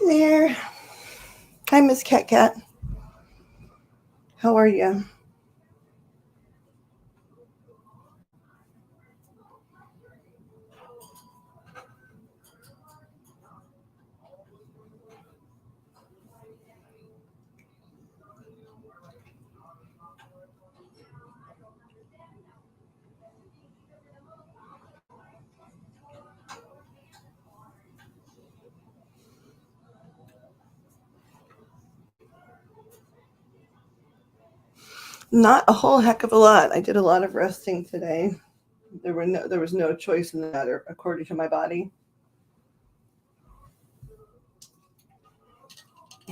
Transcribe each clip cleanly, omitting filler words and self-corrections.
There. Hi, Miss Cat Cat. How are you? Not a whole heck of a lot. I did a lot of resting today. There was no choice in the matter, according to my body.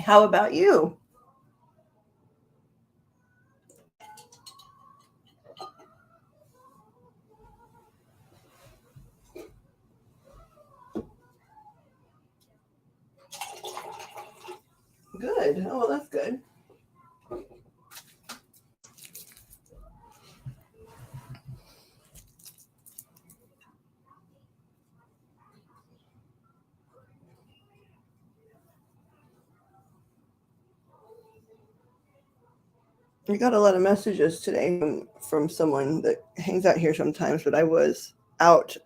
How about you? Good. Oh, well, that's good. I got a lot of messages today from someone that hangs out here sometimes, but I was out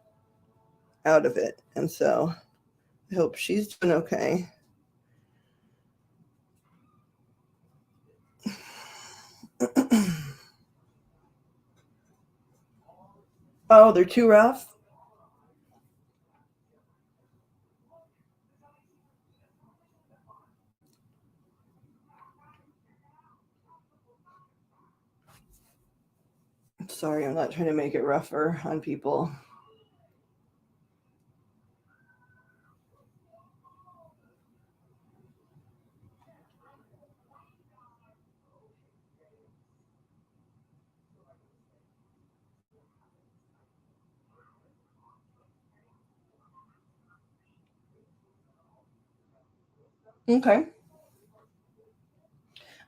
of it, and so I hope she's doing okay. Oh, they're too rough? Sorry, I'm not trying to make it rougher on people. Okay.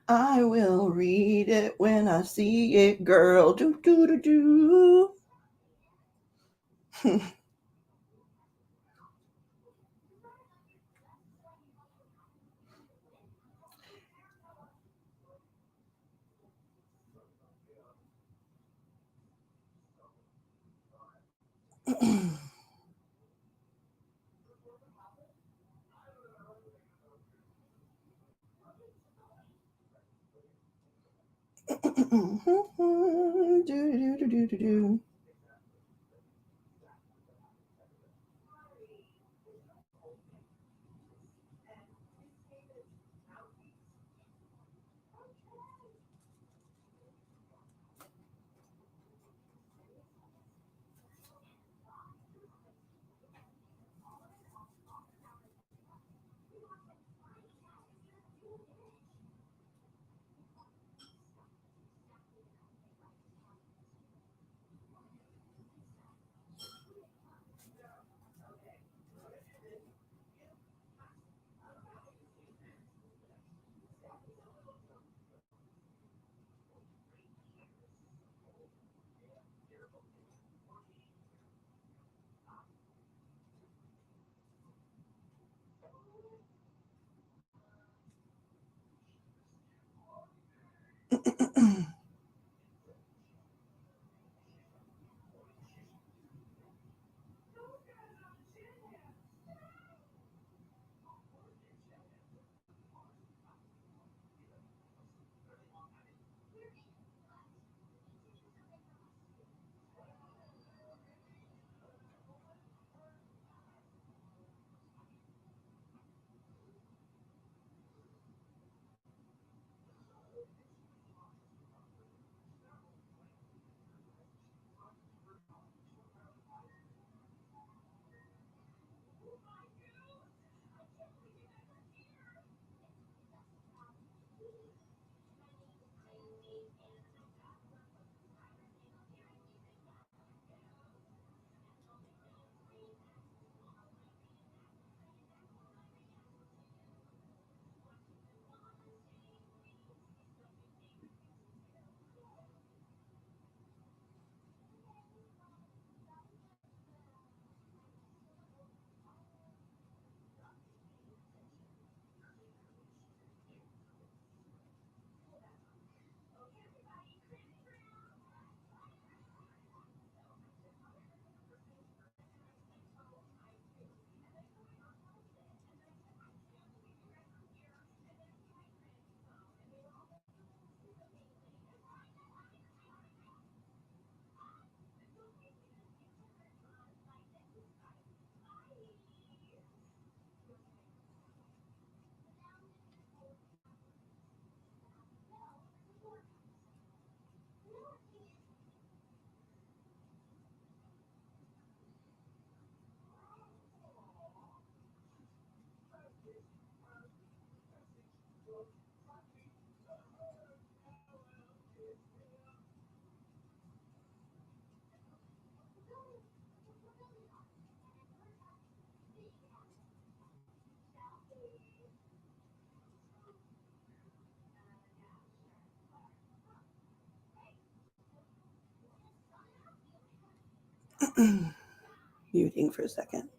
I will read it when I see it, girl. Do do do do. Do do do do do do. Muting for a second.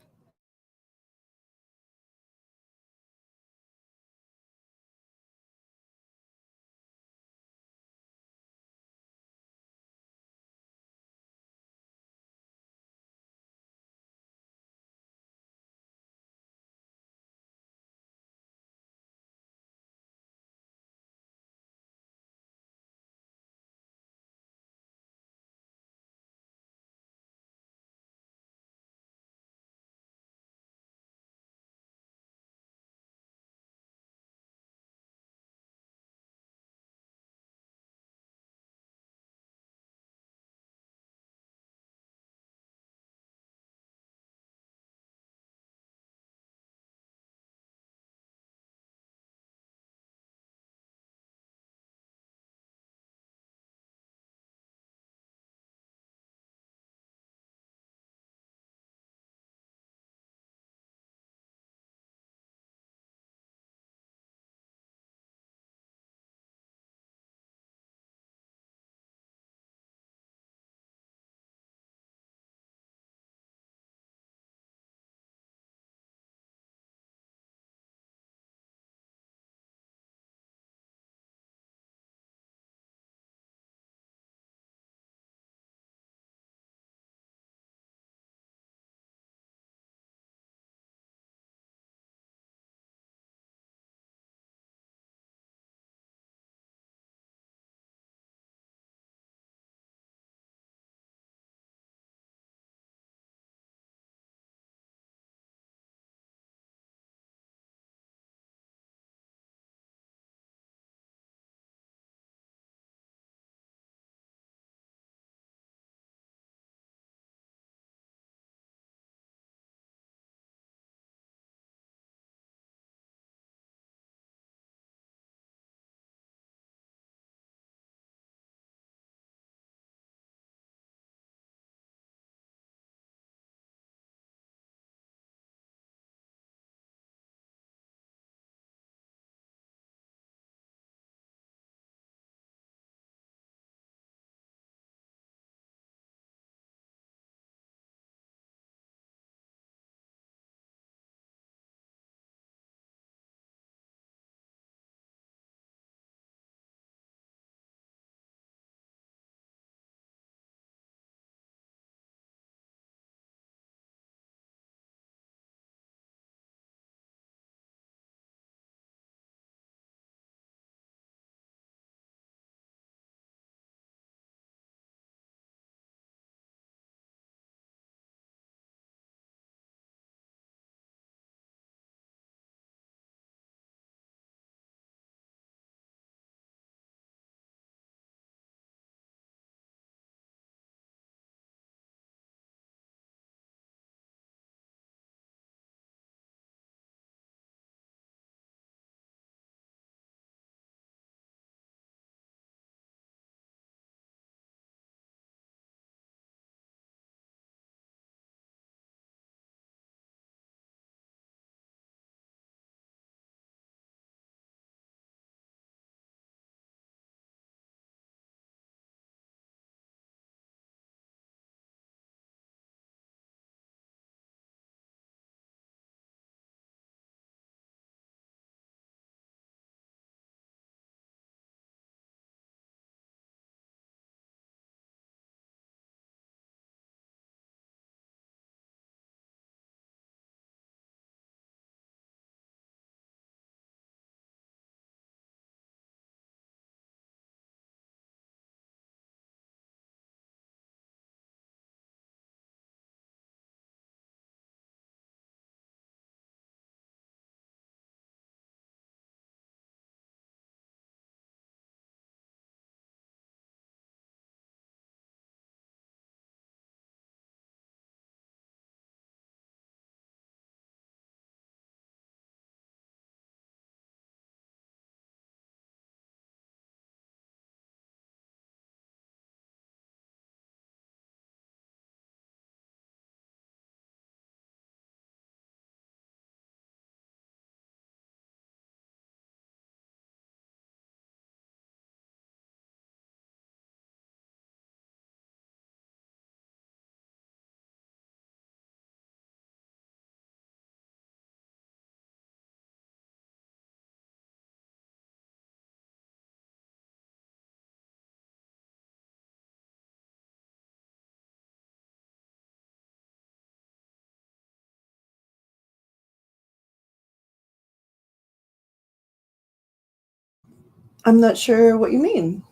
I'm not sure what you mean.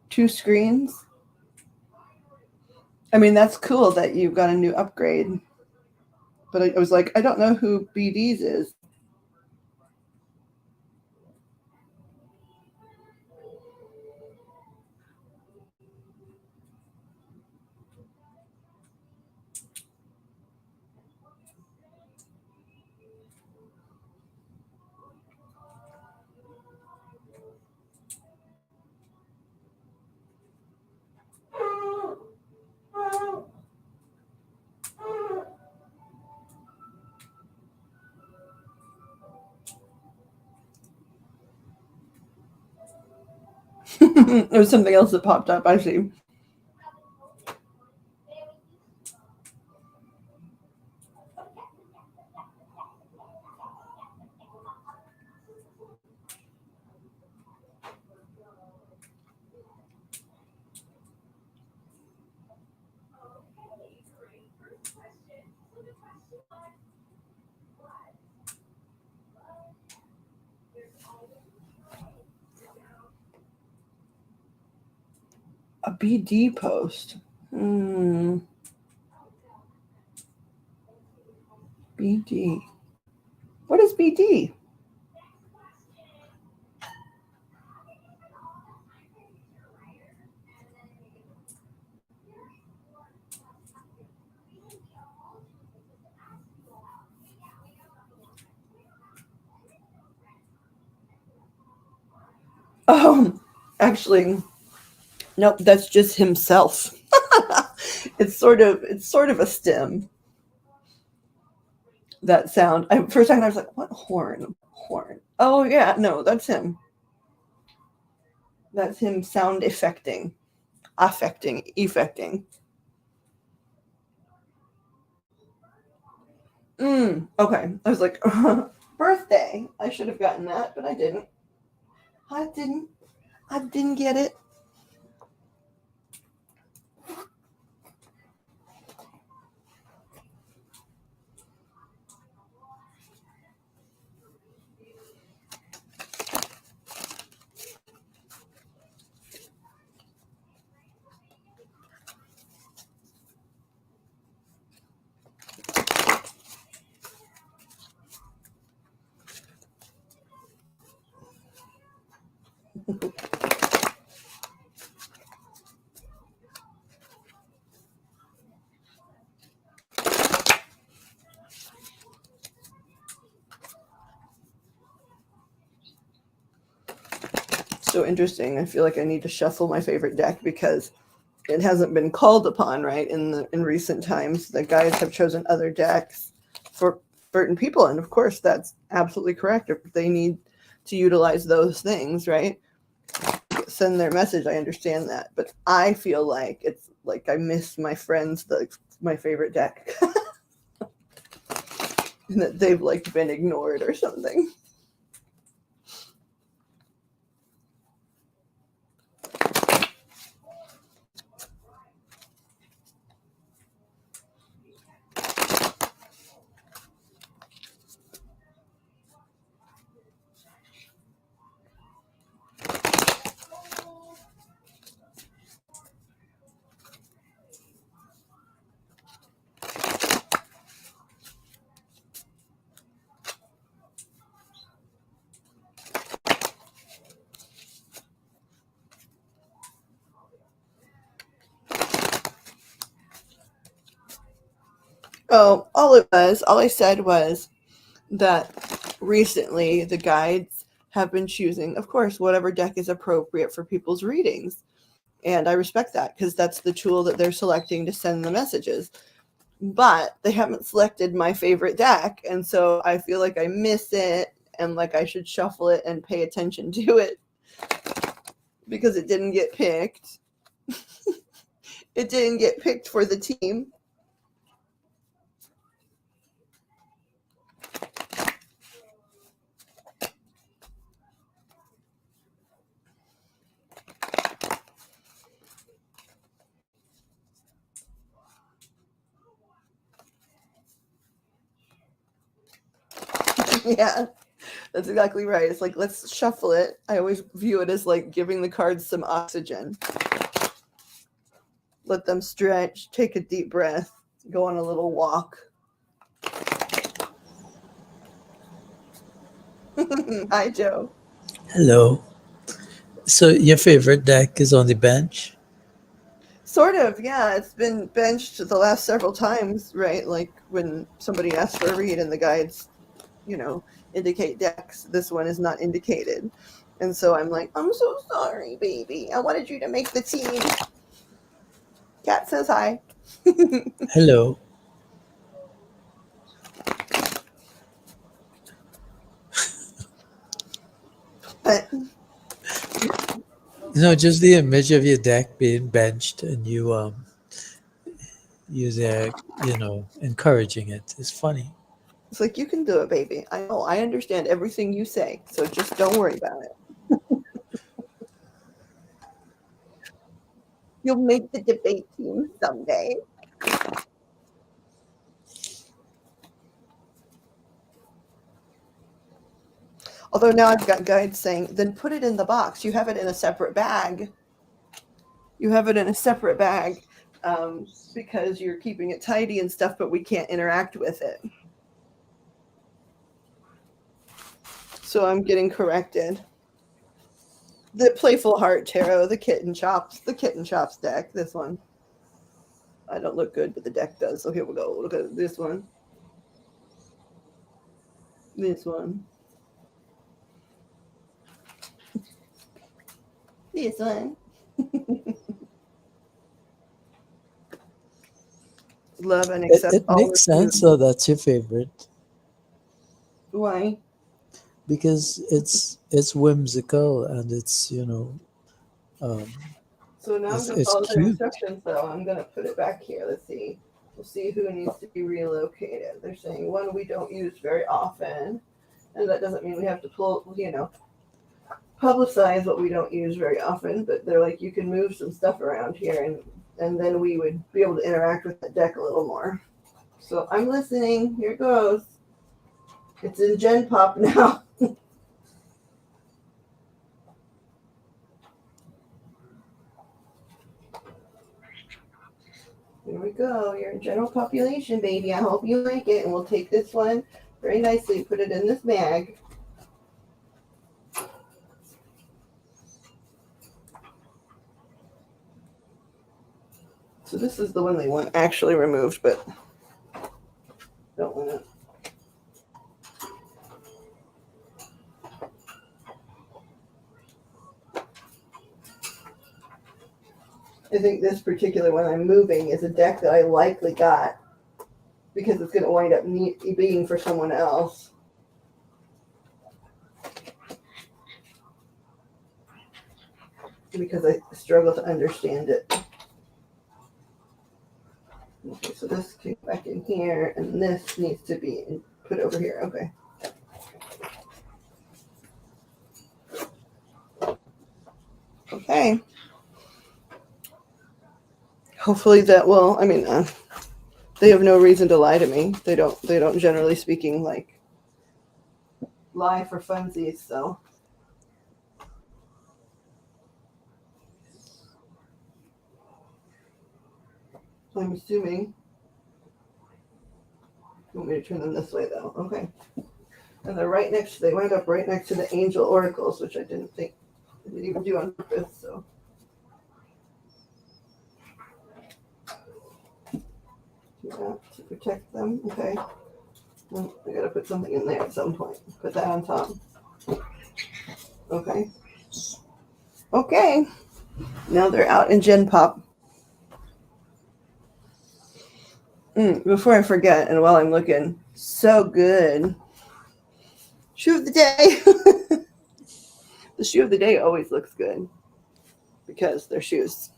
2 screens? I mean, that's cool that you got a new upgrade. But I was like, I don't know who BD's is. It was something else that popped up, I see. A BD post. BD. What is BD? Oh, actually, nope, that's just himself. It's sort of a stem. That sound. For a second, I was like, "What horn? Horn? Oh yeah, no, that's him. That's him sound effecting. Okay, I was like, birthday. I should have gotten that, but I didn't. I didn't. I didn't get it. So interesting. I feel like I need to shuffle my favorite deck because it hasn't been called upon, right? In recent times, the guides have chosen other decks for certain people, and of course, that's absolutely correct. If they need to utilize those things, right? Send their message. I understand that, but I feel like it's like I miss my friends, my favorite deck, and that they've like been ignored or something. Oh, all I said was that recently the guides have been choosing, of course, whatever deck is appropriate for people's readings. And I respect that because that's the tool that they're selecting to send the messages. But they haven't selected my favorite deck. And so I feel like I miss it and like I should shuffle it and pay attention to it because it didn't get picked. It didn't get picked for the team. Yeah. That's exactly right. It's like, let's shuffle it. I always view it as like giving the cards some oxygen. Let them stretch, take a deep breath, go on a little walk. Hi, Joe. Hello. So your favorite deck is on the bench? Sort of, yeah. It's been benched the last several times, right? Like when somebody asks for a read and the guides, indicate decks, this one is not indicated. And so I'm like, I'm so sorry, baby. I wanted you to make the team. Cat says hi. Hello. But No, just the image of your deck being benched and you there, encouraging it is funny. it's like, you can do it, baby. I know. I understand everything you say. So just don't worry about it. You'll make the debate team someday. Although now I've got guides saying, then put it in the box. You have it in a separate bag. You have it in a separate bag because you're keeping it tidy and stuff, but we can't interact with it. So I'm getting corrected. The Playful Heart Tarot, the Kitten Chops deck, this one. I don't look good, but the deck does. So here we go. Look at this one. This one. This one. Love and It, accept it all makes the sense food. though that's your favorite Why? because it's whimsical and um, So now I'm going to it's follow their cute. instructions, though. I'm going to put it back here. Let's see. We'll see who needs to be relocated. They're saying one we don't use very often. And that doesn't mean we have to publicize what we don't use very often. But they're like, you can move some stuff around here, and then we would be able to interact with the deck a little more. So I'm listening. Here goes. It's in Gen Pop now. Here we go. You're in general population, baby. I hope you like it. And we'll take this one very nicely, put it in this bag. So this is the one they want actually removed, but don't want it. I think this particular one I'm moving is a deck that I likely got because it's going to wind up being for someone else. Because I struggle to understand it. Okay, so this can go back in here, and this needs to be put over here. Okay. Okay. Hopefully that will. I mean, they have no reason to lie to me. They don't. They don't generally speaking like lie for funsies. So I'm assuming. You want me to turn them this way though? Okay. And they're right next. They wind up right next to the angel oracles, which I didn't think I didn't even do on purpose. So do that to protect them. Okay. Well, I gotta put something in there at some point. Put that on top. Okay. Okay. Now they're out in Gen Pop. Before I forget, and while I'm looking, so good. Shoe of the day. The shoe of the day always looks good because they're shoes.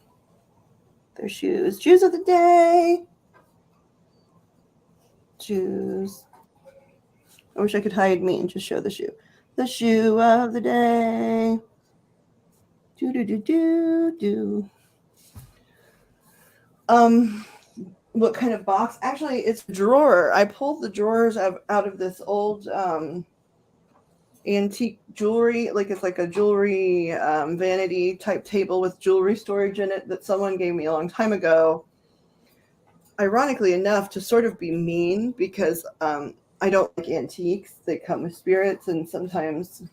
They're shoes. Shoes of the day. Shoes. I wish I could hide me and just show the shoe. The shoe of the day. Do do do do do. Um, what kind of box? Actually, it's a drawer. I pulled the drawers out of this old antique jewelry, like it's like a jewelry vanity type table with jewelry storage in it that someone gave me a long time ago. Ironically enough, to sort of be mean because I don't like antiques. They come with spirits, and sometimes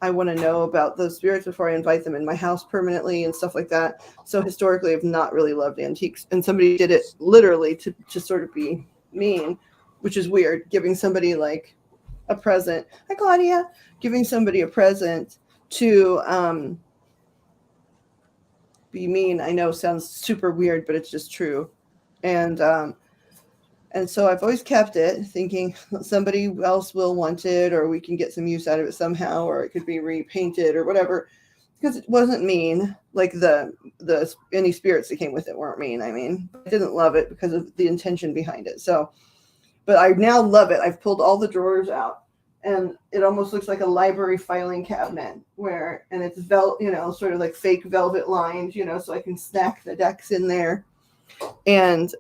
I want to know about those spirits before I invite them in my house permanently and stuff like that. So historically, I've not really loved antiques, and somebody did it literally to sort of be mean, which is weird. Giving somebody like a present, hi Claudia, giving somebody a present to be mean. I know sounds super weird, but it's just true, and and so I've always kept it, thinking somebody else will want it, or we can get some use out of it somehow, or it could be repainted or whatever. Because it wasn't mean. Like the any spirits that came with it weren't mean. I mean, I didn't love it because of the intention behind it. So, but I now love it. I've pulled all the drawers out, and it almost looks like a library filing cabinet and it's sort of like fake velvet lined, so I can stack the decks in there. And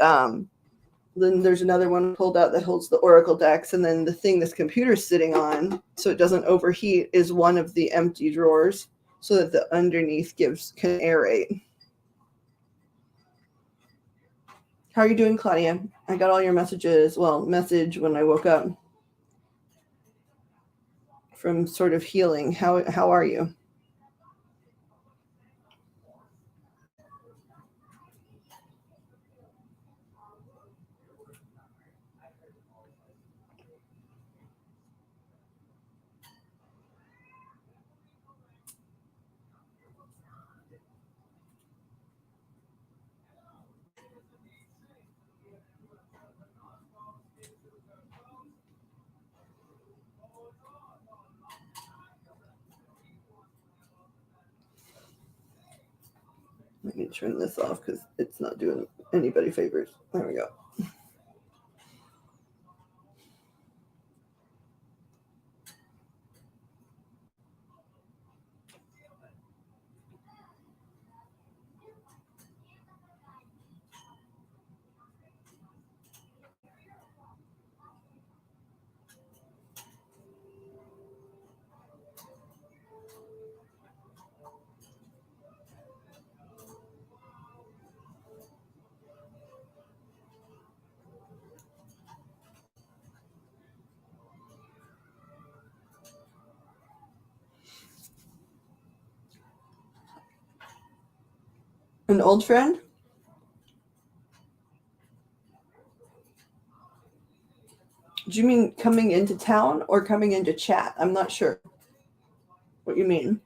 then there's another one pulled out that holds the oracle decks, and then the thing this computer's sitting on, so it doesn't overheat, is one of the empty drawers, so that the underneath can aerate. How are you doing, Claudia? I got all your messages. Well, message when I woke up from sort of healing. How are you? Let me turn this off because it's not doing anybody favors. There we go. An old friend? Do you mean coming into town or coming into chat? I'm not sure what you mean.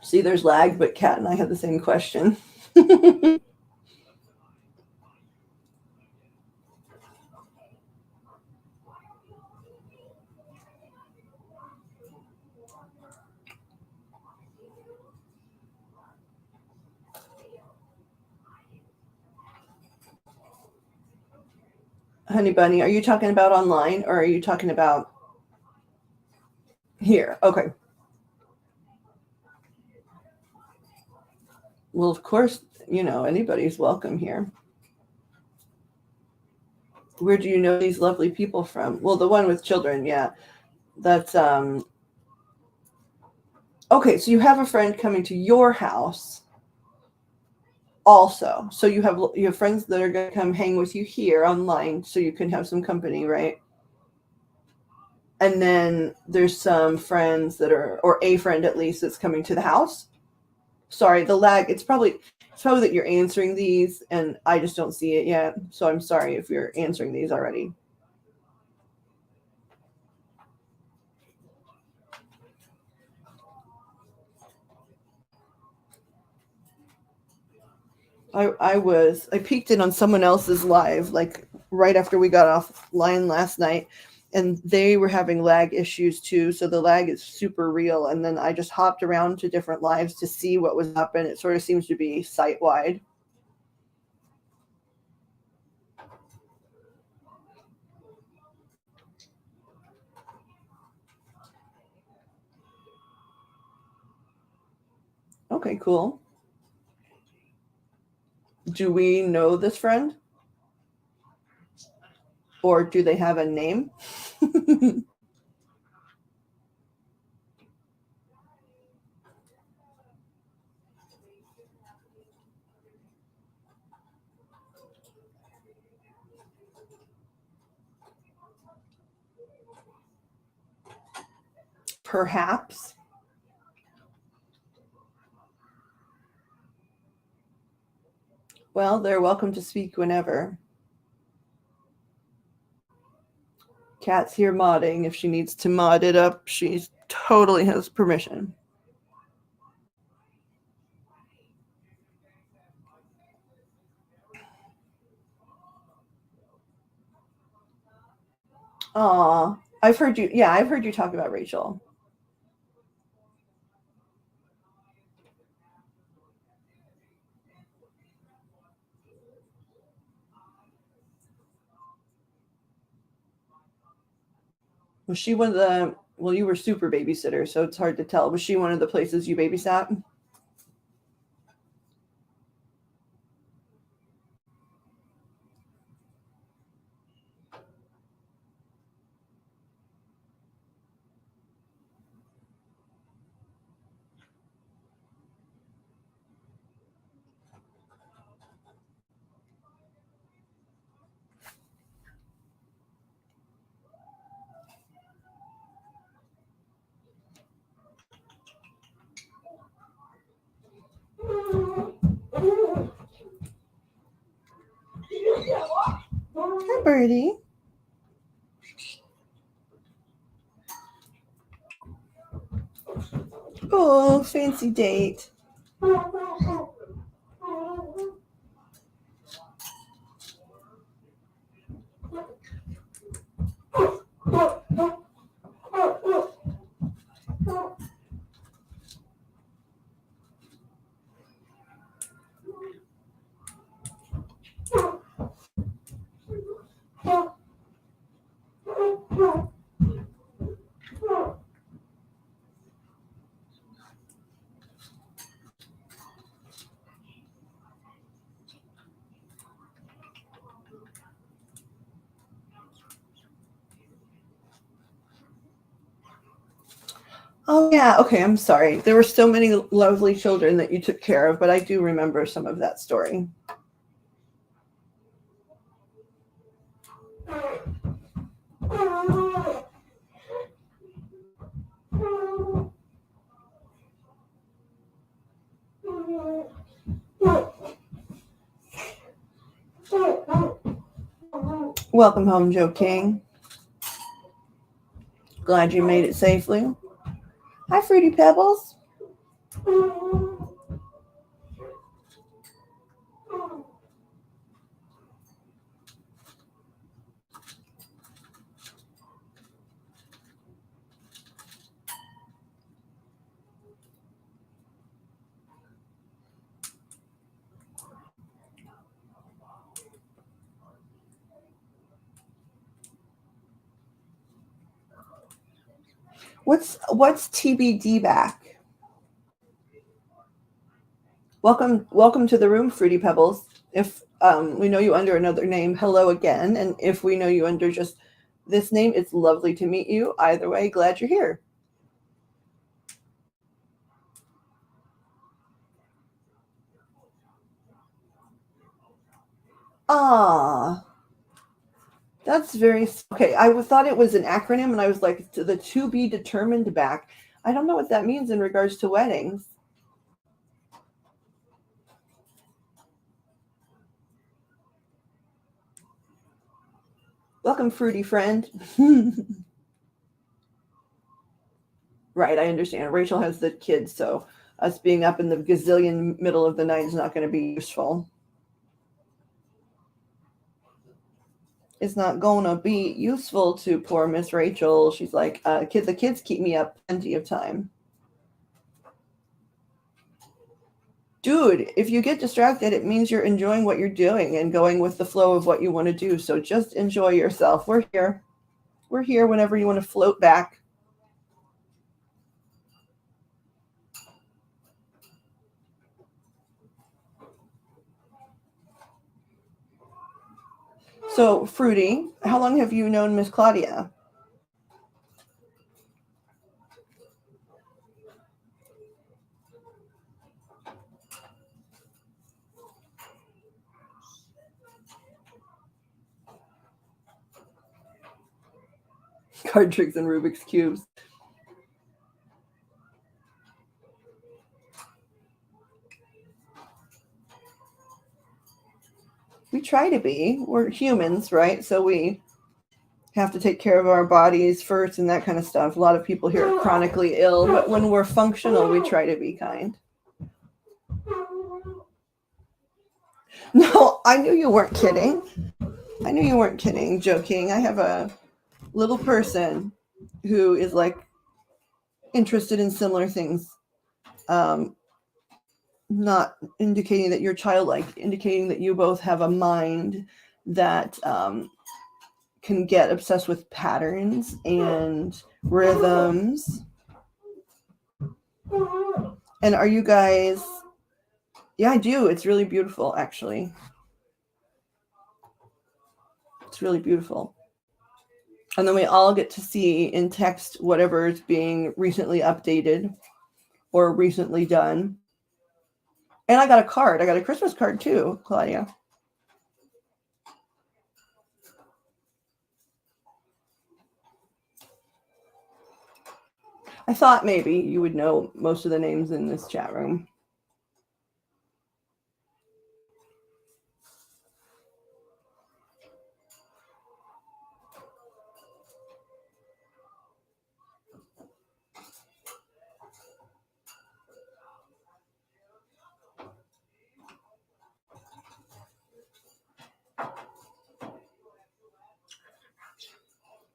See, there's lag, but Kat and I had the same question. Honey Bunny, are you talking about online or are you talking about here? Okay. Well, of course, anybody's welcome here. Where do you know these lovely people from? Well, the one with children, yeah. That's okay, so you have a friend coming to your house also. So you have friends that are going to come hang with you here online so you can have some company, right? And then there's some friends or a friend at least that's coming to the house. Sorry, the lag, it's probably that you're answering these and I just don't see it yet. So I'm sorry if you're answering these already. I peeked in on someone else's live like right after we got offline last night, and they were having lag issues too. So the lag is super real. And then I just hopped around to different lives to see what was up, and it sort of seems to be site wide. Okay, cool. Do we know this friend? Or do they have a name? Perhaps. Well, they're welcome to speak whenever. Kat's here modding. If she needs to mod it up, she totally has permission. Aw, I've heard you. Yeah, I've heard you talk about Rachel. Was she one of the? Well, you were super babysitter, so it's hard to tell. Was she one of the places you babysat? Hi, Birdie. Oh, fancy date. Oh, yeah. Okay, I'm sorry. There were so many lovely children that you took care of, but I do remember some of that story. Welcome home, Joe King. Glad you made it safely. Hi, Fruity Pebbles. What's TBD back? Welcome to the room, Fruity Pebbles. If we know you under another name, hello again. And if we know you under just this name, it's lovely to meet you. Either way, glad you're here. Ah, that's very okay. I thought it was an acronym, and I was like, the to be determined back. I don't know what that means in regards to weddings. Welcome, Fruity friend. Right, I understand. Rachel has the kids, so us being up in the gazillion middle of the night is not going to be useful. It's not going to be useful to poor Miss Rachel. She's like, the kids keep me up plenty of time. Dude, if you get distracted, it means you're enjoying what you're doing and going with the flow of what you want to do. So just enjoy yourself. We're here. We're here whenever you want to float back. So, Fruity, how long have you known Miss Claudia? Card tricks and Rubik's Cubes. We try to be. We're humans, right? So we have to take care of our bodies first and that kind of stuff. A lot of people here are chronically ill, but when we're functional, we try to be kind. No, I knew you weren't kidding. I knew you weren't kidding, joking. I have a little person who is like interested in similar things. Not indicating that you're childlike, indicating that you both have a mind that can get obsessed with patterns and rhythms. And are you guys? Yeah, I do. It's really beautiful, actually. It's really beautiful. And then we all get to see in text whatever is being recently updated or recently done. And I got a card. I got a Christmas card too, Claudia. I thought maybe you would know most of the names in this chat room.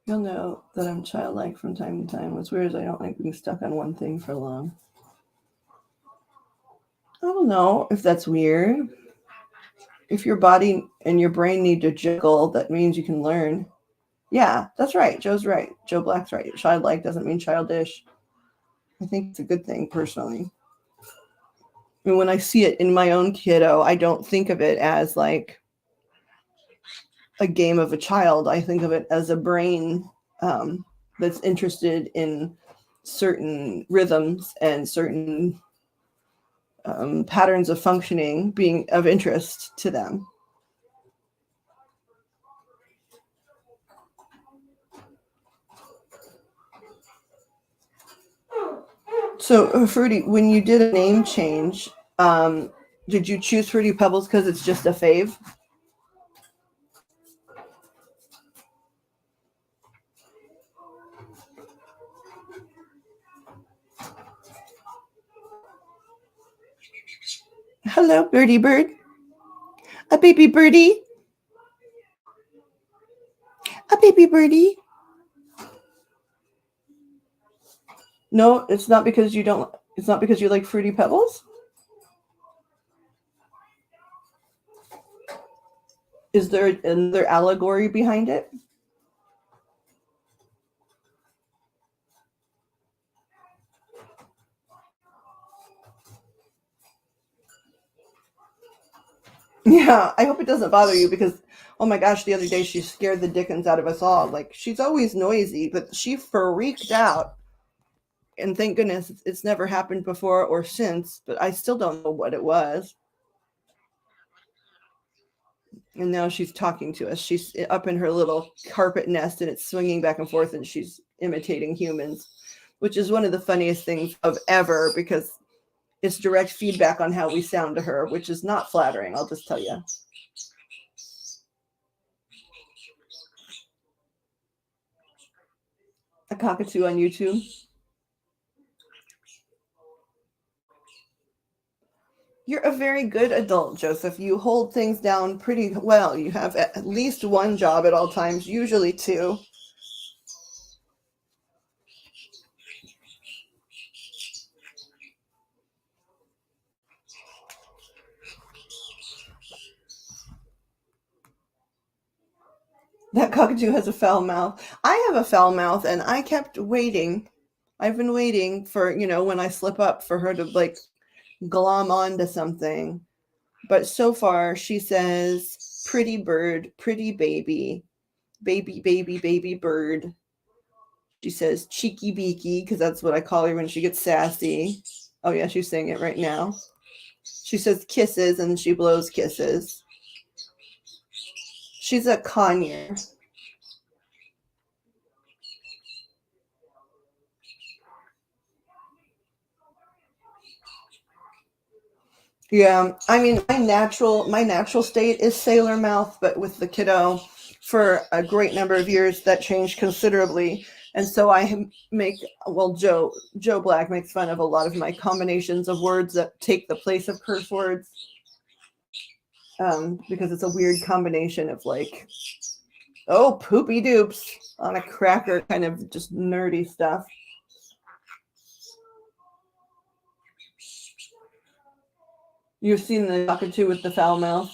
You'll know that I'm childlike from time to time. What's weird is I don't like being stuck on one thing for long. I don't know if that's weird. If your body and your brain need to jiggle, that means you can learn. Yeah, that's right. Joe's right. Joe Black's right. Childlike doesn't mean childish. I think it's a good thing, personally. And when I see it in my own kiddo, I don't think of it as like a game of a child. I think of it as a brain that's interested in certain rhythms and certain patterns of functioning being of interest to them. So, Fruity, when you did a name change, did you choose Fruity Pebbles because it's just a fave? Hello, birdie bird. A baby birdie. A baby birdie. No, it's not because you don't. It's not because you like Fruity Pebbles. Is there another allegory behind it? Yeah, I hope it doesn't bother you because, oh my gosh, the other day she scared the dickens out of us all. Like, she's always noisy, but she freaked out. And thank goodness it's never happened before or since, but I still don't know what it was. And now she's talking to us. She's up in her little carpet nest and it's swinging back and forth and she's imitating humans, which is one of the funniest things of ever because it's direct feedback on how we sound to her, which is not flattering, I'll just tell you. A cockatoo on YouTube. You're a very good adult, Joseph. You hold things down pretty well. You have at least one job at all times, usually two. That cockatoo has a foul mouth. I have a foul mouth, and I kept waiting. I've been waiting for, when I slip up for her to, like, glom onto something. But so far, she says, pretty bird, pretty baby, baby, baby, baby bird. She says cheeky beaky because that's what I call her when she gets sassy. Oh yeah, she's saying it right now. She says kisses and she blows kisses. She's a conure. Yeah, I mean my natural state is sailor mouth, but with the kiddo for a great number of years that changed considerably. And so make well Joe Black makes fun of a lot of my combinations of words that take the place of curse words, because it's a weird combination of like, oh, poopy doops on a cracker, kind of just nerdy stuff. You've seen the cockatoo with the foul mouth.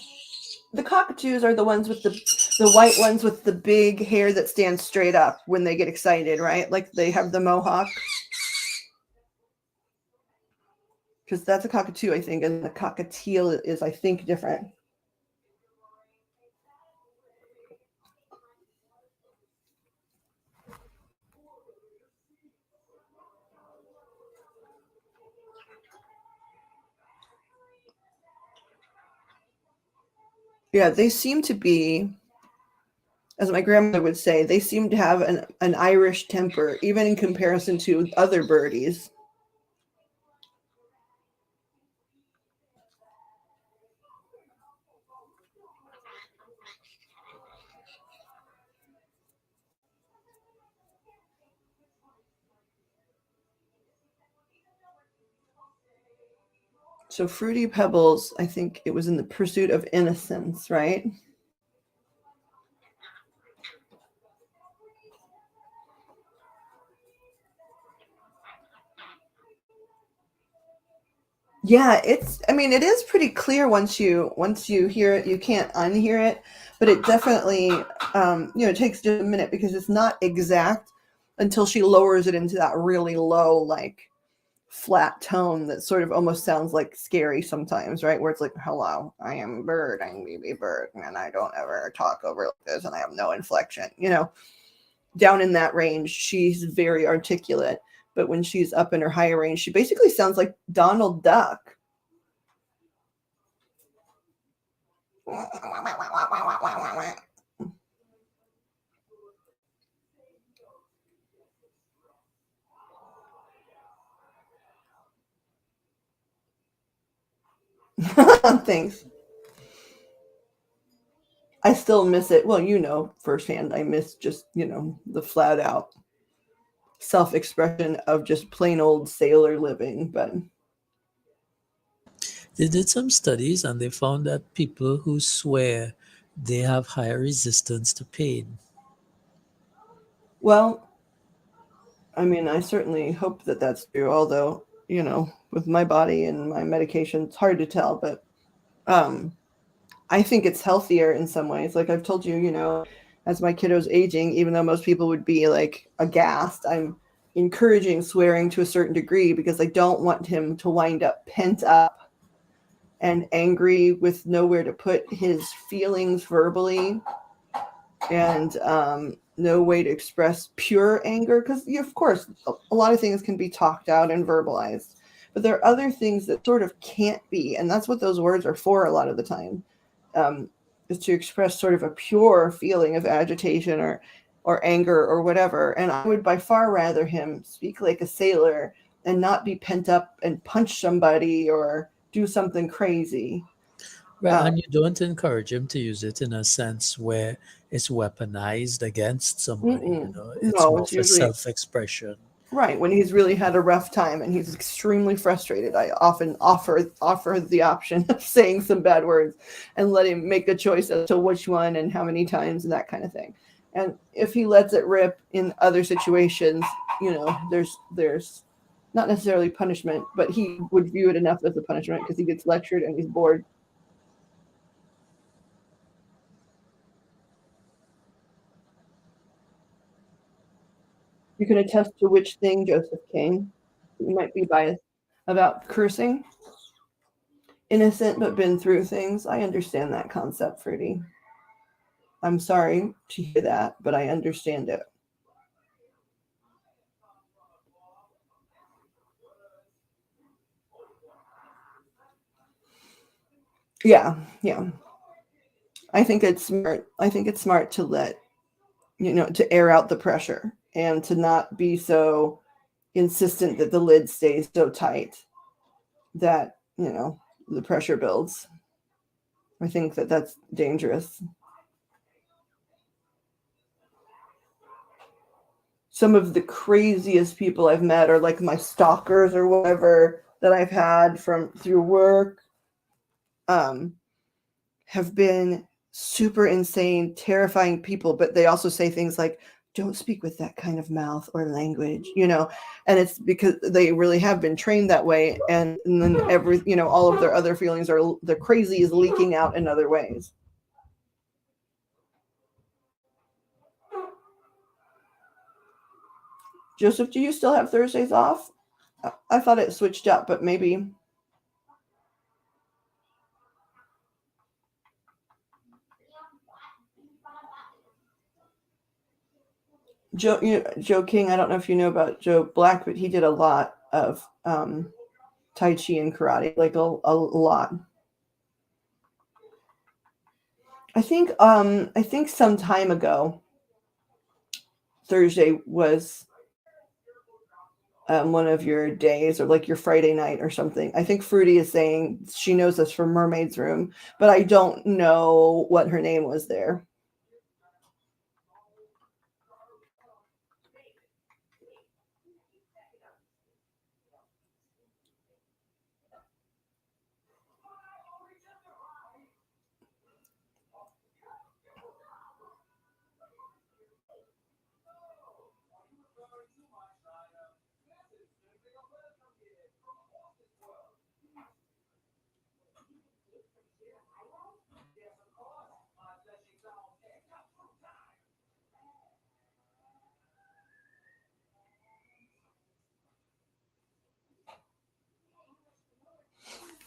The cockatoos are the ones with the white ones with the big hair that stands straight up when they get excited, right? Like they have the mohawk. Because that's a cockatoo, I think, and the cockatiel is, I think, different. Yeah, they seem to be, as my grandmother would say, they seem to have an Irish temper, even in comparison to other birdies. So Fruity Pebbles, I think it was in the pursuit of innocence, right? Yeah, I mean it is pretty clear once you hear it, you can't unhear it, but it definitely it takes just a minute because it's not exact until she lowers it into that really low, like flat tone that sort of almost sounds like scary sometimes, right? Where it's like, hello, I am bird, I'm baby bird, and I don't ever talk over like this and I have no inflection. Down in that range, she's very articulate. But when she's up in her higher range, she basically sounds like Donald Duck. Thanks. I still miss it. Well, firsthand, I miss just, the flat out self expression of just plain old sailor living. But, They did some studies and they found that people who swear they have higher resistance to pain. well, I mean, I certainly hope that that's true. Although, with my body and my medication, it's hard to tell. But um, I think it's healthier in some ways. Like I've told you, as my kiddo's aging, even though most people would be like aghast, I'm encouraging swearing to a certain degree because I don't want him to wind up pent up and angry with nowhere to put his feelings verbally, and no way to express pure anger. Because, of course, a lot of things can be talked out and verbalized, but there are other things that sort of can't be. And that's what those words are for a lot of the time, is to express sort of a pure feeling of agitation or anger or whatever. And I would by far rather him speak like a sailor and not be pent up and punch somebody or do something crazy. Right, Uh, and you don't encourage him to use it in a sense where it's weaponized against somebody, it's no, more it's for usually self expression. right when he's really had a rough time and he's extremely frustrated. I often offer the option of saying some bad words and let him make a choice as to which one and how many times and that kind of thing. And if he lets it rip in other situations, there's not necessarily punishment, but he would view it enough as a punishment because he gets lectured and he's bored. You can attest to which thing, Joseph King. You might be biased about cursing. Innocent but been through things. I understand that concept, Fruity. I'm sorry to hear that, but I understand it. Yeah, yeah. I think it's smart. I think it's smart to let, to air out the pressure and to not be so insistent that the lid stays so tight that, the pressure builds. I think that that's dangerous. Some of the craziest people I've met are like my stalkers or whatever that I've had from through work, um, have been super insane, terrifying people, but they also say things like, don't speak with that kind of mouth or language, and it's because they really have been trained that way. And then all of their other feelings are, the crazy is leaking out in other ways. Joseph, do you still have Thursdays off? I thought it switched up, but maybe. Joe King, I don't know if you know about Joe Black, but he did a lot of Tai Chi and karate, like a lot. I think some time ago, Thursday was one of your days, or like your Friday night or something. I think Fruity is saying she knows us from Mermaid's Room, but I don't know what her name was there.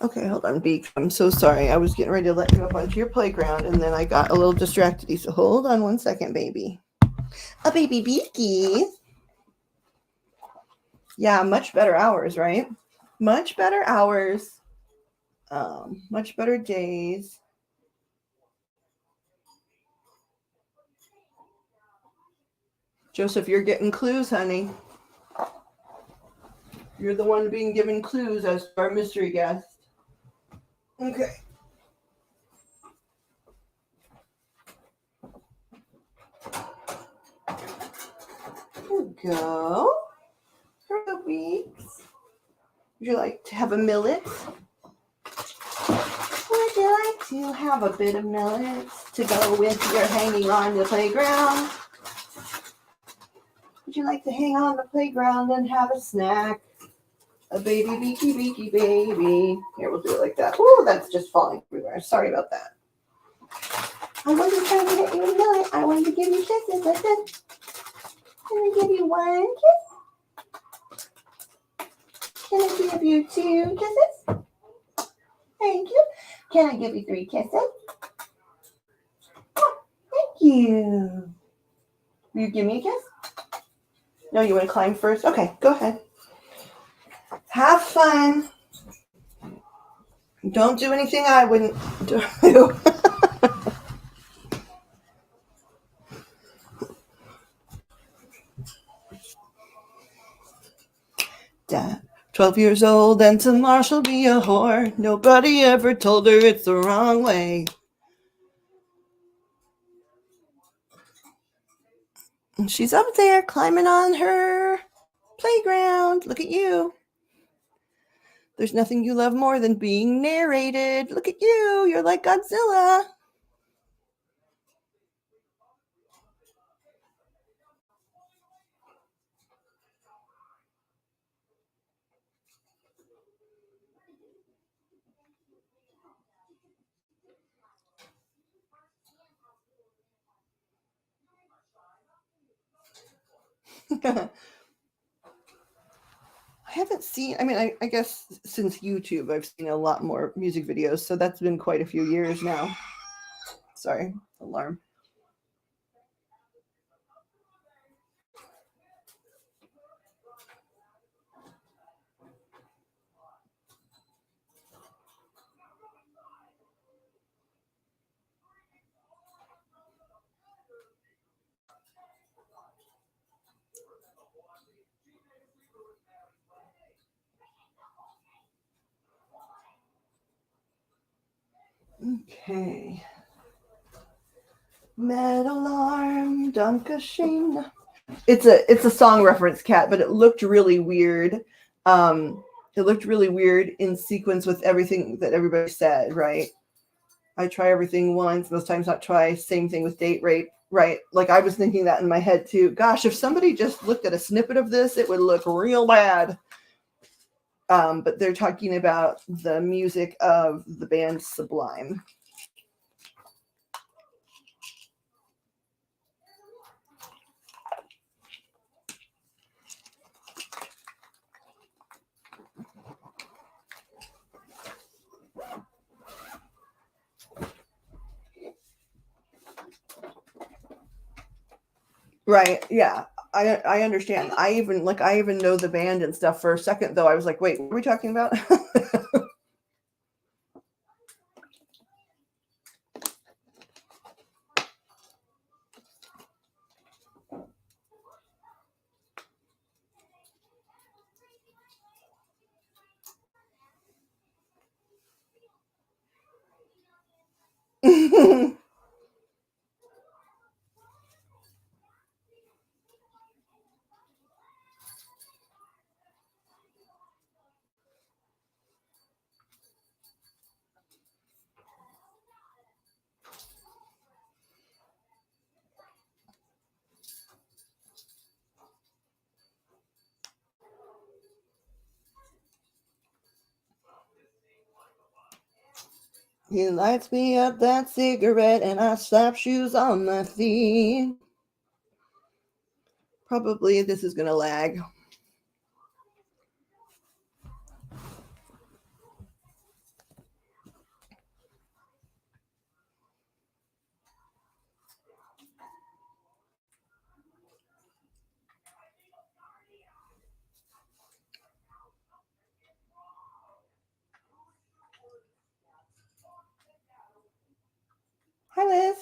Okay, hold on, Beak. I'm so sorry. I was getting ready to let you up onto your playground, and then I got a little distracted. So hold on one second, baby. A baby Beaky. Yeah, much better hours, right? Much better hours. Much better days. Joseph, you're getting clues, honey. You're the one being given clues as our mystery guest. Okay. Here we go. For the weeks. Would you like to have a millet? Would you like to have a bit of millet to go with your hanging on the playground? Would you like to hang on the playground and have a snack? A baby, beaky, beaky, baby. Here, we'll do it like that. Oh, that's just falling everywhere. Sorry about that. I wasn't trying to get you a millet. I wanted to give you kisses. Listen. Can I give you one kiss? Can I give you 2 kisses? Thank you. Can I give you 3 kisses? Oh, thank you. Will you give me a kiss? No, you want to climb first? Okay, go ahead. Have fun. Don't do anything I wouldn't do. 12 years old and tomorrow she'll be a whore. Nobody ever told her it's the wrong way. And she's up there climbing on her playground. Look at you. There's nothing you love more than being narrated. Look at you. You're like Godzilla. I haven't seen, I guess since YouTube, I've seen a lot more music videos. So that's been quite a few years now. Sorry, alarm. Okay. Metal arm, Dunkashing. It's a song reference, Cat, but it looked really weird. It looked really weird in sequence with everything that everybody said, right? I try everything once, most times not twice. Same thing with date rape, right? Like I was thinking that in my head too. Gosh, if somebody just looked at a snippet of this, it would look real bad. But they're talking about the music of the band Sublime. Right. Yeah. I understand. I even know the band and stuff. For a second though, I was like, wait, what are we talking about? He lights me up that cigarette and I slap shoes on my feet. Probably this is gonna lag. Hi, Liz.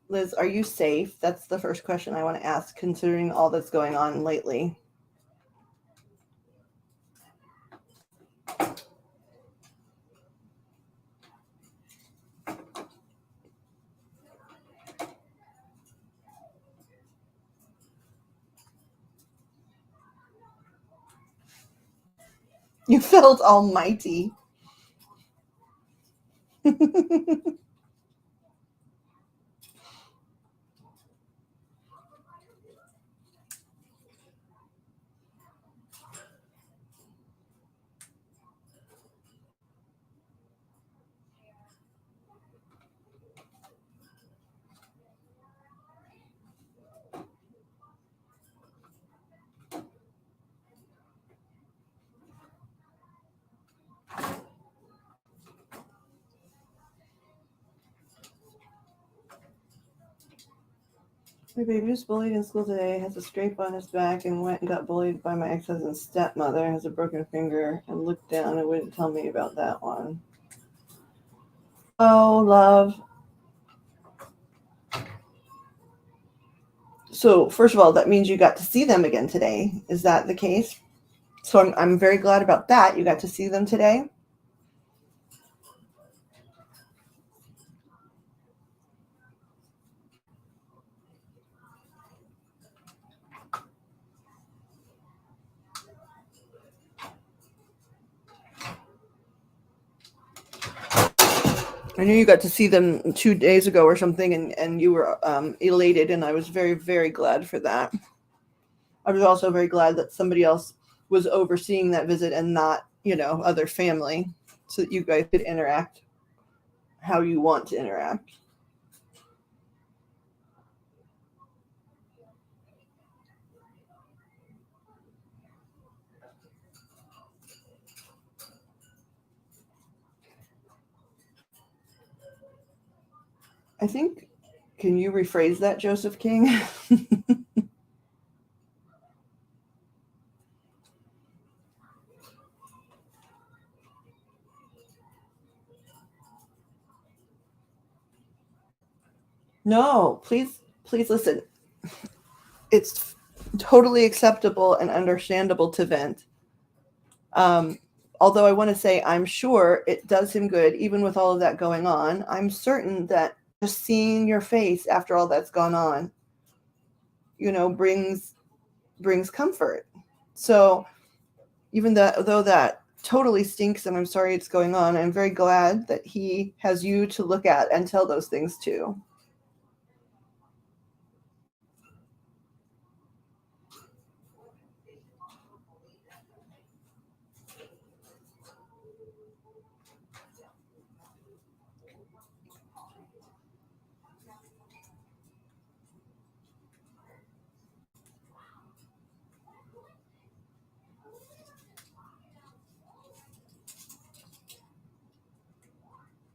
Liz, are you safe? That's the first question I want to ask, considering all that's going on lately. You felt almighty. My baby was bullied in school today, has a scrape on his back, and went and got bullied by my ex-husband's stepmother, has a broken finger, and looked down and wouldn't tell me about that one. Oh, love. So, first of all, that means you got to see them again today. Is that the case? So I'm very glad about that. You got to see them today. I knew you got to see them 2 days ago or something, and you were elated, and I was very, very glad for that. I was also very glad that somebody else was overseeing that visit and not, other family, so that you guys could interact how you want to interact. I think, can you rephrase that, Joseph King? No, please listen. It's totally acceptable and understandable to vent. Although I want to say, I'm sure it does him good, even with all of that going on. I'm certain that just seeing your face after all that's gone on, brings comfort. So even though that totally stinks, and I'm sorry it's going on, I'm very glad that he has you to look at and tell those things to.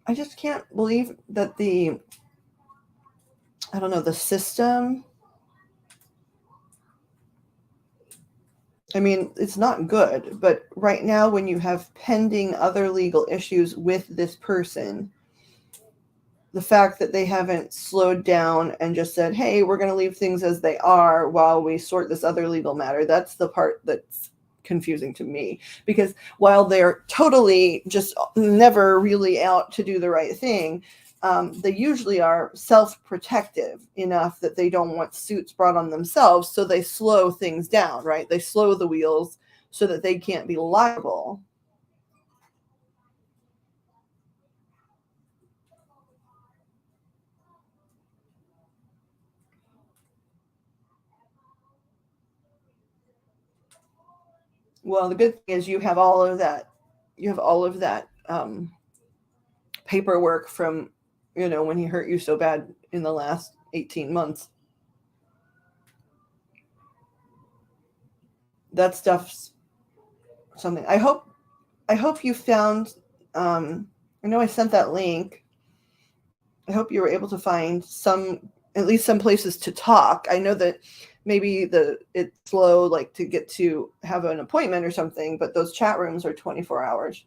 I just can't believe that the system, I mean, it's not good, but right now, when you have pending other legal issues with this person, the fact that they haven't slowed down and just said, hey, we're going to leave things as they are while we sort this other legal matter, that's the part that's confusing to me. Because while they're totally just never really out to do the right thing, they usually are self-protective enough that they don't want suits brought on themselves, so they slow things down, right? They slow the wheels so that they can't be liable. Well, the good thing is you have all of that. You have all of that paperwork from, when he hurt you so bad in the last 18 months. That stuff's something. I hope you found. I know I sent that link. I hope you were able to find at least some places to talk. I know that maybe it's slow, like to get to have an appointment or something, but those chat rooms are 24 hours.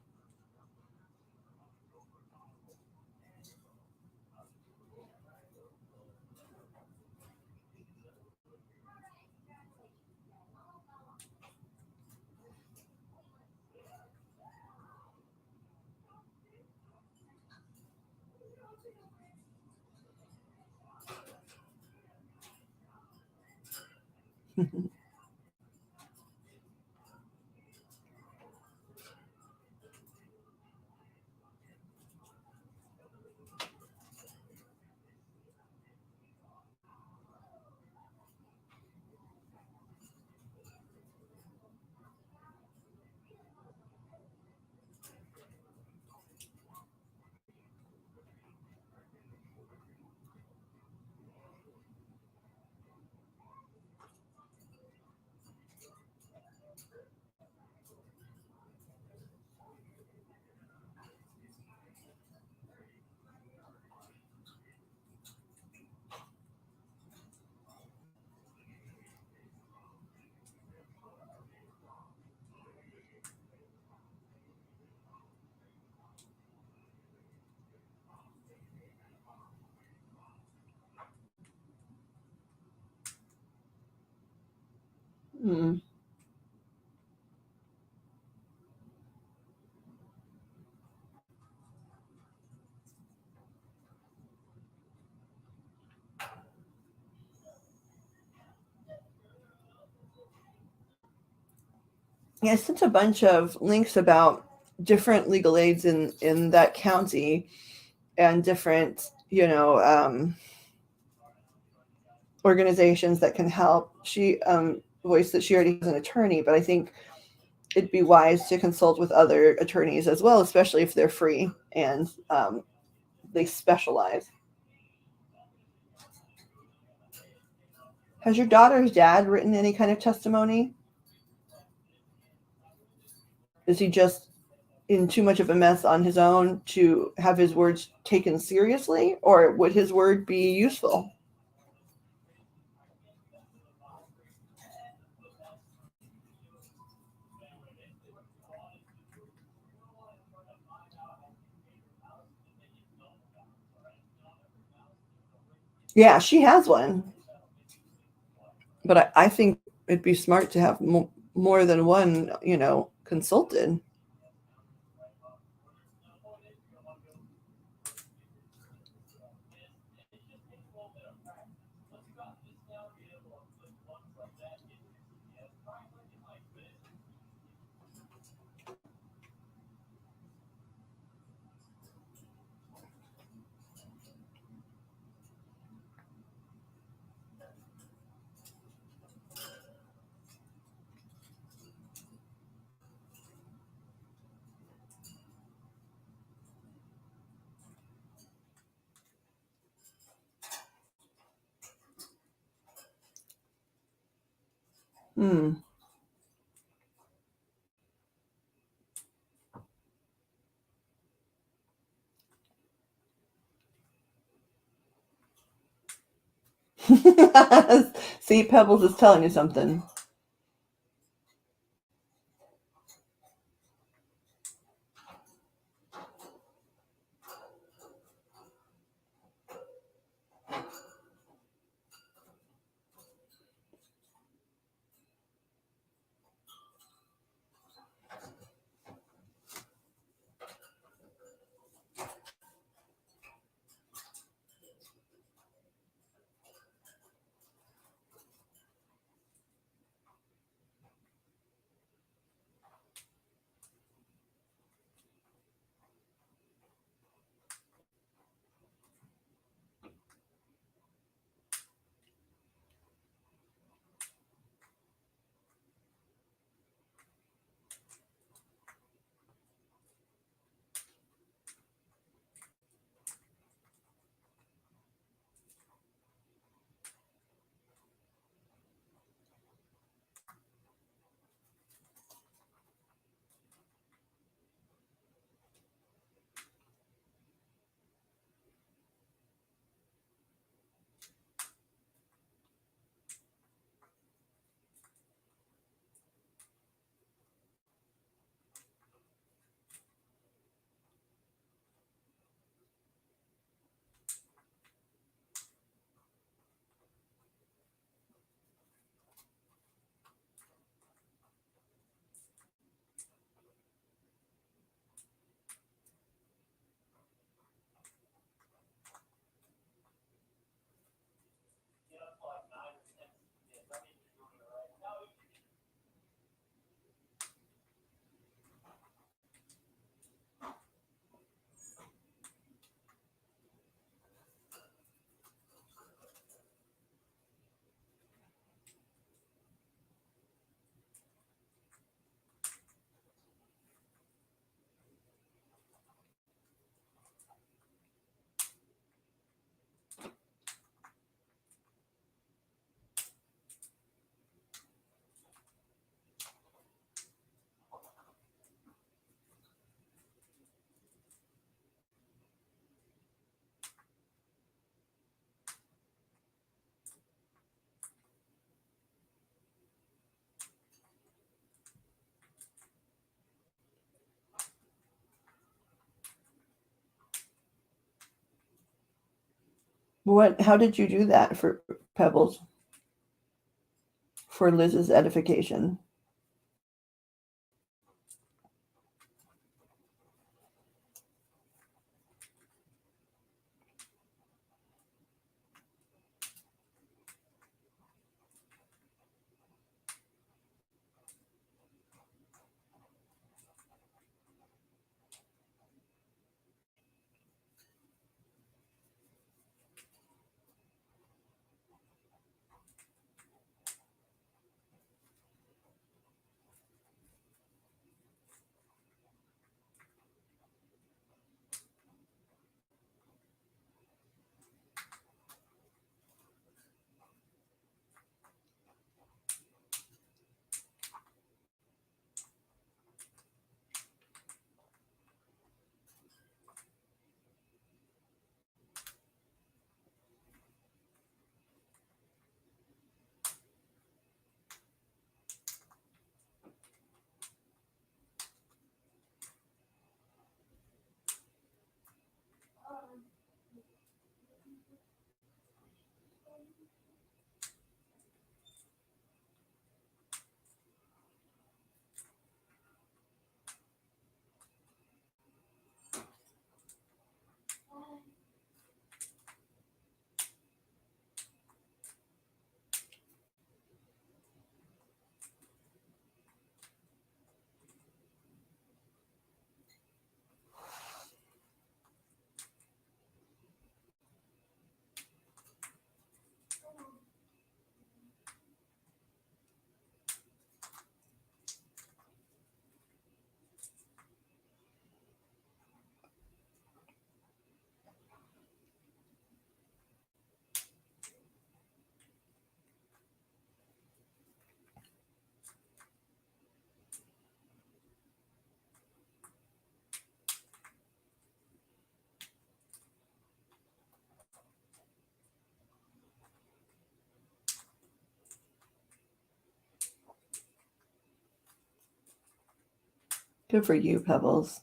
Mm. Yeah, I sent a bunch of links about different legal aids in that county, and different, organizations that can help. She voiced that she already has an attorney, but I think it'd be wise to consult with other attorneys as well, especially if they're free and they specialize. Has your daughter's dad written any kind of testimony? Is he just in too much of a mess on his own to have his words taken seriously, or would his word be useful? Yeah, she has one, but I think it'd be smart to have more than one, consulted. Hmm. See, Pebbles is telling you something. What? How did you do that for Pebbles? For Liz's edification? Good for you, Pebbles.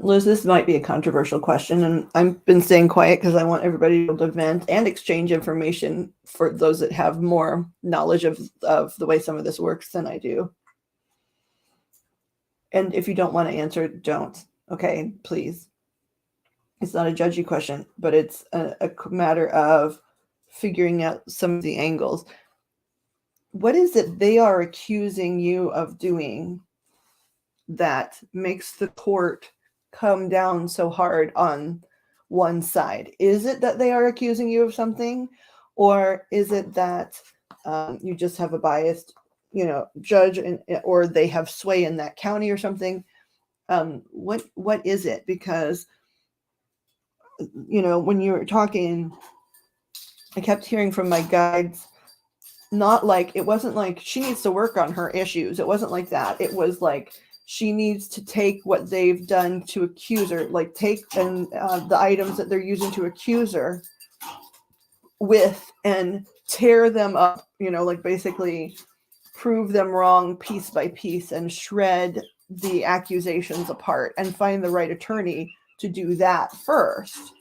Liz, this might be a controversial question, and I've been staying quiet because I want everybody to be able to vent and exchange information for those that have more knowledge of the way some of this works than I do. And if you don't want to answer, don't. Okay, please. It's not a judgy question, but it's a matter of figuring out some of the angles. What is it they are accusing you of doing that makes the court come down so hard on one side? Is it that they are accusing you of something, or is it that you just have a biased, judge, or they have sway in that county or something? What is it? Because when you were talking, I kept hearing from my guides, it wasn't like she needs to work on her issues. It wasn't like that. It was like she needs to take what they've done to accuse her, like take the items that they're using to accuse her with and tear them up, like basically prove them wrong piece by piece and shred the accusations apart and find the right attorney to do that first.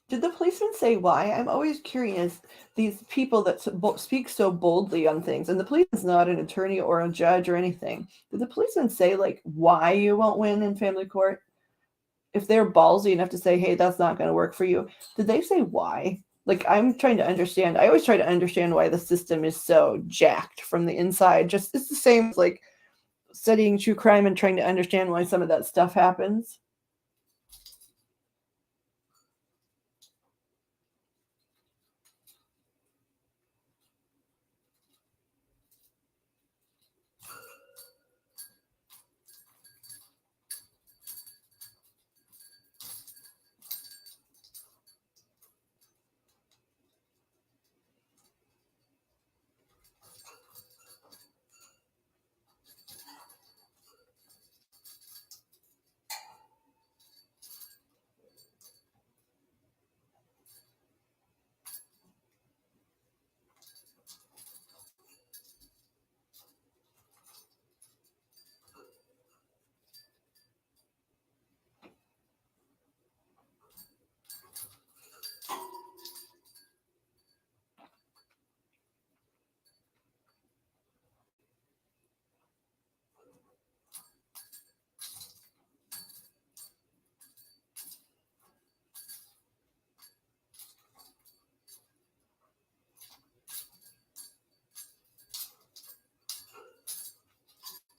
Did the policeman say why? I'm always curious. These people that speak so boldly on things, and the policeman's not an attorney or a judge or anything. Did the policeman say like why you won't win in family court? If they're ballsy enough to say, "Hey, that's not going to work for you," did they say why? Like I'm trying to understand. I always try to understand why the system is so jacked from the inside. Just it's the same as like studying true crime and trying to understand why some of that stuff happens.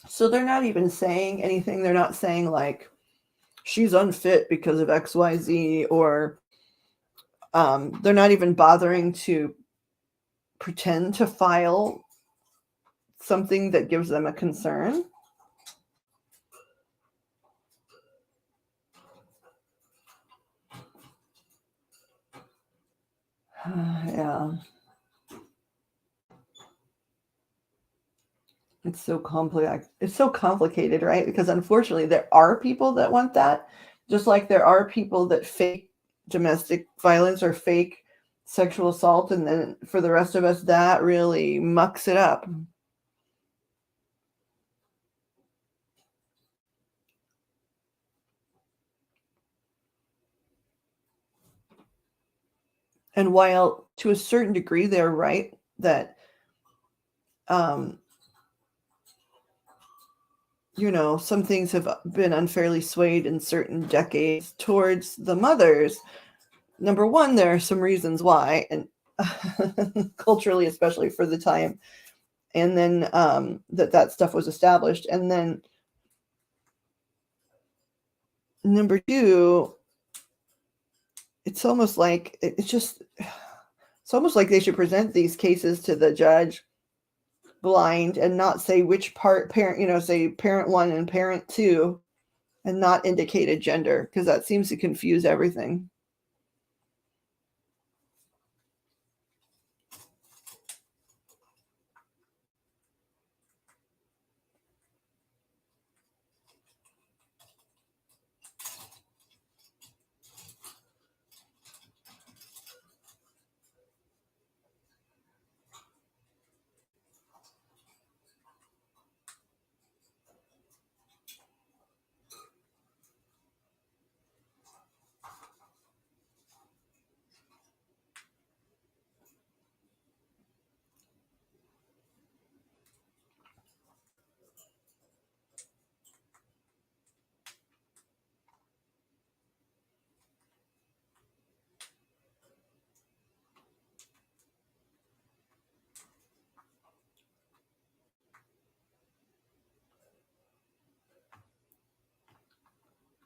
So they're not even saying anything. They're not saying like she's unfit because of XYZ, or they're not even bothering to pretend to file something that gives them a concern. Yeah. It's so complex. It's so complicated, right? Because unfortunately, there are people that want that, just like there are people that fake domestic violence or fake sexual assault, and then for the rest of us, that really mucks it up. And while to a certain degree they're right that um, some things have been unfairly swayed in certain decades towards the mothers. Number one, there are some reasons why, and culturally, especially for the time, and then that stuff was established. And then number two, it's almost like it's almost like they should present these cases to the judge blind and not say which parent, say parent one and parent two, and not indicate a gender, because that seems to confuse everything.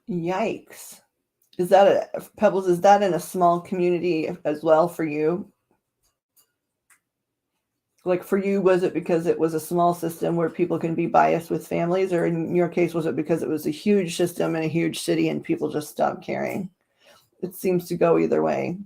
Yikes. Is that Pebbles, is that in a small community as well for you? Like for you, was it because it was a small system where people can be biased with families, or in your case, was it because it was a huge system in a huge city and people just stopped caring? It seems to go either way.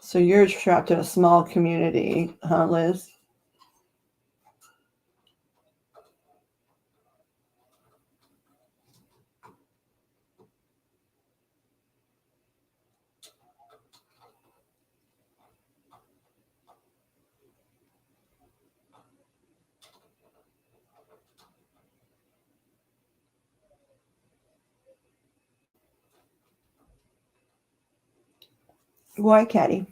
So you're trapped in a small community, huh, Liz? Why, Caddy?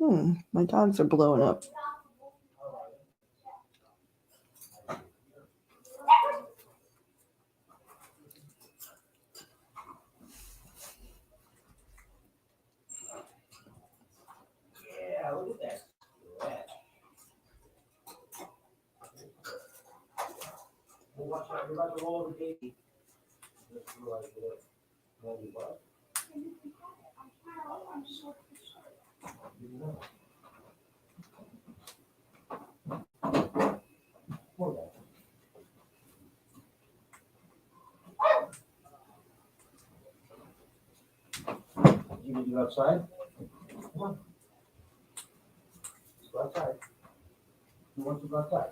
Hmm. My dogs are blowing up. You need to go outside? Come on. Let's go outside. Who wants to go outside?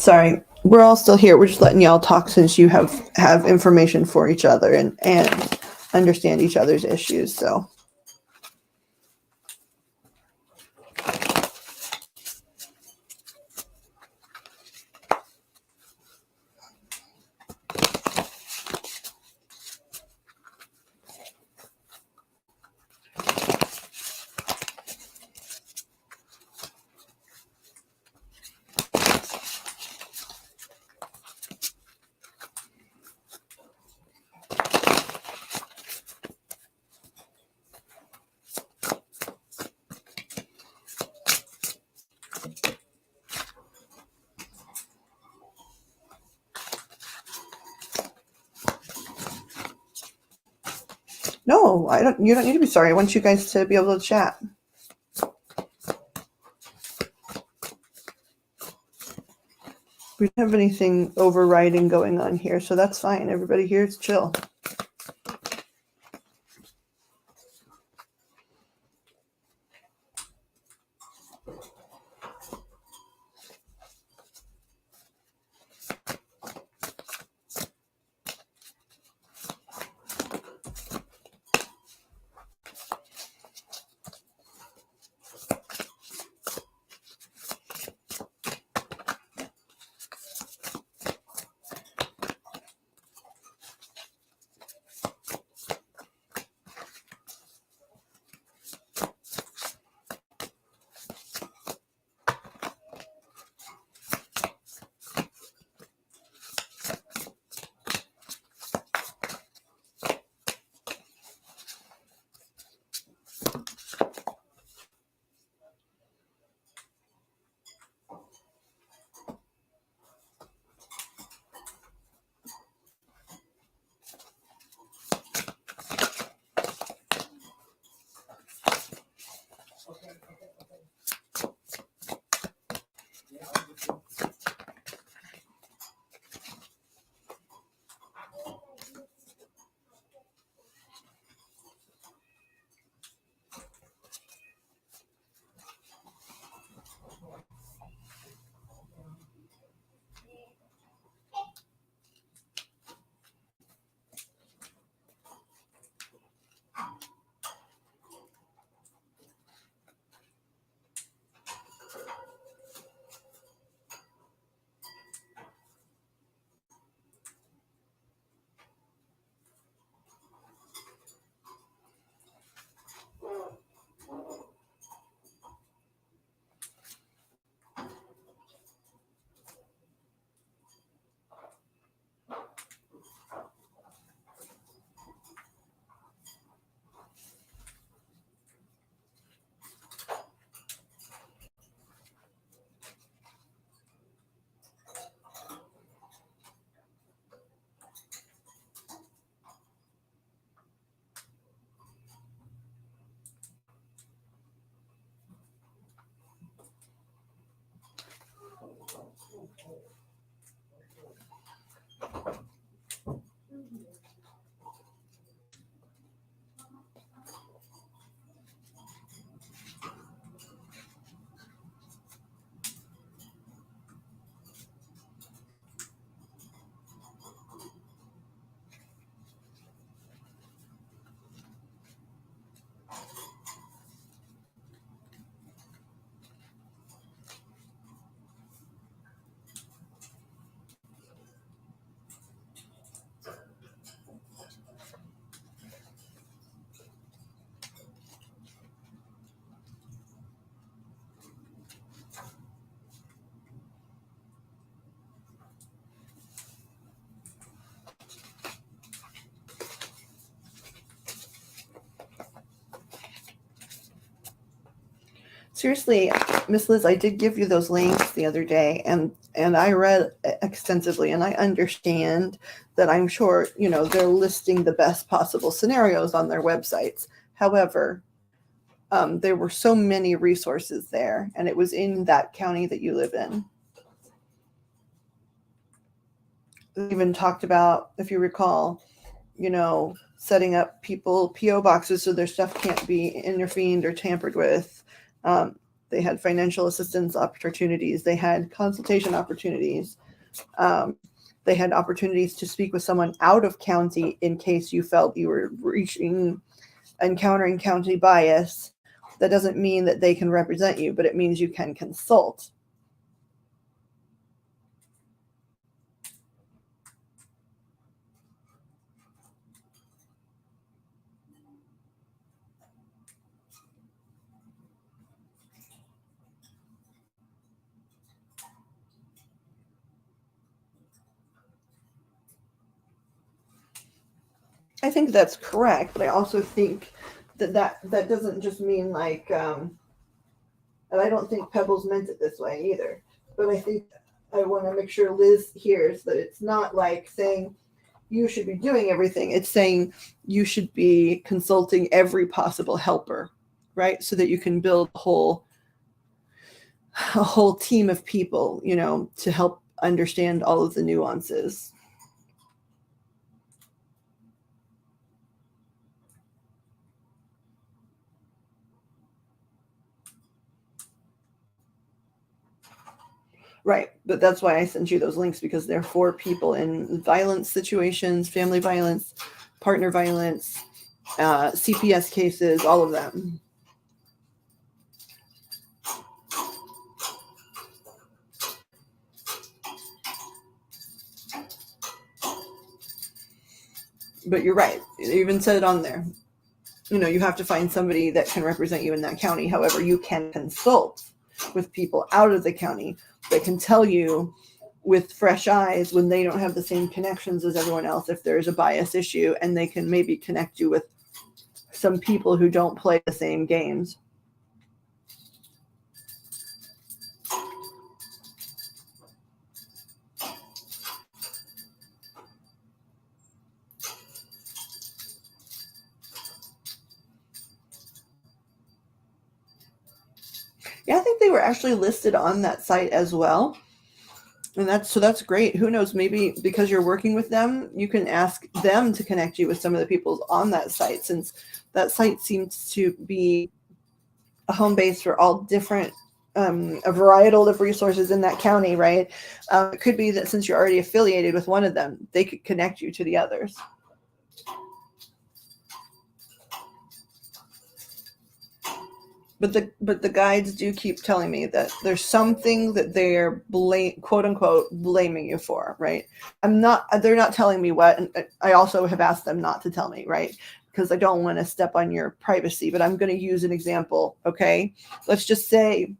Sorry, we're all still here. We're just letting y'all talk since you have information for each other and understand each other's issues. So. No, I don't. You don't need to be sorry. I want you guys to be able to chat. We don't have anything overriding going on here, so that's fine. Everybody here is chill. Seriously, Miss Liz, I did give you those links the other day, and I read extensively, and I understand that I'm sure, they're listing the best possible scenarios on their websites. However, there were so many resources there, and it was in that county that you live in. They even talked about, if you recall, setting up people P.O. boxes so their stuff can't be intervened or tampered with. They had financial assistance opportunities. They had consultation opportunities. They had opportunities to speak with someone out of county in case you felt you were encountering county bias. That doesn't mean that they can represent you, but it means you can consult. I think that's correct, but I also think that doesn't just mean like, and I don't think Pebbles meant it this way either, but I think I want to make sure Liz hears that it's not like saying you should be doing everything. It's saying you should be consulting every possible helper, right? So that you can build a whole team of people, to help understand all of the nuances. Right, but that's why I sent you those links, because they're for people in violence situations, family violence, partner violence, CPS cases, all of them. But you're right. It even said it on there. You have to find somebody that can represent you in that county. However, you can consult with people out of the county that can tell you with fresh eyes when they don't have the same connections as everyone else if there's a bias issue, and they can maybe connect you with some people who don't play the same games. Yeah, I think they were actually listed on that site as well. And that's great. Who knows, maybe because you're working with them, you can ask them to connect you with some of the people on that site, since that site seems to be a home base for all different, a variety of resources in that county, right? It could be that since you're already affiliated with one of them, they could connect you to the others. But the guides do keep telling me that there's something that they're quote unquote blaming you for, right? They're not telling me what, and I also have asked them not to tell me, right? Because I don't want to step on your privacy, but I'm going to use an example. Okay. Let's just say,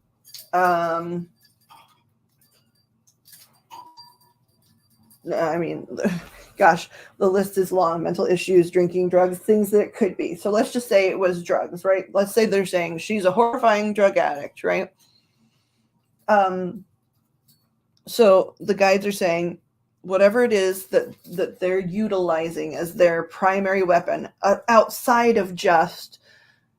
gosh, the list is long. Mental issues, drinking, drugs, things that it could be. So let's just say it was drugs, right? Let's say they're saying she's a horrifying drug addict, right? So the guides are saying whatever it is that they're utilizing as their primary weapon, outside of just,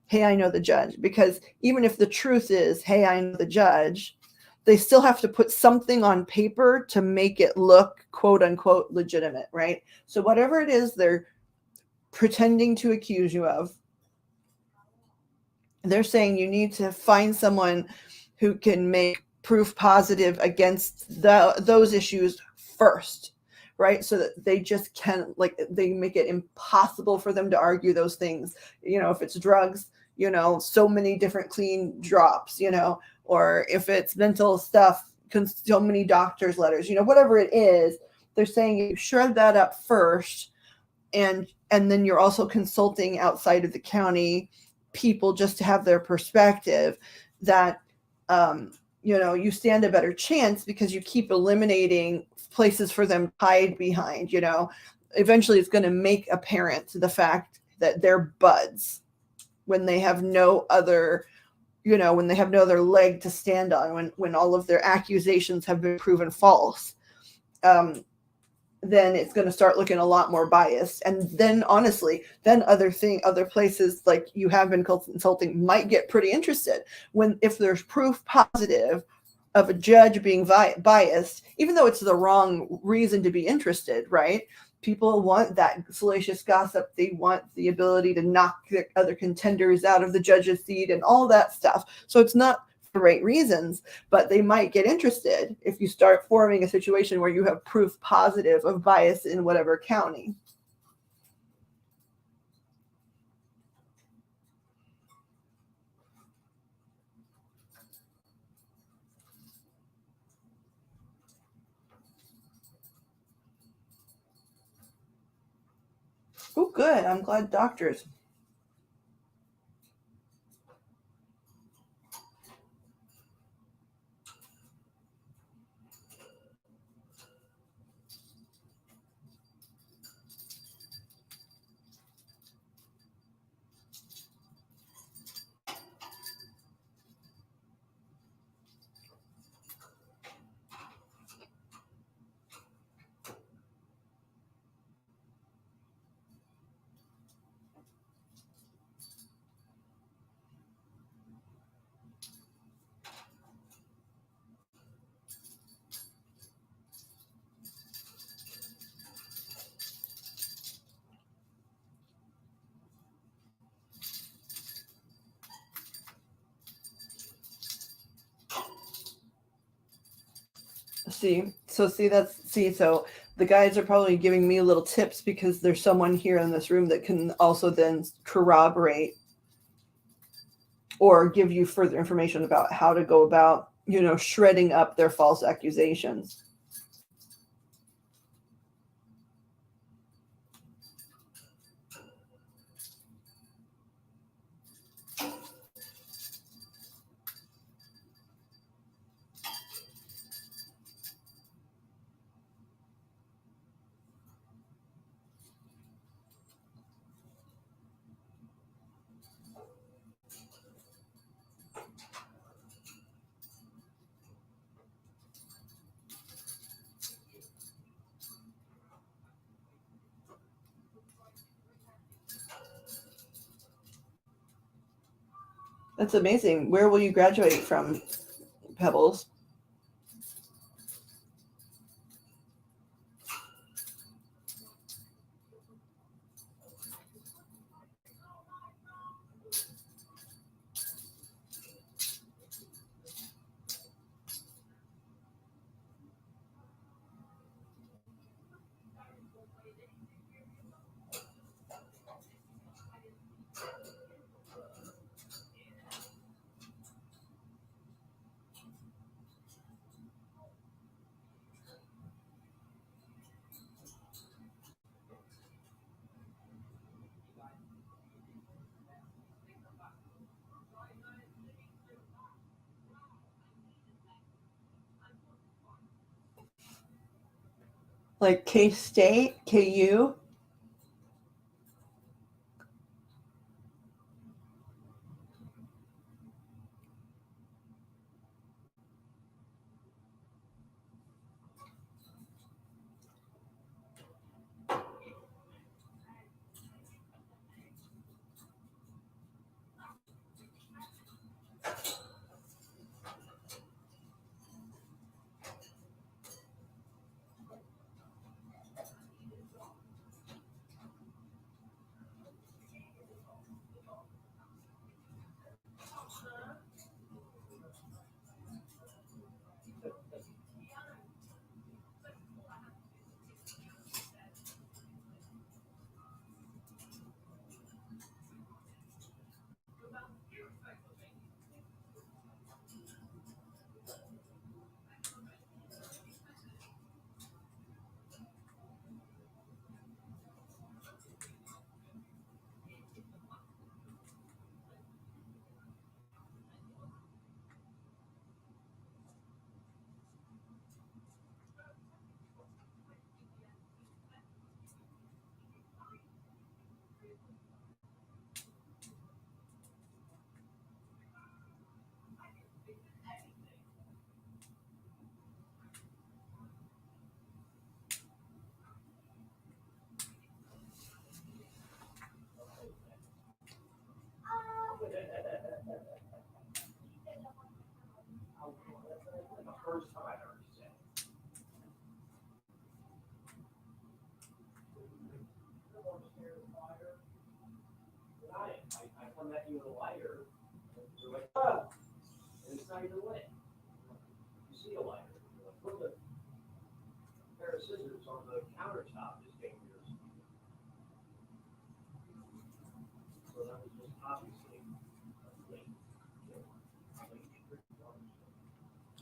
hey, I know the judge. Because even if the truth is, hey, I know the judge, they still have to put something on paper to make it look quote unquote legitimate, right? So whatever it is they're pretending to accuse you of, they're saying you need to find someone who can make proof positive against those issues first, right? So that they just can, like, they make it impossible for them to argue those things. If it's drugs, so many different clean drops, or if it's mental stuff, so many doctor's letters, whatever it is, they're saying you shred that up first, and then you're also consulting outside of the county people just to have their perspective, that you stand a better chance because you keep eliminating places for them to hide behind. Eventually it's going to make apparent the fact that they're buds when they have no other leg to stand on, when all of their accusations have been proven false. Then it's going to start looking a lot more biased. And then honestly, then other places like you have been consulting might get pretty interested if there's proof positive of a judge being biased, even though it's the wrong reason to be interested, right? People want that salacious gossip. They want the ability to knock the other contenders out of the judge's seat and all that stuff. So it's not the right reasons, but they might get interested if you start forming a situation where you have proof positive of bias in whatever county. Oh, good. I'm glad doctors. So the guides are probably giving me little tips because there's someone here in this room that can also then corroborate or give you further information about how to go about, shredding up their false accusations. That's amazing. Where will you graduate from, Pebbles? Like K-State, KU? inside the way. You see a lighter. Put a pair of scissors on the countertop is dangerous. So that was just obviously a late.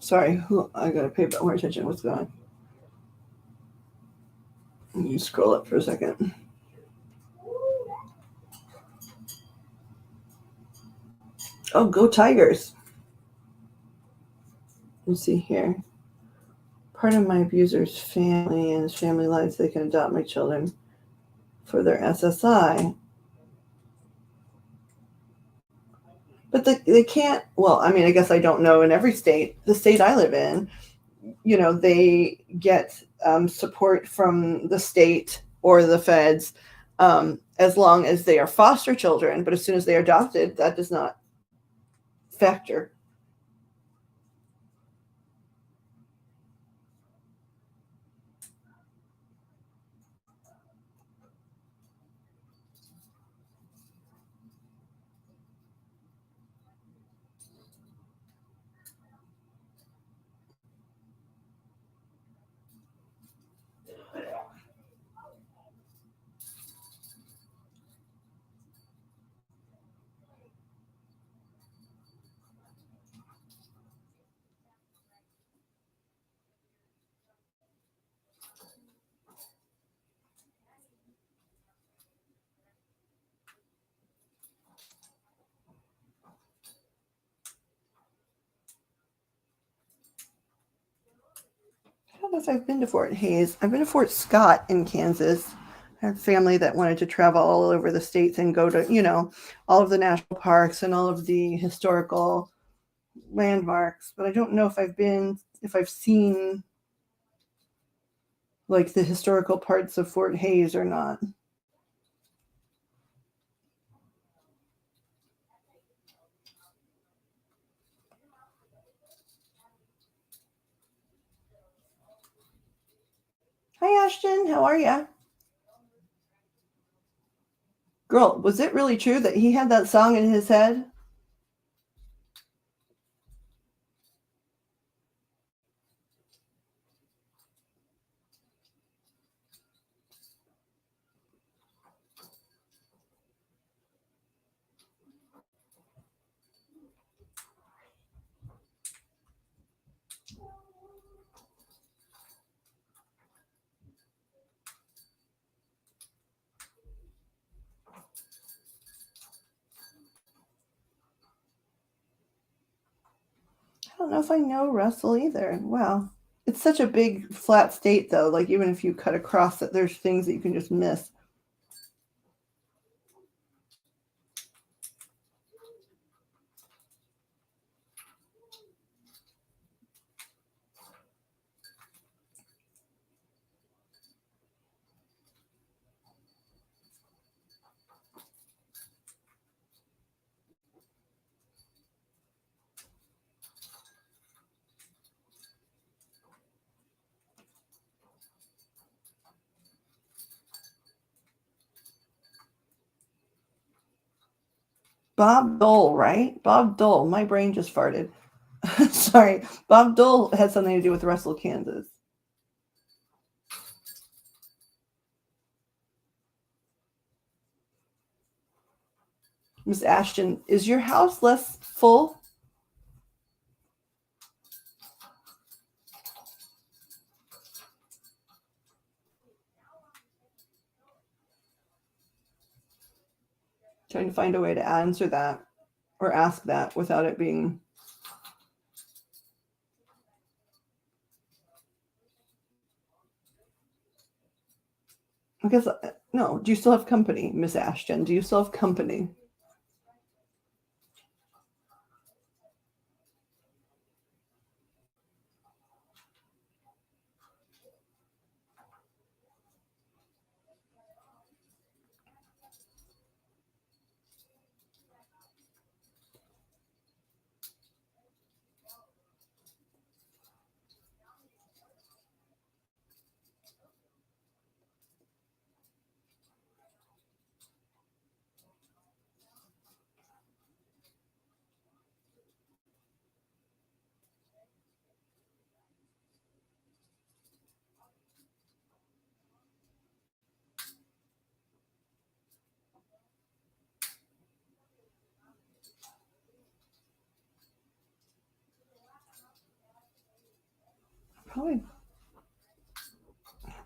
Sorry, I gotta pay more attention. What's going on? You scroll up for a second. Oh, go Tigers. Let's see here. Part of my abuser's family and his family lives, they can adopt my children for their SSI. But they can't, well, I mean, I guess I don't know in every state. The state I live in, they get support from the state or the feds as long as they are foster children. But as soon as they are adopted, that does not factor. I don't know if I've been to Fort Hays. I've been to Fort Scott in Kansas. I had family that wanted to travel all over the states and go to, all of the national parks and all of the historical landmarks. But I don't know if I've seen like the historical parts of Fort Hays or not. Hi, Ashton. How are ya? Girl, was it really true that he had that song in his head? I don't know if I know Russell either. Wow. It's such a big flat state though. Like even if you cut across it, there's things that you can just miss. Bob Dole, right? Bob Dole. My brain just farted. Sorry. Bob Dole had something to do with Russell, Kansas. Miss Ashton, is your house less full? Trying to find a way to answer that or ask that without it being. I guess, no. Do you still have company, Miss Ashton? Do you still have company?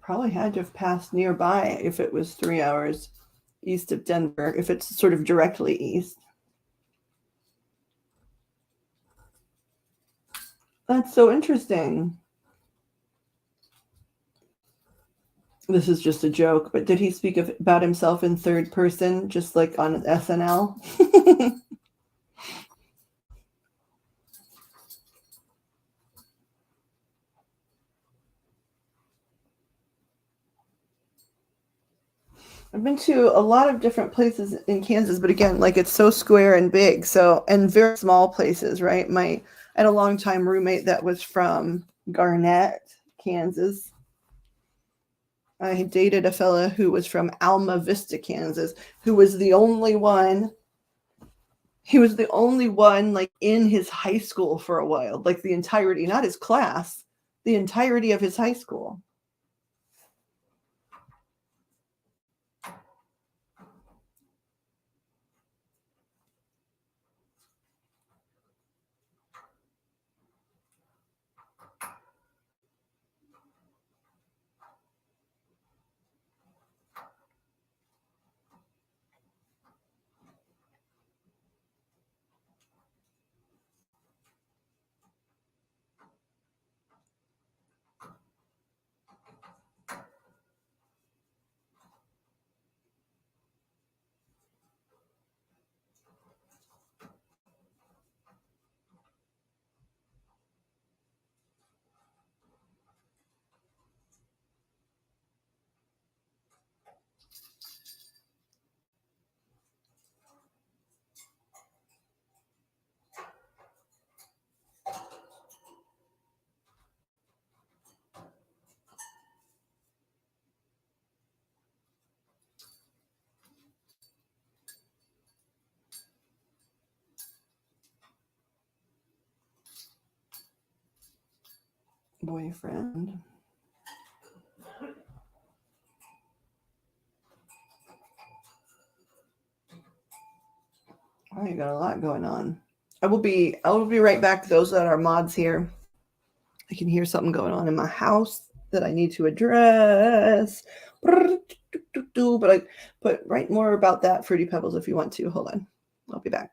Probably had to have passed nearby if it was 3 hours east of Denver, if it's sort of directly east. That's so interesting. This is just a joke, but did he speak about himself in third person, just like on SNL? I've been to a lot of different places in Kansas, but again, like it's so square and big, so and very small places, right? I had a longtime roommate that was from Garnett, Kansas. I dated a fella who was from Alma Vista, Kansas, who was the only one. He was the only one like in his high school for a while, like the entirety, not his class, the entirety of his high school. Boyfriend. Oh, you got a lot going on. I will be right back. Those that are mods here, I can hear something going on in my house that I need to address. But write more about that, Fruity Pebbles, if you want to. Hold on. I'll be back.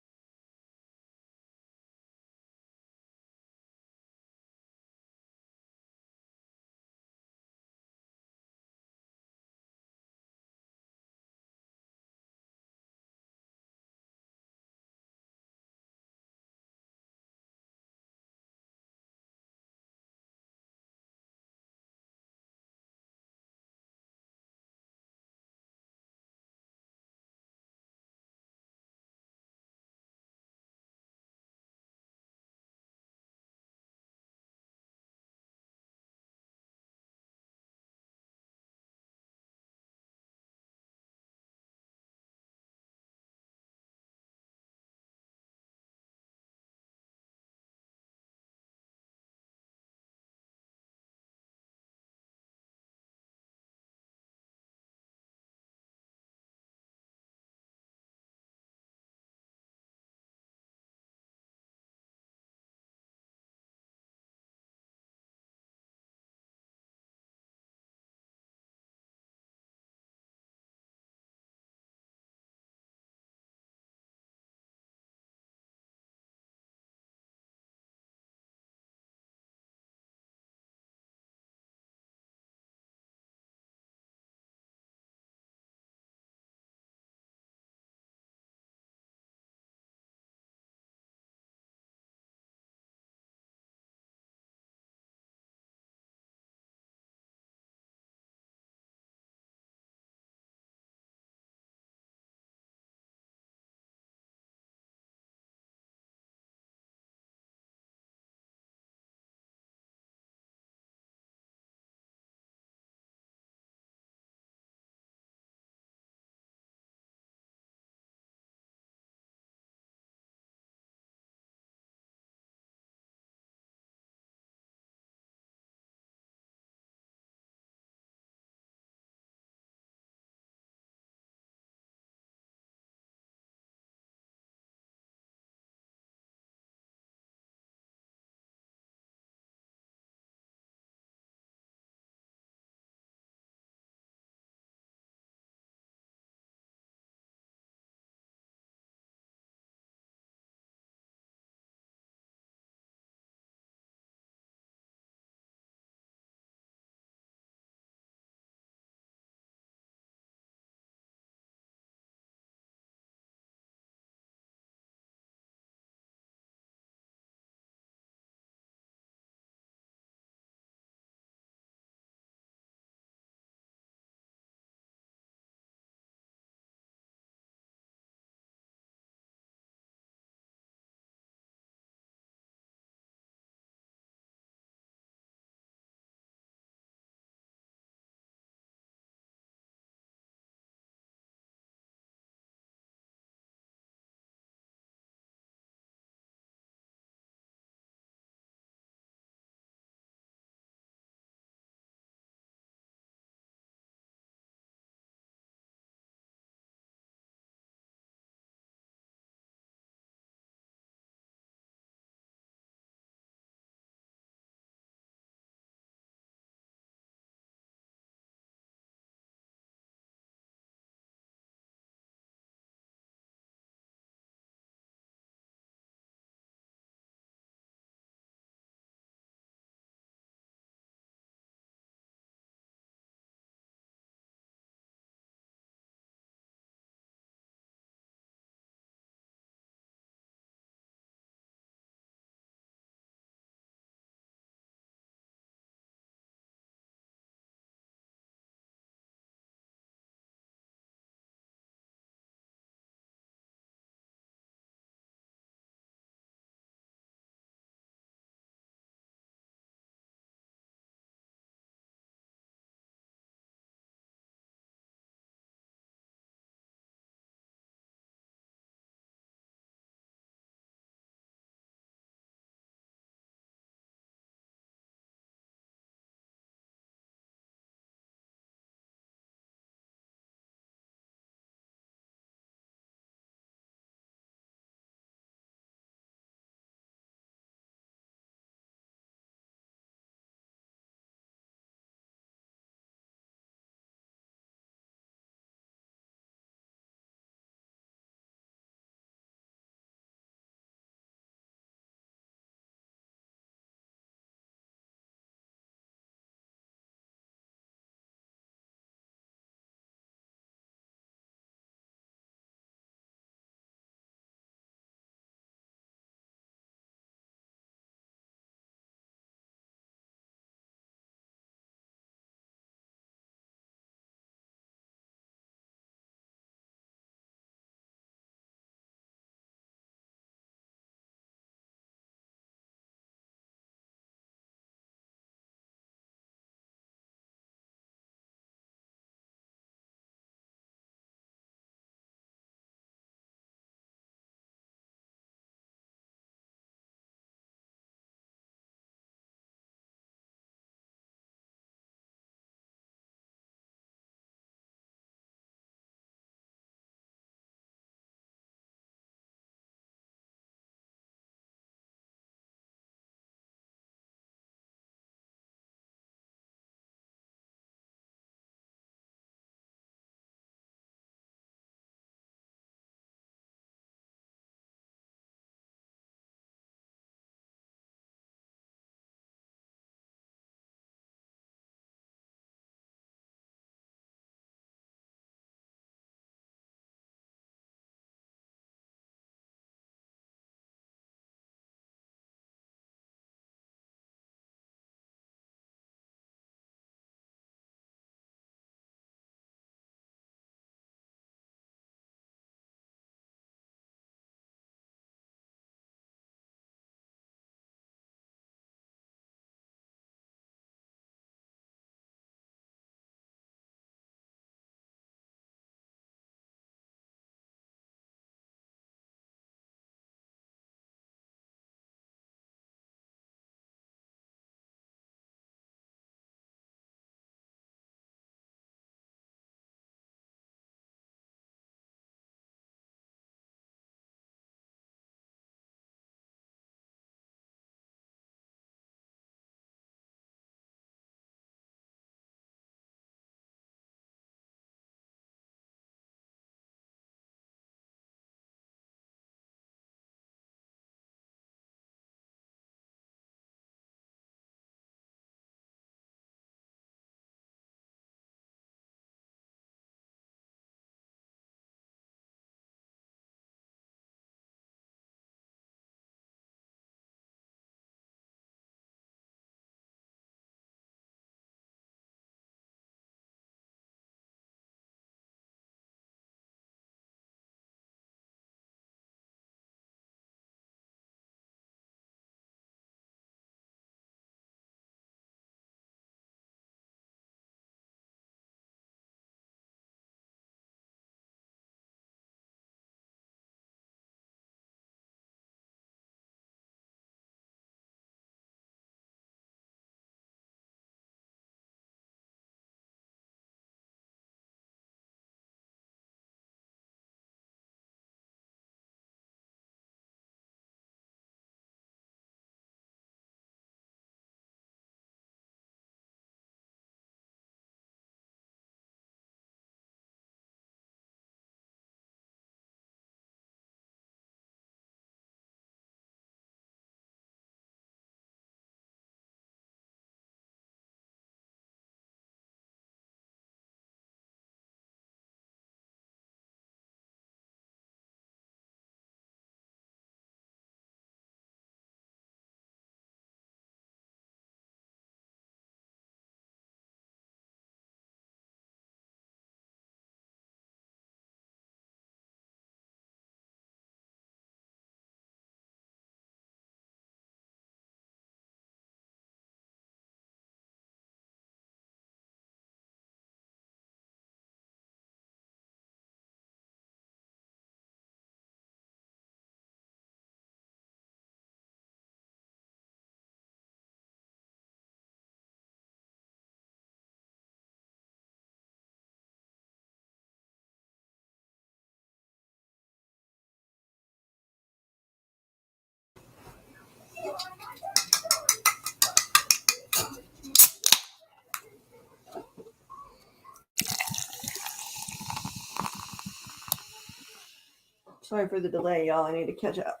Sorry for the delay, y'all. I need to catch up.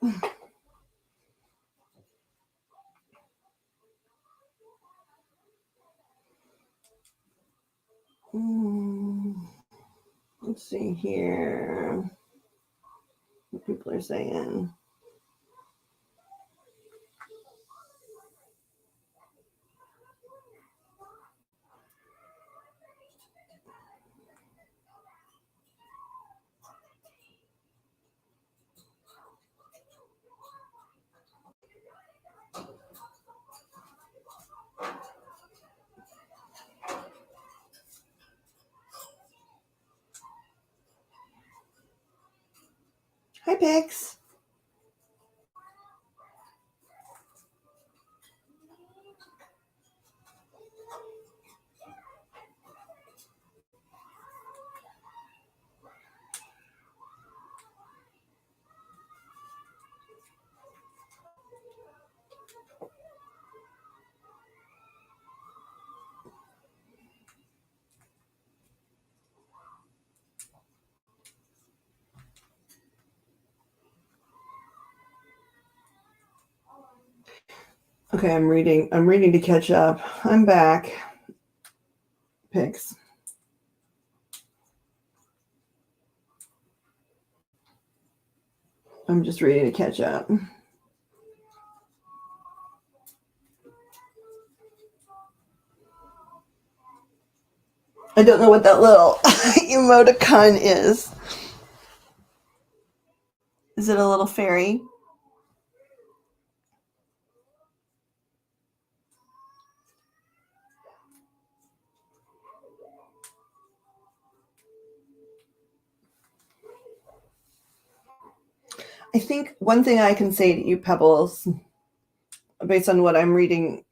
Let's see here what people are saying. Hi, Pix. Okay, I'm reading to catch up. I'm back. Pix. I'm just reading to catch up. I don't know what that little emoticon is. Is it a little fairy? I think one thing I can say to you, Pebbles, based on what I'm reading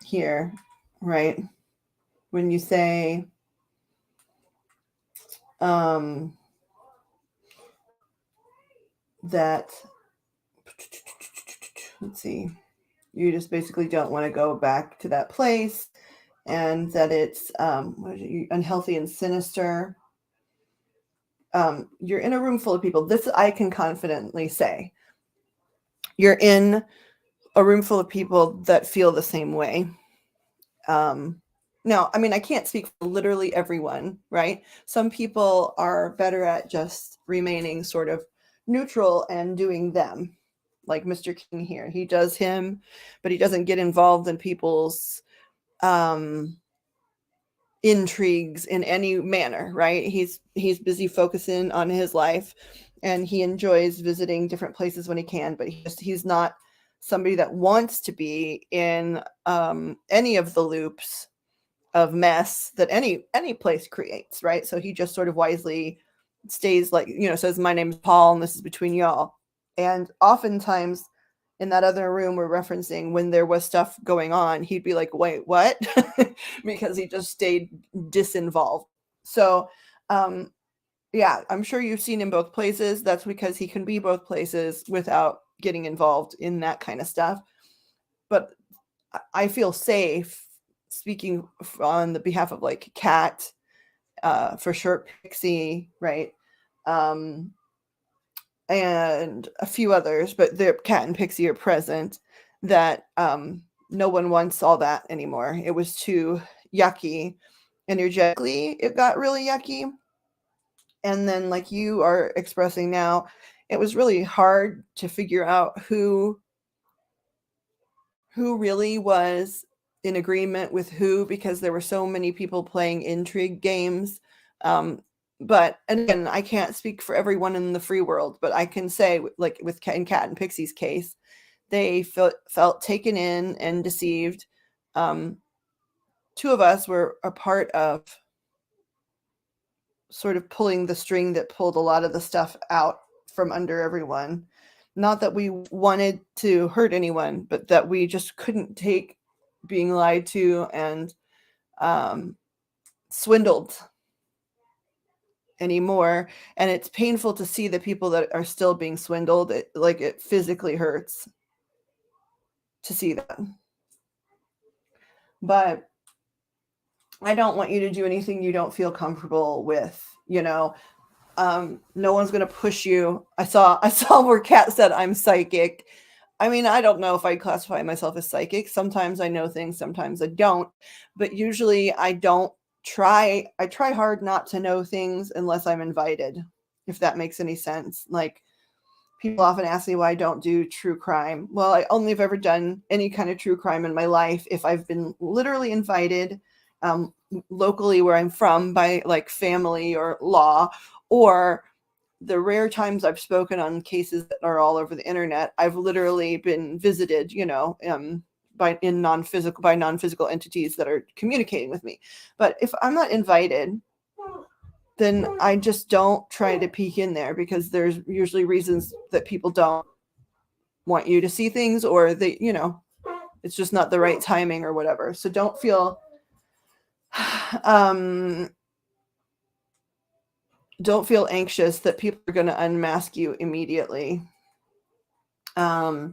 here, right? When you say that, let's see, you just basically don't want to go back to that place, and that it's unhealthy and sinister. You're in a room full of people. This I can confidently say. You're in a room full of people that feel the same way. Now, I mean, I can't speak for literally everyone, right? Some people are better at just remaining sort of neutral and doing them, like Mr. King here. He does him, but he doesn't get involved in people's intrigues in any manner, right? He's busy focusing on his life, and he enjoys visiting different places when he can, but he's not somebody that wants to be in any of the loops of mess that any place creates, right? So he just sort of wisely stays, like, says, my name is Paul and this is between y'all. And oftentimes in that other room we're referencing, when there was stuff going on, he'd be like, wait, what? Because he just stayed disinvolved. So yeah, I'm sure you've seen him both places. That's because he can be both places without getting involved in that kind of stuff. But I feel safe speaking on the behalf of like Kat, for sure, Pixie, right? And a few others, but their Kat and Pixie are present, that no one wants all that anymore. It was too yucky. Energetically, it got really yucky. And then, like you are expressing now, it was really hard to figure out who really was in agreement with who, because there were so many people playing intrigue games. But, and again, I can't speak for everyone in the free world, but I can say, like with Kat and Pixie's case, they felt taken in and deceived. Two of us were a part of sort of pulling the string that pulled a lot of the stuff out from under everyone. Not that we wanted to hurt anyone, but that we just couldn't take being lied to and swindled anymore. And it's painful to see the people that are still being swindled. It physically hurts to see that. But I don't want you to do anything you don't feel comfortable with, no one's going to push you. I saw where Kat said I'm psychic. I mean, I don't know if I classify myself as psychic. Sometimes I know things, sometimes I don't, but usually I try hard not to know things unless I'm invited, if that makes any sense. Like, people often ask me why I don't do true crime. Well, I only have ever done any kind of true crime in my life if I've been literally invited locally where I'm from by like family or law, or the rare times I've spoken on cases that are all over the internet, I've literally been visited, by non-physical entities that are communicating with me. But if I'm not invited, then I just don't try to peek in there, because there's usually reasons that people don't want you to see things, or they, it's just not the right timing or whatever. So don't feel don't feel anxious that people are going to unmask you immediately. I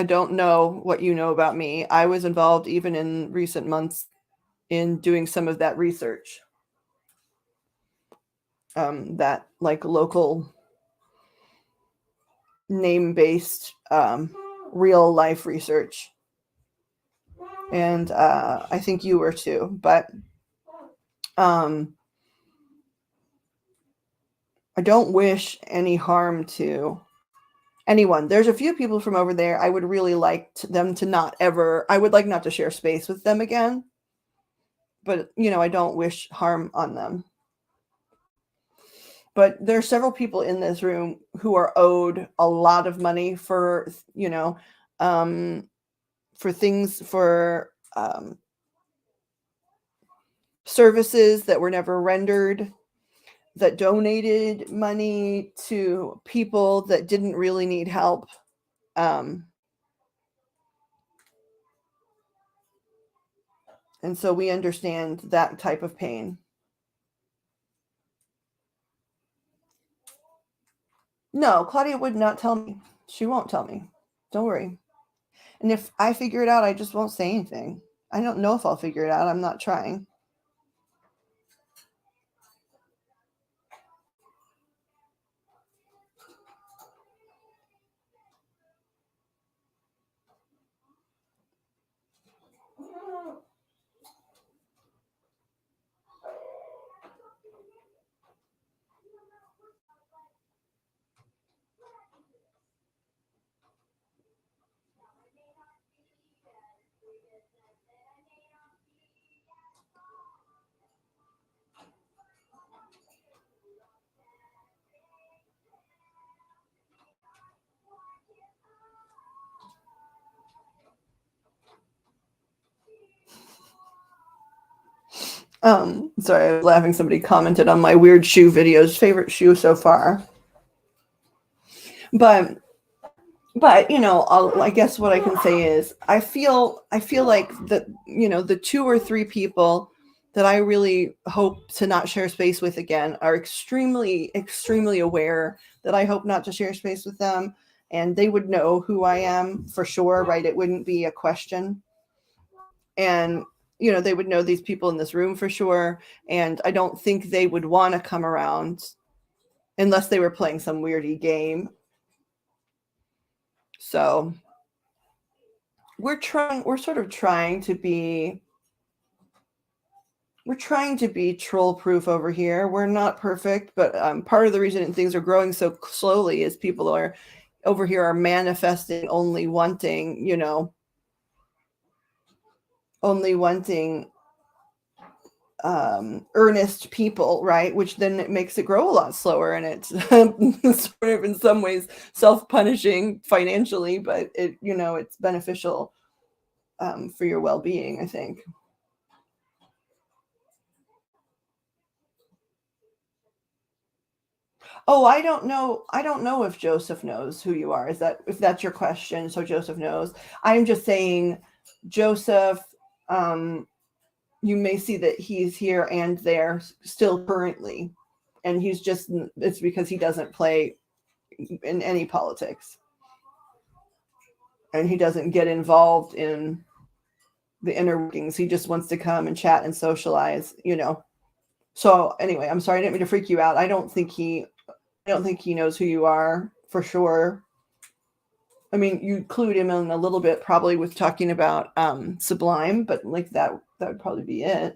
don't know what you know about me. I was involved even in recent months in doing some of that research. That like local name-based real life research. And I think you were too, but I don't wish any harm to anyone. There's a few people from over there I would really like them to not ever, I would like not to share space with them again. But, I don't wish harm on them. But there are several people in this room who are owed a lot of money for, for things, for services that were never rendered, that donated money to people that didn't really need help. And so we understand that type of pain. No, Claudia would not tell me. She won't tell me. Don't worry. And if I figure it out, I just won't say anything. I don't know if I'll figure it out. I'm not trying. Sorry, I was laughing. Somebody commented on my weird shoe videos. Favorite shoe so far. But I guess what I can say is I feel like the 2 or 3 people that I really hope to not share space with again are extremely, extremely aware that I hope not to share space with them, and they would know who I am for sure, right? It wouldn't be a question. And they would know these people in this room for sure, and I don't think they would want to come around unless they were playing some weirdy game. So we're sort of trying to be troll proof over here. We're not perfect, but part of the reason things are growing so slowly is people are over here are manifesting only wanting earnest people, right? Which then it makes it grow a lot slower, and it's sort of in some ways self-punishing financially, but it's beneficial for your well-being, I think. Oh, I don't know if Joseph knows who you are. If that's your question? So Joseph knows. I'm just saying, Joseph, you may see that he's here and there still currently, and it's because he doesn't play in any politics, and he doesn't get involved in the inner workings. He just wants to come and chat and socialize, So anyway, I'm sorry, I didn't mean to freak you out. I don't think he knows who you are for sure. I mean, you clued him in a little bit probably with talking about Sublime, but like that would probably be it.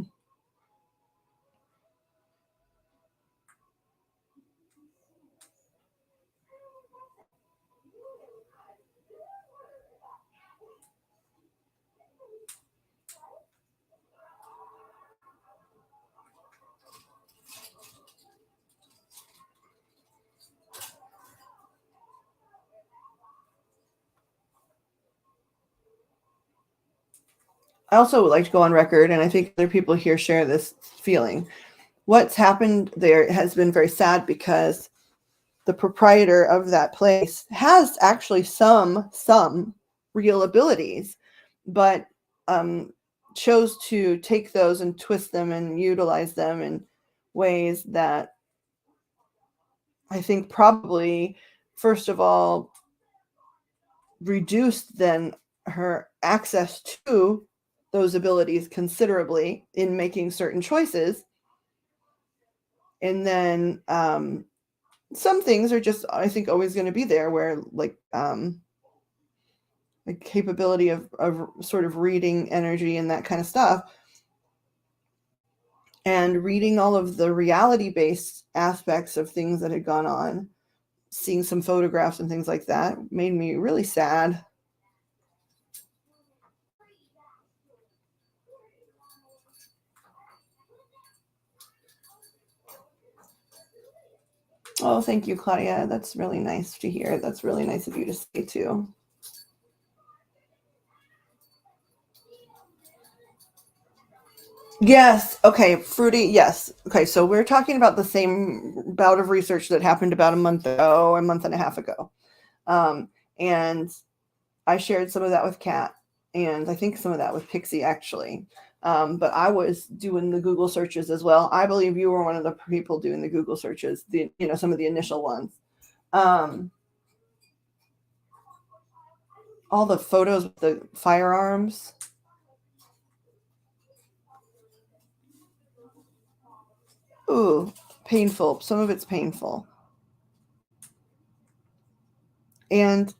I also would like to go on record, and I think other people here share this feeling. What's happened there has been very sad because the proprietor of that place has actually some real abilities, but chose to take those and twist them and utilize them in ways that I think probably, first of all, reduced then her access to those abilities considerably in making certain choices. And then some things are just, I think, always going to be there, where like the capability of sort of reading energy and that kind of stuff, and reading all of the reality-based aspects of things that had gone on, seeing some photographs and things like that made me really sad. Oh, thank you, Claudia. That's really nice to hear. That's really nice of you to say too. Yes. Okay. Fruity. Yes. Okay. So we're talking about the same bout of research that happened about a month and a half ago. And I shared some of that with Kat, and I think some of that with Pixie actually. But I was doing the Google searches as well. I believe you were one of the people doing the Google searches, some of the initial ones. All the photos with the firearms. Ooh, painful. Some of it's painful. And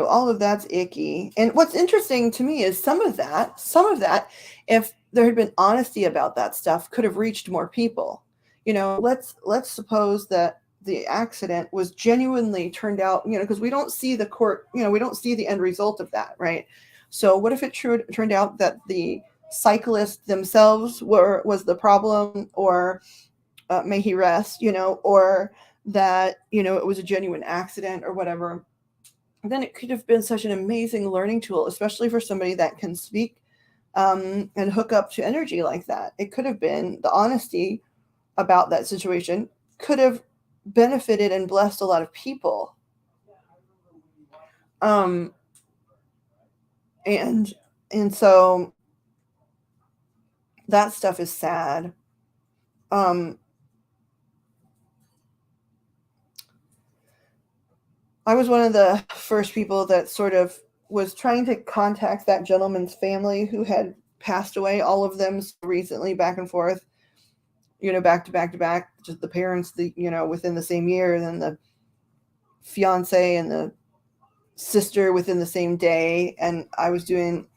all of that's icky. And what's interesting to me is some of that, if there had been honesty about that stuff, could have reached more people. Let's suppose that the accident was genuinely turned out, because we don't see the court, we don't see the end result of that, right? So what if it turned out that the cyclists themselves was the problem, or may he rest, or that, it was a genuine accident or whatever. Then it could have been such an amazing learning tool, especially for somebody that can speak and hook up to energy like that. It could have been the honesty about that situation could have benefited and blessed a lot of people. And so that stuff is sad. I was one of the first people that sort of was trying to contact that gentleman's family who had passed away, all of them recently, back and forth, back to back to back, just the parents, within the same year, and then the fiance and the sister within the same day. And I was doing,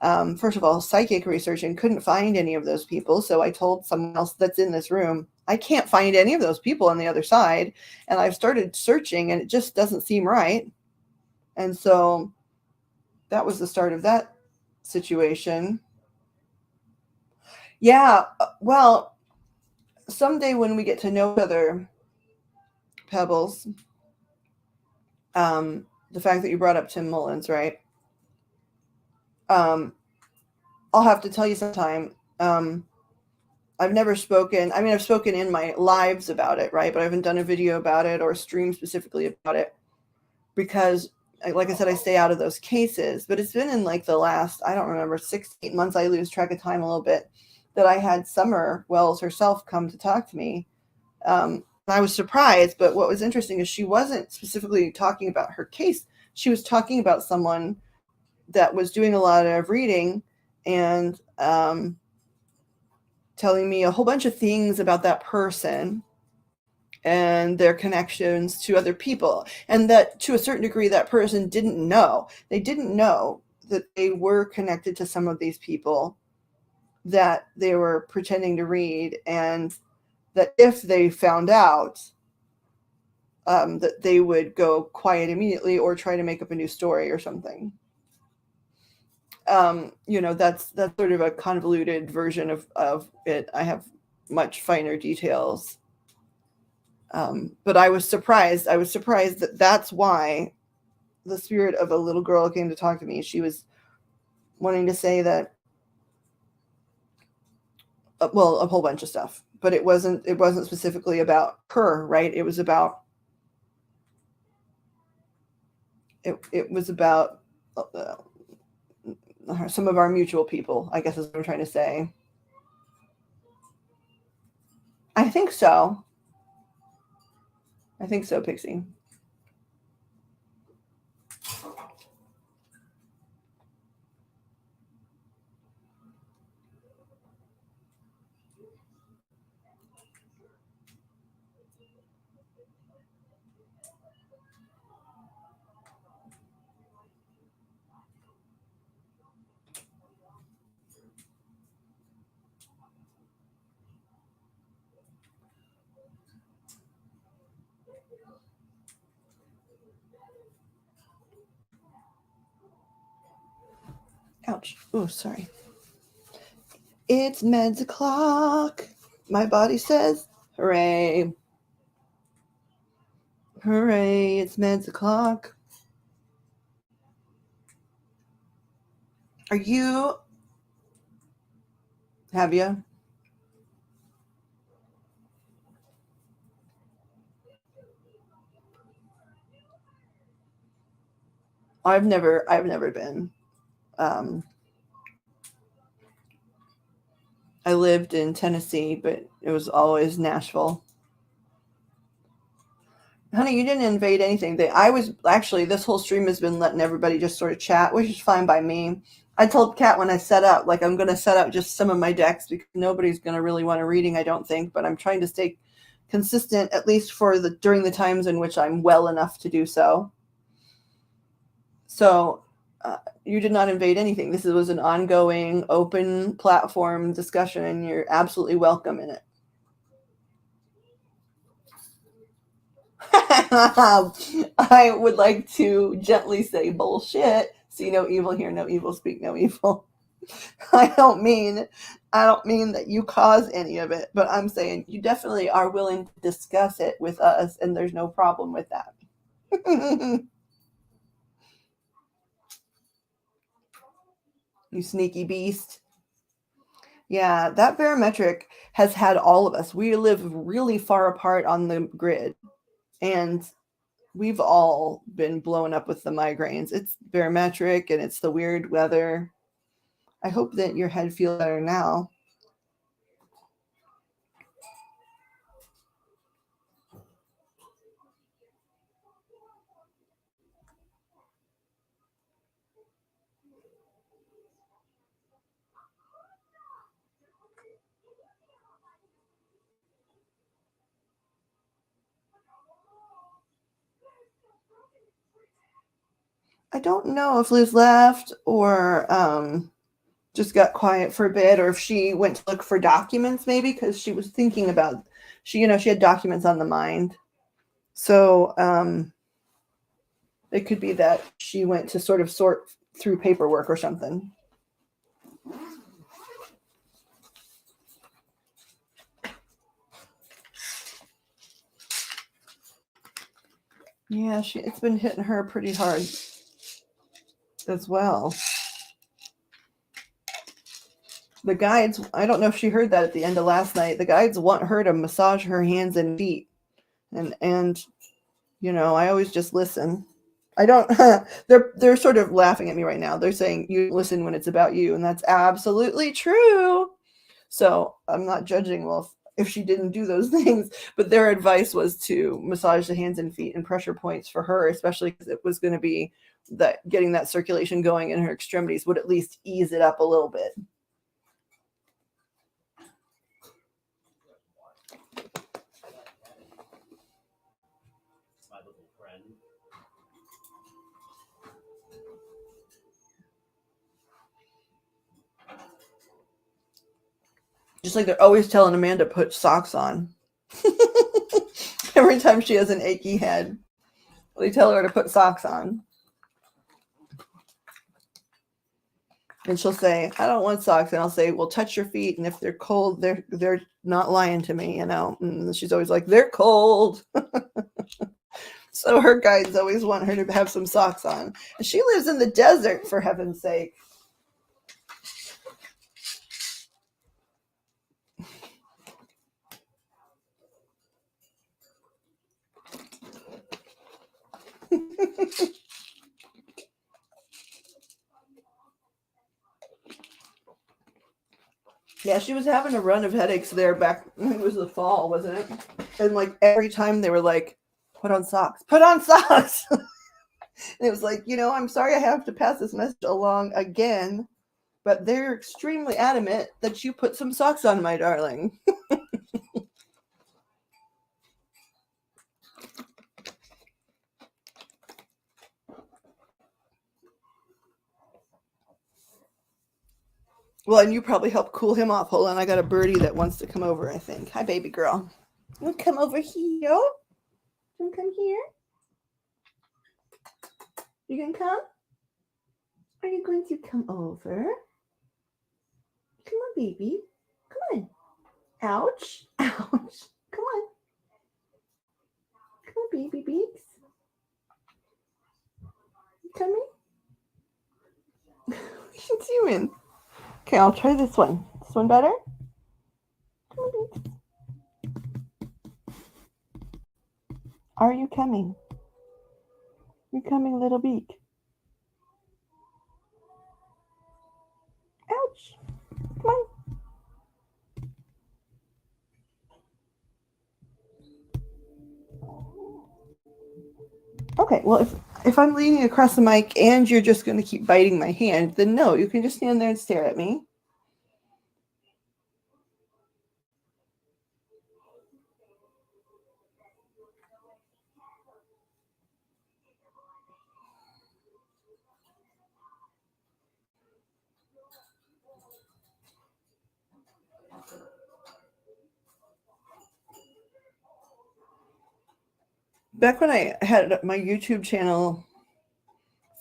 first of all, psychic research and couldn't find any of those people. So I told someone else that's in this room, I can't find any of those people on the other side. And I've started searching and it just doesn't seem right. And so that was the start of that situation. Yeah. Well, someday when we get to know each other, Pebbles, the fact that you brought up Tim Mullins, right? I'll have to tell you sometime. I've never spoken. I mean, I've spoken in my lives about it, right? But I haven't done a video about it or a stream specifically about it because, like I said, I stay out of those cases. But it's been in like the last, I don't remember, 6 to 8 months. I lose track of time a little bit. That I had Summer Wells herself come to talk to me. I was surprised, but what was interesting is she wasn't specifically talking about her case. She was talking about someone that was doing a lot of reading and telling me a whole bunch of things about that person and their connections to other people. And that to a certain degree, that person didn't know. They didn't know that they were connected to some of these people that they were pretending to read, and that if they found out, that they would go quiet immediately or try to make up a new story or something. That's sort of a convoluted version of it. I have much finer details. But I was surprised. I was surprised that that's why the spirit of a little girl came to talk to me. She was wanting to say that, well, a whole bunch of stuff, but it wasn't specifically about her, right? It was about some of our mutual people, I guess is what I'm trying to say. I think so, Pixie. Ouch. Oh, sorry. It's meds o'clock. My body says, hooray. Hooray, it's meds o'clock. Have you? I've never been. I lived in Tennessee, but it was always Nashville. Honey, you didn't invade anything. I was actually, this whole stream has been letting everybody just sort of chat, which is fine by me. I told Kat when I set up, like, I'm going to set up just some of my decks because nobody's going to really want a reading, I don't think, but I'm trying to stay consistent, at least during the times in which I'm well enough to do so. So you did not invade anything. This was an ongoing, open platform discussion, and you're absolutely welcome in it. I would like to gently say bullshit. See no evil, hear no evil, speak no evil. I don't mean that you cause any of it, but I'm saying you definitely are willing to discuss it with us, and there's no problem with that. You sneaky beast. Yeah, that barometric has had all of us. We live really far apart on the grid, and we've all been blown up with the migraines. It's barometric and it's the weird weather. I hope that your head feels better now. I don't know if Liz left or just got quiet for a bit, or if she went to look for documents, maybe, because she was thinking about, she had documents on the mind. So it could be that she went to sort of sort through paperwork or something. Yeah, it's been hitting her pretty hard as well. The guides, I don't know if she heard that at the end of last night. The guides want her to massage her hands and feet. And I always just listen. I don't they're sort of laughing at me right now. They're saying you listen when it's about you, and that's absolutely true. So I'm not judging if she didn't do those things, but their advice was to massage the hands and feet and pressure points for her, especially because it was going to be that getting that circulation going in her extremities would at least ease it up a little bit. My little friend. Just like they're always telling Amanda to put socks on. Every time she has an achy head, they tell her to put socks on. And she'll say, I don't want socks. And I'll say, well, touch your feet. And if they're cold, they're not lying to me, you know. And she's always like, they're cold. So her guides always want her to have some socks on. And she lives in the desert, for heaven's sake. Yeah, she was having a run of headaches there back, I think it was the fall, wasn't it? And like every time they were like, put on socks, put on socks. And it was like, you know, I'm sorry I have to pass this message along again, but they're extremely adamant that you put some socks on, my darling. Well, and you probably helped cool him off. Hold on, I got a birdie that wants to come over, I think. Hi, baby girl. You want to come over here? You want to come here? You going to come? Are you going to come over? Come on, baby. Come on. Ouch. Ouch. Come on. Come on, baby beaks. You coming? What are you doing? Okay, I'll try this one. This one better? Come on, beaks. Are you coming? You coming, little beak? Ouch. Come on. Okay, well, if I'm leaning across the mic and you're just going to keep biting my hand, then no, you can just stand there and stare at me. Back when I had my YouTube channel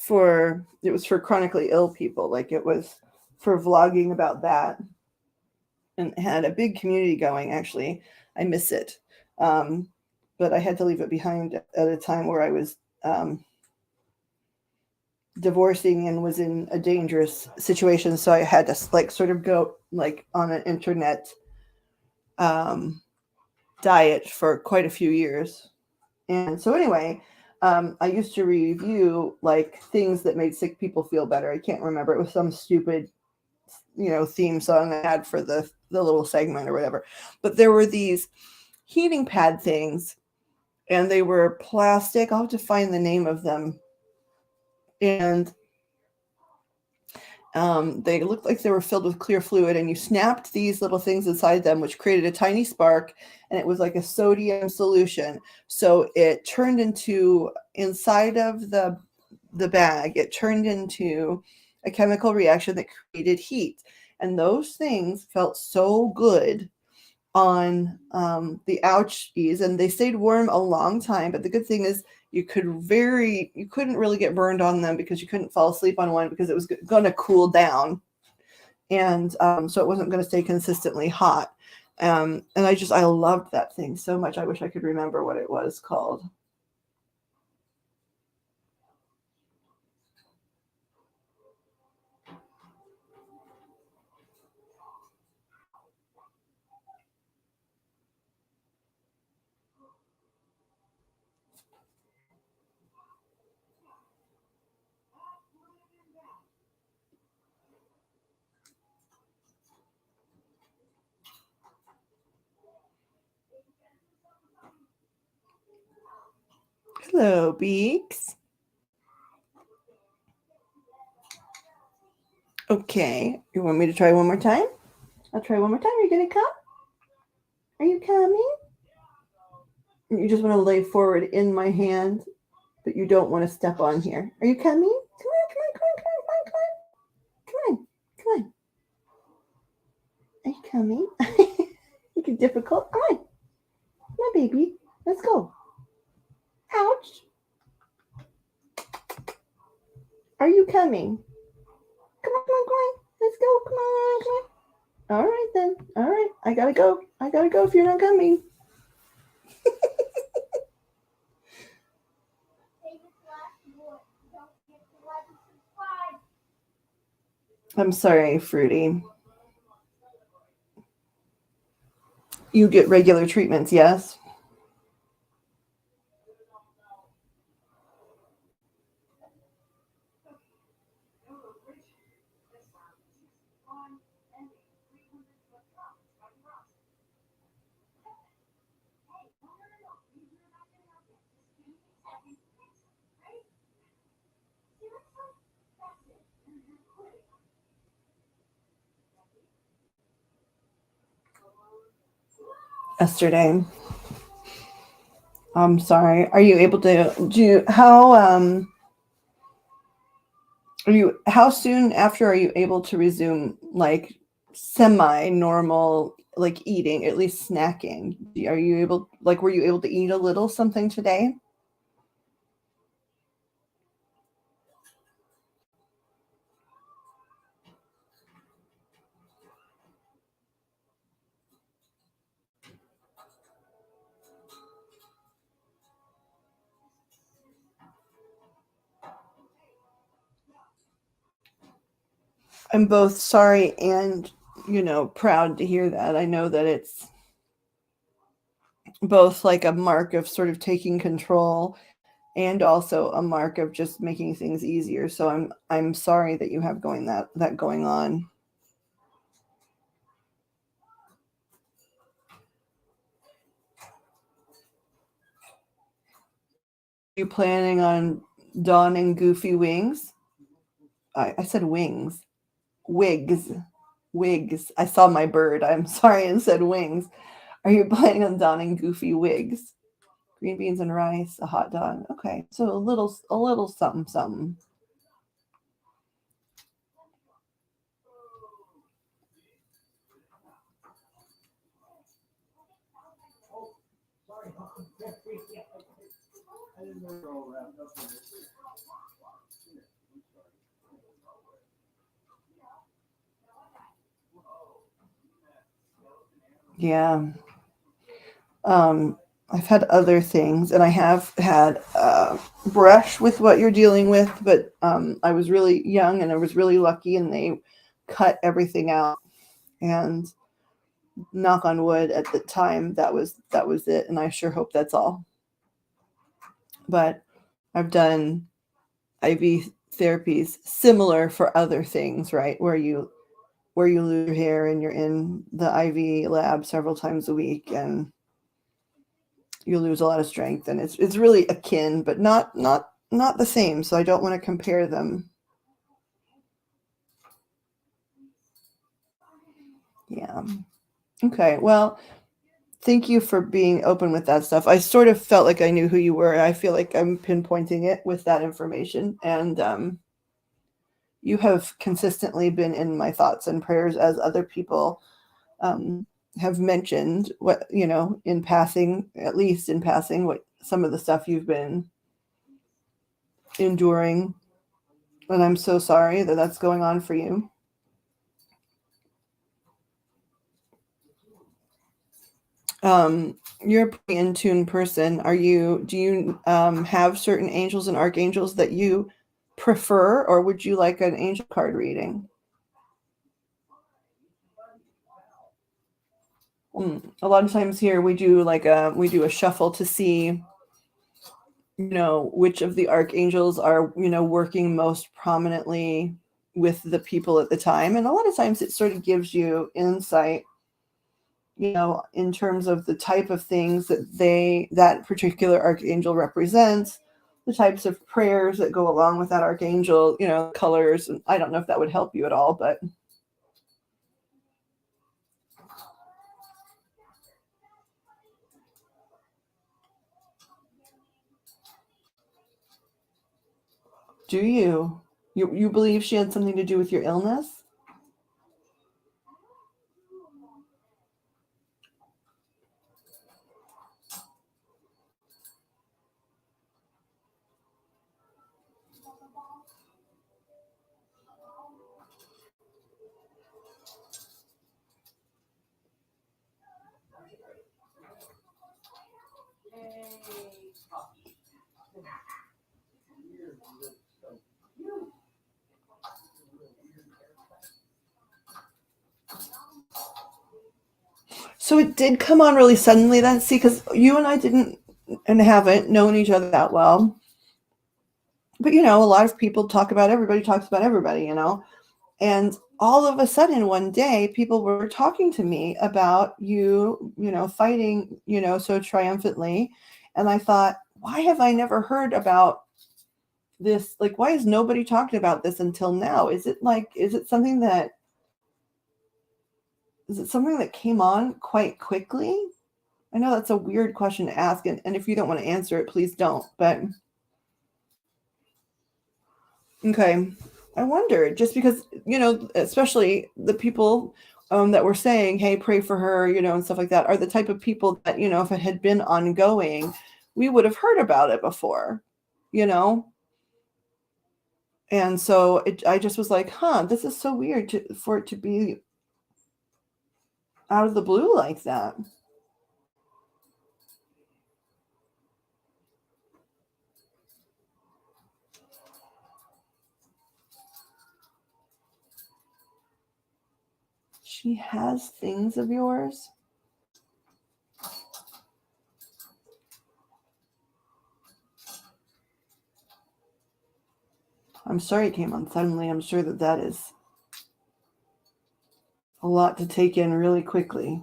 it was for chronically ill people, like it was for vlogging about that, and it had a big community going. Actually, I miss it, but I had to leave it behind at a time where I was divorcing and was in a dangerous situation, so I had to like sort of go like on an internet diet for quite a few years. And so anyway, I used to review like things that made sick people feel better. I can't remember. It was some stupid, you know, theme song I had for the little segment or whatever. But there were these heating pad things, and they were plastic. I'll have to find the name of them. And they looked like they were filled with clear fluid, and you snapped these little things inside them, which created a tiny spark, and it was like a sodium solution. So it turned into, inside of the bag, it turned into a chemical reaction that created heat. And those things felt so good on the ouchies, and they stayed warm a long time. But the good thing is you couldn't really get burned on them because you couldn't fall asleep on one because it was going to cool down, and so it wasn't going to stay consistently hot. And I loved that thing so much. I wish I could remember what it was called. Hello, Beaks. Okay, you want me to try one more time? I'll try one more time. Are you gonna come? Are you coming? You just want to lay forward in my hand, but you don't want to step on here. Are you coming? Come on, come on, come on, come on, come on, come on, come on. Are you coming? Make it difficult. Come on, my baby. Let's go. Ouch. Are you coming? Come on, come on, come on. Let's go. Come on, come on. All right then. All right. I gotta go. I gotta go if you're not coming. I'm sorry, Fruity. You get regular treatments, yes? Yesterday. I'm sorry. Are you able to how soon after are you able to resume like semi-normal like eating, at least snacking? Are you able were you able to eat a little something today? I'm both sorry and, proud to hear that. I know that it's both like a mark of sort of taking control and also a mark of just making things easier. So I'm sorry that you have that going on. Are you planning on donning goofy wings? I said wings. Wigs. Wigs. I saw my bird. I'm sorry and said wings. Are you planning on donning goofy wigs? Green beans and rice, a hot dog. Okay, so a little something, something. Yeah. I've had other things, and I have had brush with what you're dealing with, but I was really young and I was really lucky, and they cut everything out. And knock on wood, at the time that was it, and I sure hope that's all. But I've done IV therapies similar for other things, right? Where you lose your hair and you're in the IV lab several times a week, and you lose a lot of strength, and it's really akin, but not the same. So I don't want to compare them. Yeah. Okay. Well, thank you for being open with that stuff. I sort of felt like I knew who you were. I feel like I'm pinpointing it with that information, and you have consistently been in my thoughts and prayers, as other people have mentioned, what, in passing, at least in passing, what some of the stuff you've been enduring. And I'm so sorry that that's going on for you. You're a pretty in tune person. Do you have certain angels and archangels that you prefer, or would you like an angel card reading? A lot of times here we do a shuffle to see, which of the archangels are, working most prominently with the people at the time. And a lot of times it sort of gives you insight, in terms of the type of things that that particular archangel represents, the types of prayers that go along with that archangel, colors. And I don't know if that would help you at all, but do you? You believe she had something to do with your illness? So it did come on really suddenly then. See, because you and I didn't and haven't known each other that well. But, a lot of people talks about everybody, And all of a sudden one day people were talking to me about you, fighting, so triumphantly. And I thought, why have I never heard about this? Like, why is nobody talking about this until now? Is it something that came on quite quickly? I know that's a weird question to ask, and if you don't want to answer it, please don't. But okay, I wonder, just because, especially the people that were saying, hey, pray for her, and stuff like that, are the type of people that, if it had been ongoing, we would have heard about it before, And so I just was like, this is so weird for it to be out of the blue like that. She has things of yours. I'm sorry it came on suddenly. I'm sure that is a lot to take in really quickly.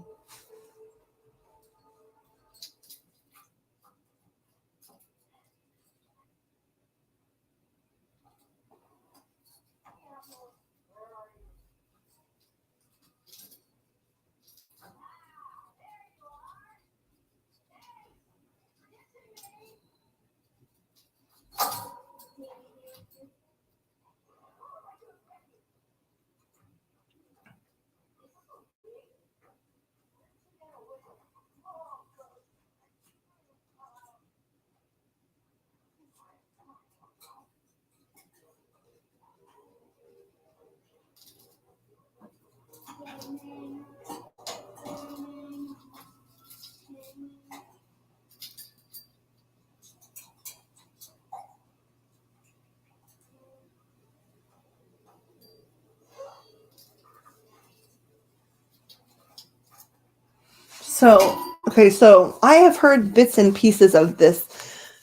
So I have heard bits and pieces of this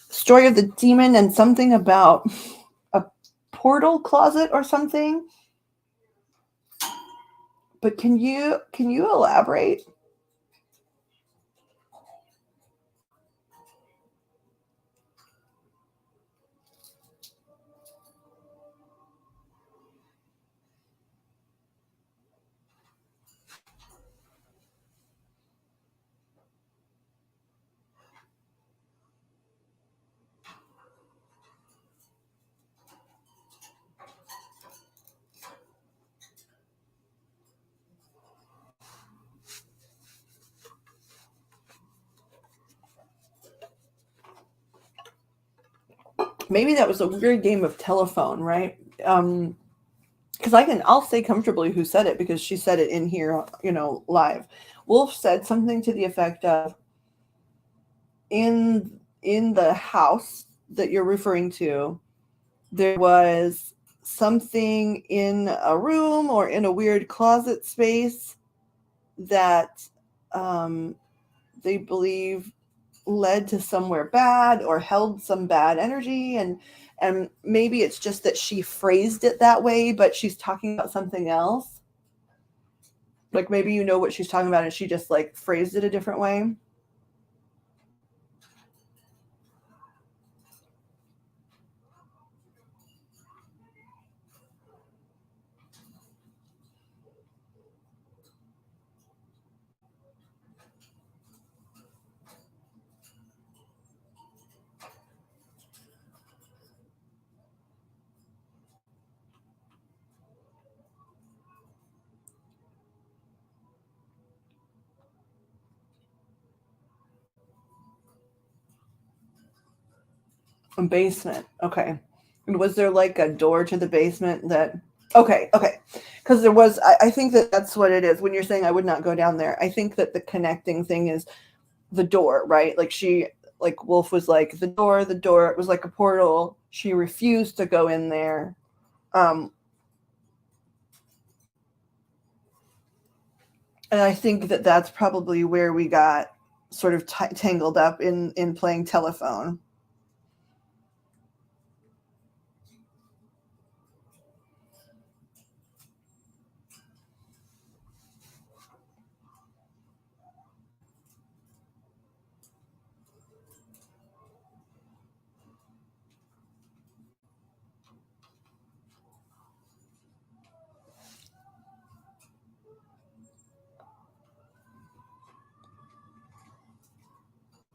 story of the demon and something about a portal closet or something. But can you elaborate? Maybe that was a weird game of telephone, right? Because I'll say comfortably who said it, because she said it in here, live. Wolf said something to the effect of, in the house that you're referring to, there was something in a room or in a weird closet space that they believe led to somewhere bad or held some bad energy, and maybe it's just that she phrased it that way, but she's talking about something else. Like, maybe you know what she's talking about and she just like phrased it a different way. A basement. Okay. And was there like a door to the basement that? Okay. Okay. Because there was. I think that that's what it is. When you're saying I would not go down there, I think that the connecting thing is the door, right? Like like Wolf was like the door. The door. It was like a portal. She refused to go in there. Um, and I think that that's probably where we got sort of tangled up in playing telephone.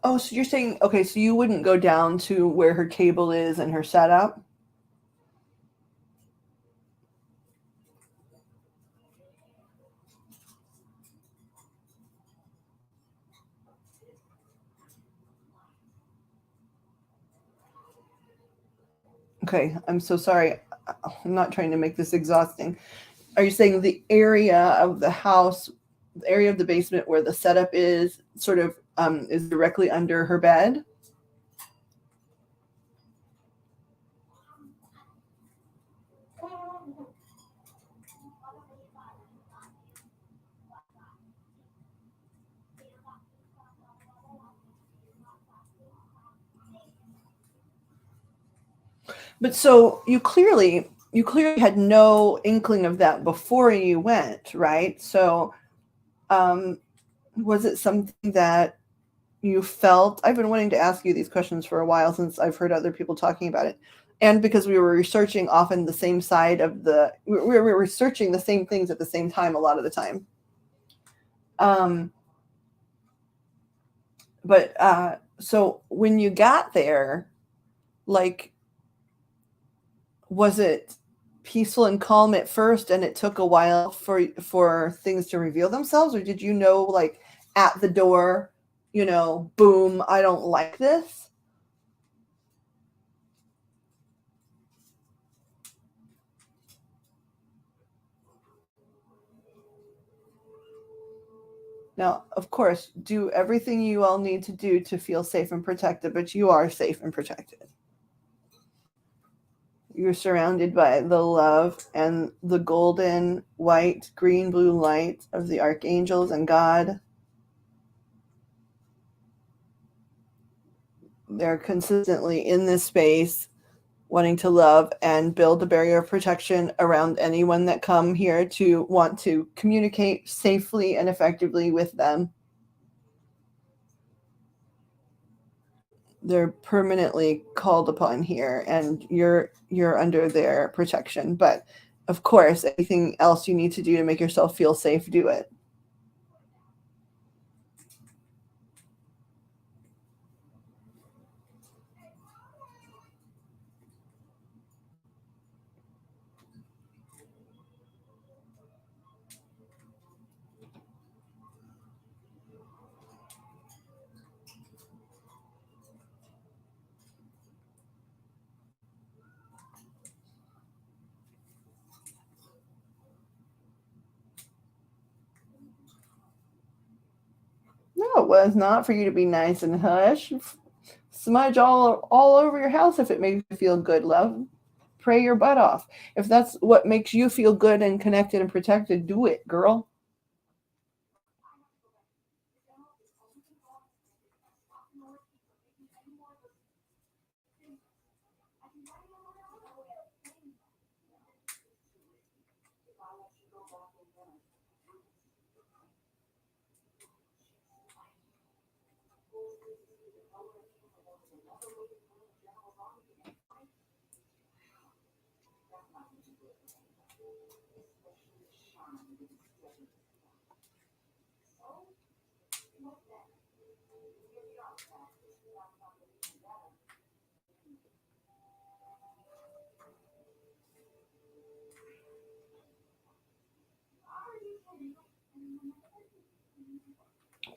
Oh, so you're saying, okay, so you wouldn't go down to where her cable is and her setup? Okay, I'm so sorry. I'm not trying to make this exhausting. Are you saying the area of the house, the area of the basement where the setup is, sort of is directly under her bed? But so you clearly had no inkling of that before you went, right? So um, was it something that you felt? I've been wanting to ask you these questions for a while since I've heard other people talking about it. And because we were researching often the same side of we were researching the same things at the same time a lot of the time. Um, but so when you got there, like, was it peaceful and calm at first and it took a while for things to reveal themselves, or did you know, like, at the door, boom, I don't like this? Now, of course, do everything you all need to do to feel safe and protected, but you are safe and protected. You're surrounded by the love and the golden, white, green, blue light of the archangels and God. They're consistently in this space, wanting to love and build a barrier of protection around anyone that come here to want to communicate safely and effectively with them. They're permanently called upon here, and you're under their protection. But of course, anything else you need to do to make yourself feel safe, do it. No, it was not for you to be nice and hush. Smudge all over your house if it makes you feel good, love. Pray your butt off. If that's what makes you feel good and connected and protected, do it, girl.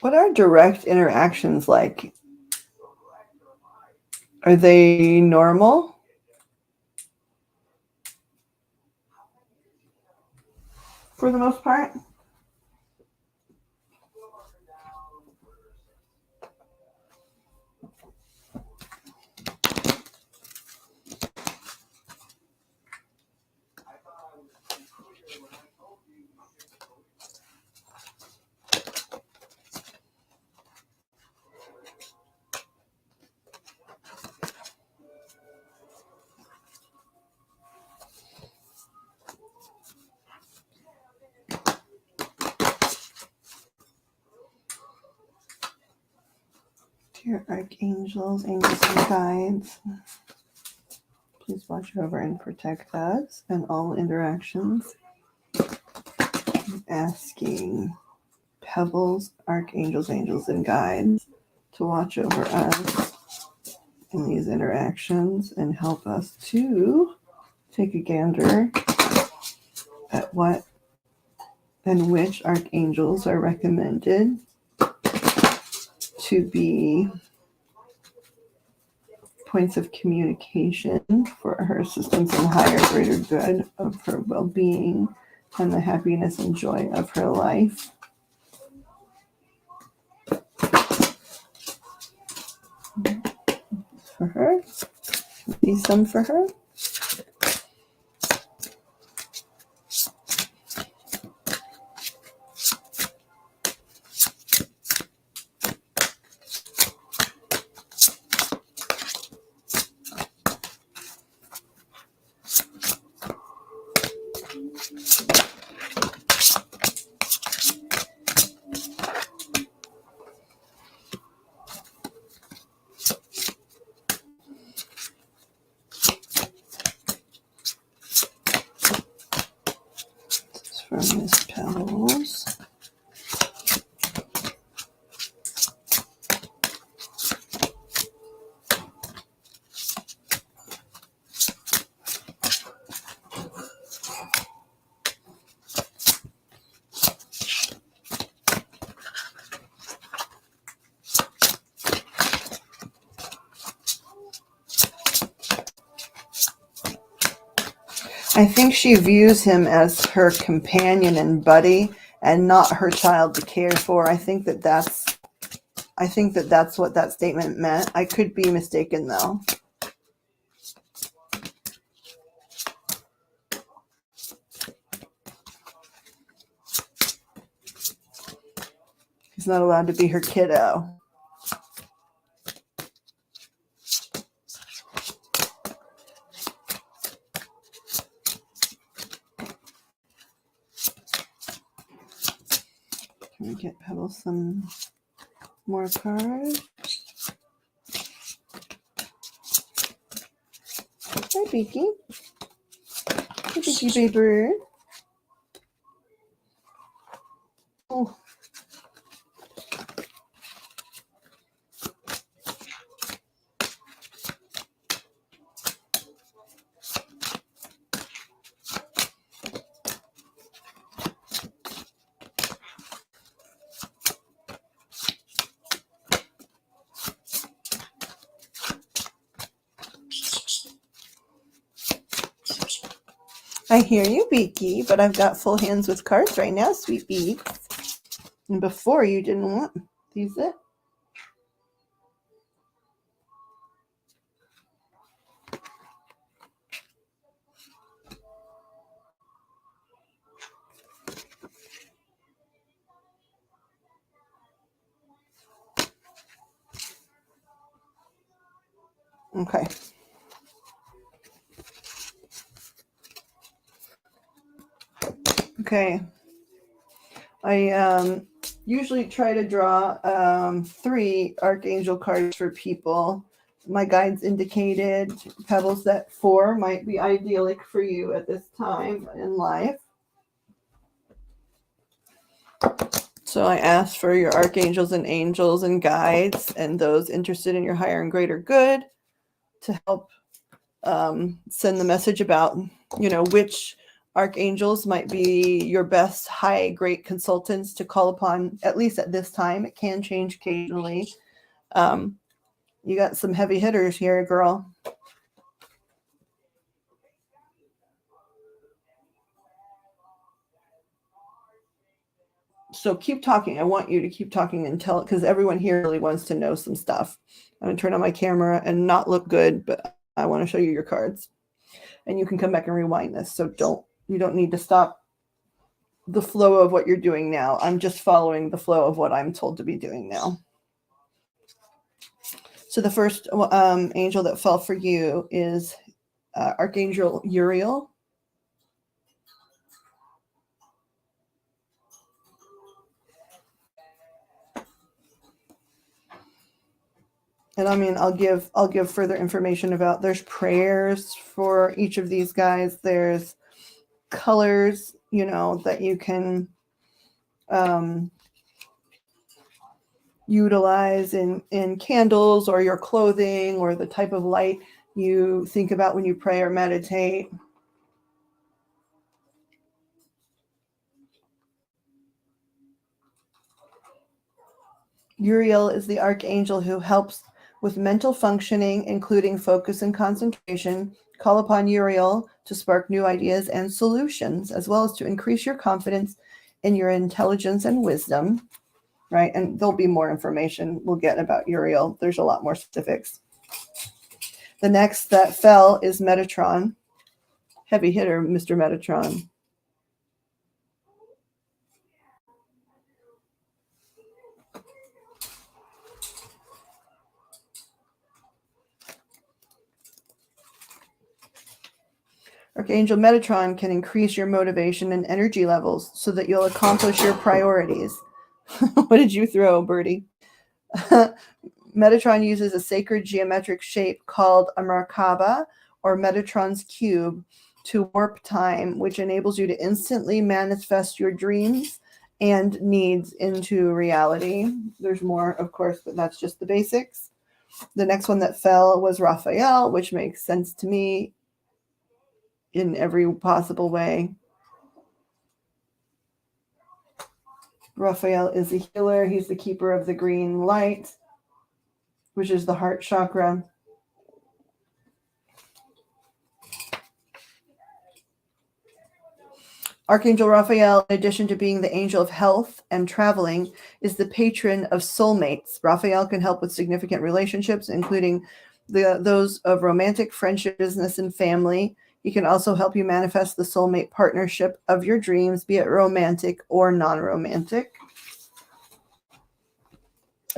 What are direct interactions like? Are they normal? For the most part? Dear archangels, angels, and guides, please watch over and protect us and all interactions. Asking Pebbles, archangels, angels, and guides to watch over us in these interactions and help us to take a gander at what and which archangels are recommended to be points of communication for her assistance and higher, greater good of her well-being and the happiness and joy of her life. For her, see some for her. From Miss Pebbles. I think she views him as her companion and buddy and not her child to care for. I think that that's what that statement meant. I could be mistaken though. He's not allowed to be her kiddo. Can we get Pebbles some more cards? Hi, Beaky. Hi, Beaky Baby. Oh. I hear you, Beaky, but I've got full hands with cards right now, sweet Beaks. And before you didn't want these it. Okay. Okay. I usually try to draw 3 archangel cards for people. My guides indicated, Pebbles, that 4 might be idyllic for you at this time in life. So I asked for your archangels and angels and guides and those interested in your higher and greater good to help send the message about, which archangels might be your best high great consultants to call upon, at least at this time. It can change occasionally. You got some heavy hitters here, girl. So keep talking. I want you to keep talking until, because everyone here really wants to know some stuff. I'm going to turn on my camera and not look good, but I want to show you your cards. And you can come back and rewind this. So you don't need to stop the flow of what you're doing now. I'm just following the flow of what I'm told to be doing now. So the first angel that fell for you is Archangel Uriel. And I mean, I'll give further information about. There's prayers for each of these guys. There's colors, that you can utilize in candles or your clothing or the type of light you think about when you pray or meditate. Uriel is the archangel who helps with mental functioning, including focus and concentration. Call upon Uriel to spark new ideas and solutions, as well as to increase your confidence in your intelligence and wisdom, right? And there'll be more information we'll get about Uriel. There's a lot more specifics. The next that fell is Metatron. Heavy hitter, Mr. Metatron. Archangel Metatron can increase your motivation and energy levels so that you'll accomplish your priorities. What did you throw, Birdie? Metatron uses a sacred geometric shape called a Merkaba, or Metatron's cube, to warp time, which enables you to instantly manifest your dreams and needs into reality. There's more, of course, but that's just the basics. The next one that fell was Raphael, which makes sense to me in every possible way. Raphael is a healer. He's the keeper of the green light, which is the heart chakra. Archangel Raphael, in addition to being the angel of health and traveling, is the patron of soulmates. Raphael can help with significant relationships, including those of romantic, friendship, business, and family. He can also help you manifest the soulmate partnership of your dreams, be it romantic or non-romantic.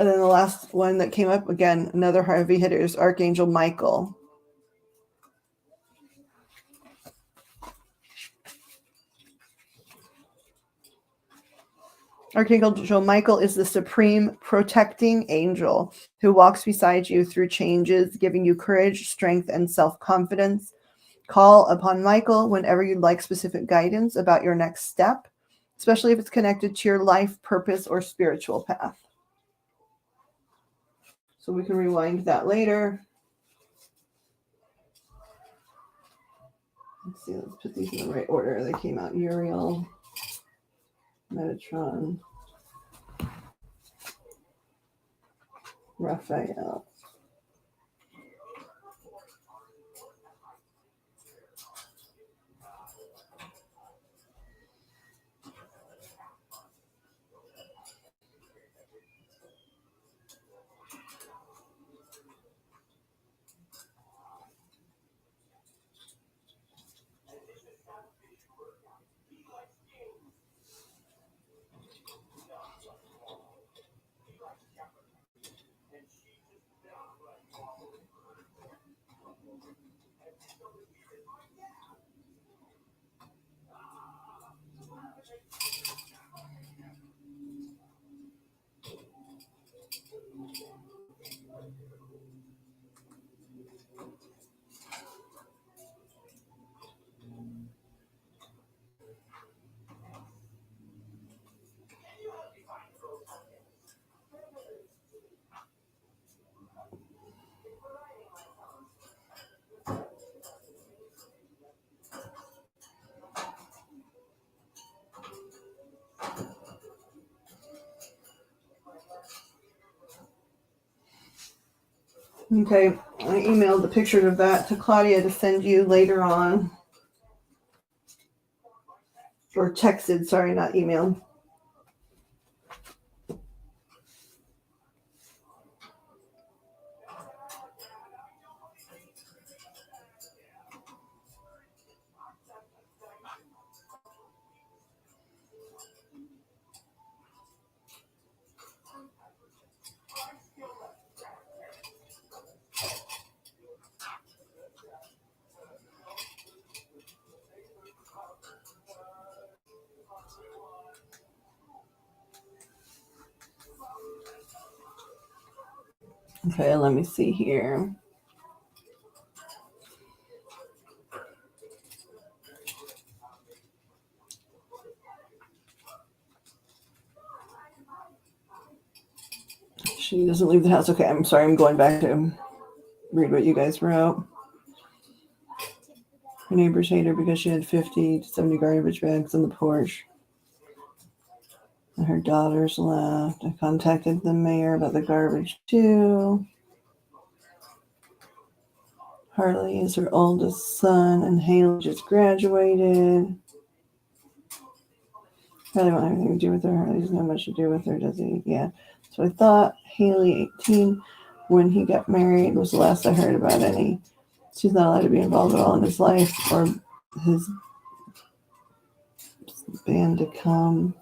And then the last one that came up, again, another heavy hitter, is Archangel Michael. Archangel Michael is the supreme protecting angel who walks beside you through changes, giving you courage, strength, and self-confidence. Call upon Michael whenever you'd like specific guidance about your next step, especially if it's connected to your life, purpose, or spiritual path. So we can rewind that later. Let's see, let's put these in the right order. They came out. Uriel, Metatron, Raphael. Okay, I emailed the pictures of that to Claudia to send you later on. Or texted, sorry, not emailed. Okay, let me see here. She doesn't leave the house. Okay, I'm sorry. I'm going back to read what you guys wrote. Her neighbors hate her because she had 50 to 70 garbage bags on the porch. And her daughters left. I contacted the mayor about the garbage too. Harley is her oldest son, and Haley just graduated. Harley won't have anything to do with her. Harley doesn't have much to do with her, does he? Yeah. So I thought Haley, 18, when he got married, was the last I heard about any. She's not allowed to be involved at all in his life or his band to come.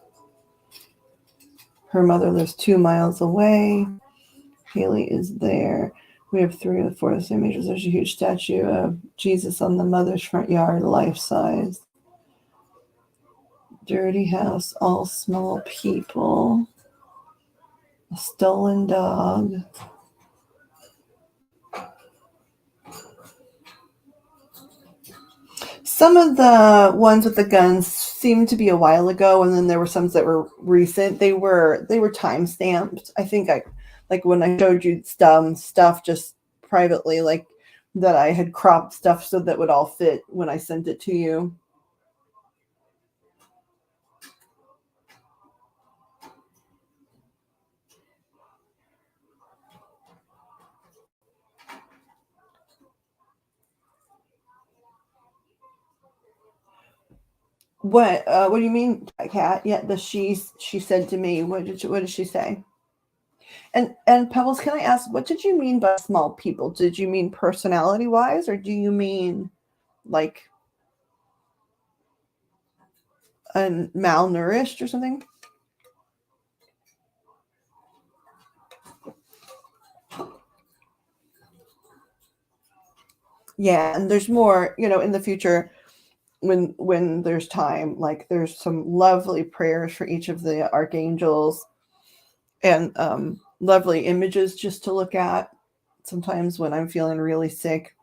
Her mother lives 2 miles away. Haley is there. We have 3 or 4 of the same ages. There's a huge statue of Jesus on the mother's front yard, life size. Dirty house, all small people. A stolen dog. Some of the ones with the guns seemed to be a while ago, and then there were some that were recent. They were time stamped. I think like when I showed you stuff just privately, like that I had cropped stuff so that would all fit when I sent it to you. What do you mean, Kat? Yeah, she said to me. What did she say? And Pebbles, can I ask, what did you mean by small people? Did you mean personality wise, or do you mean like malnourished or something? Yeah, and there's more, in the future when there's time, like there's some lovely prayers for each of the archangels and lovely images just to look at sometimes when I'm feeling really sick.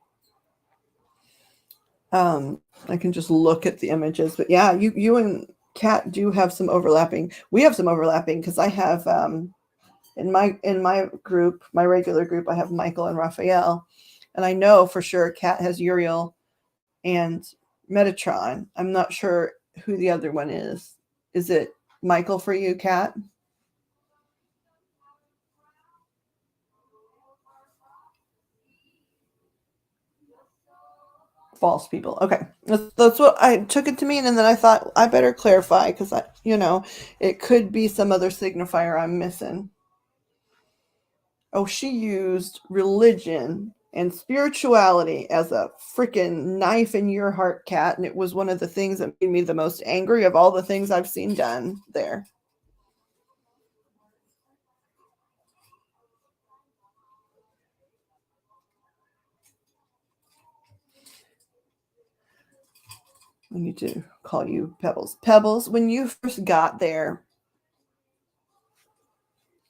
I can just look at the images, but yeah, you and Kat do have some overlapping. We have some overlapping because I have in my group, my regular group, I have Michael and Raphael, and I know for sure Kat has Uriel and Metatron. I'm not sure who the other one is. Is it Michael for you, Kat? False people. Okay. That's what I took it to mean. And then I thought I better clarify because it could be some other signifier I'm missing. Oh, she used religion and spirituality as a freaking knife in your heart, Kat. And it was one of the things that made me the most angry of all the things I've seen done there. I need to call you Pebbles. Pebbles, when you first got there,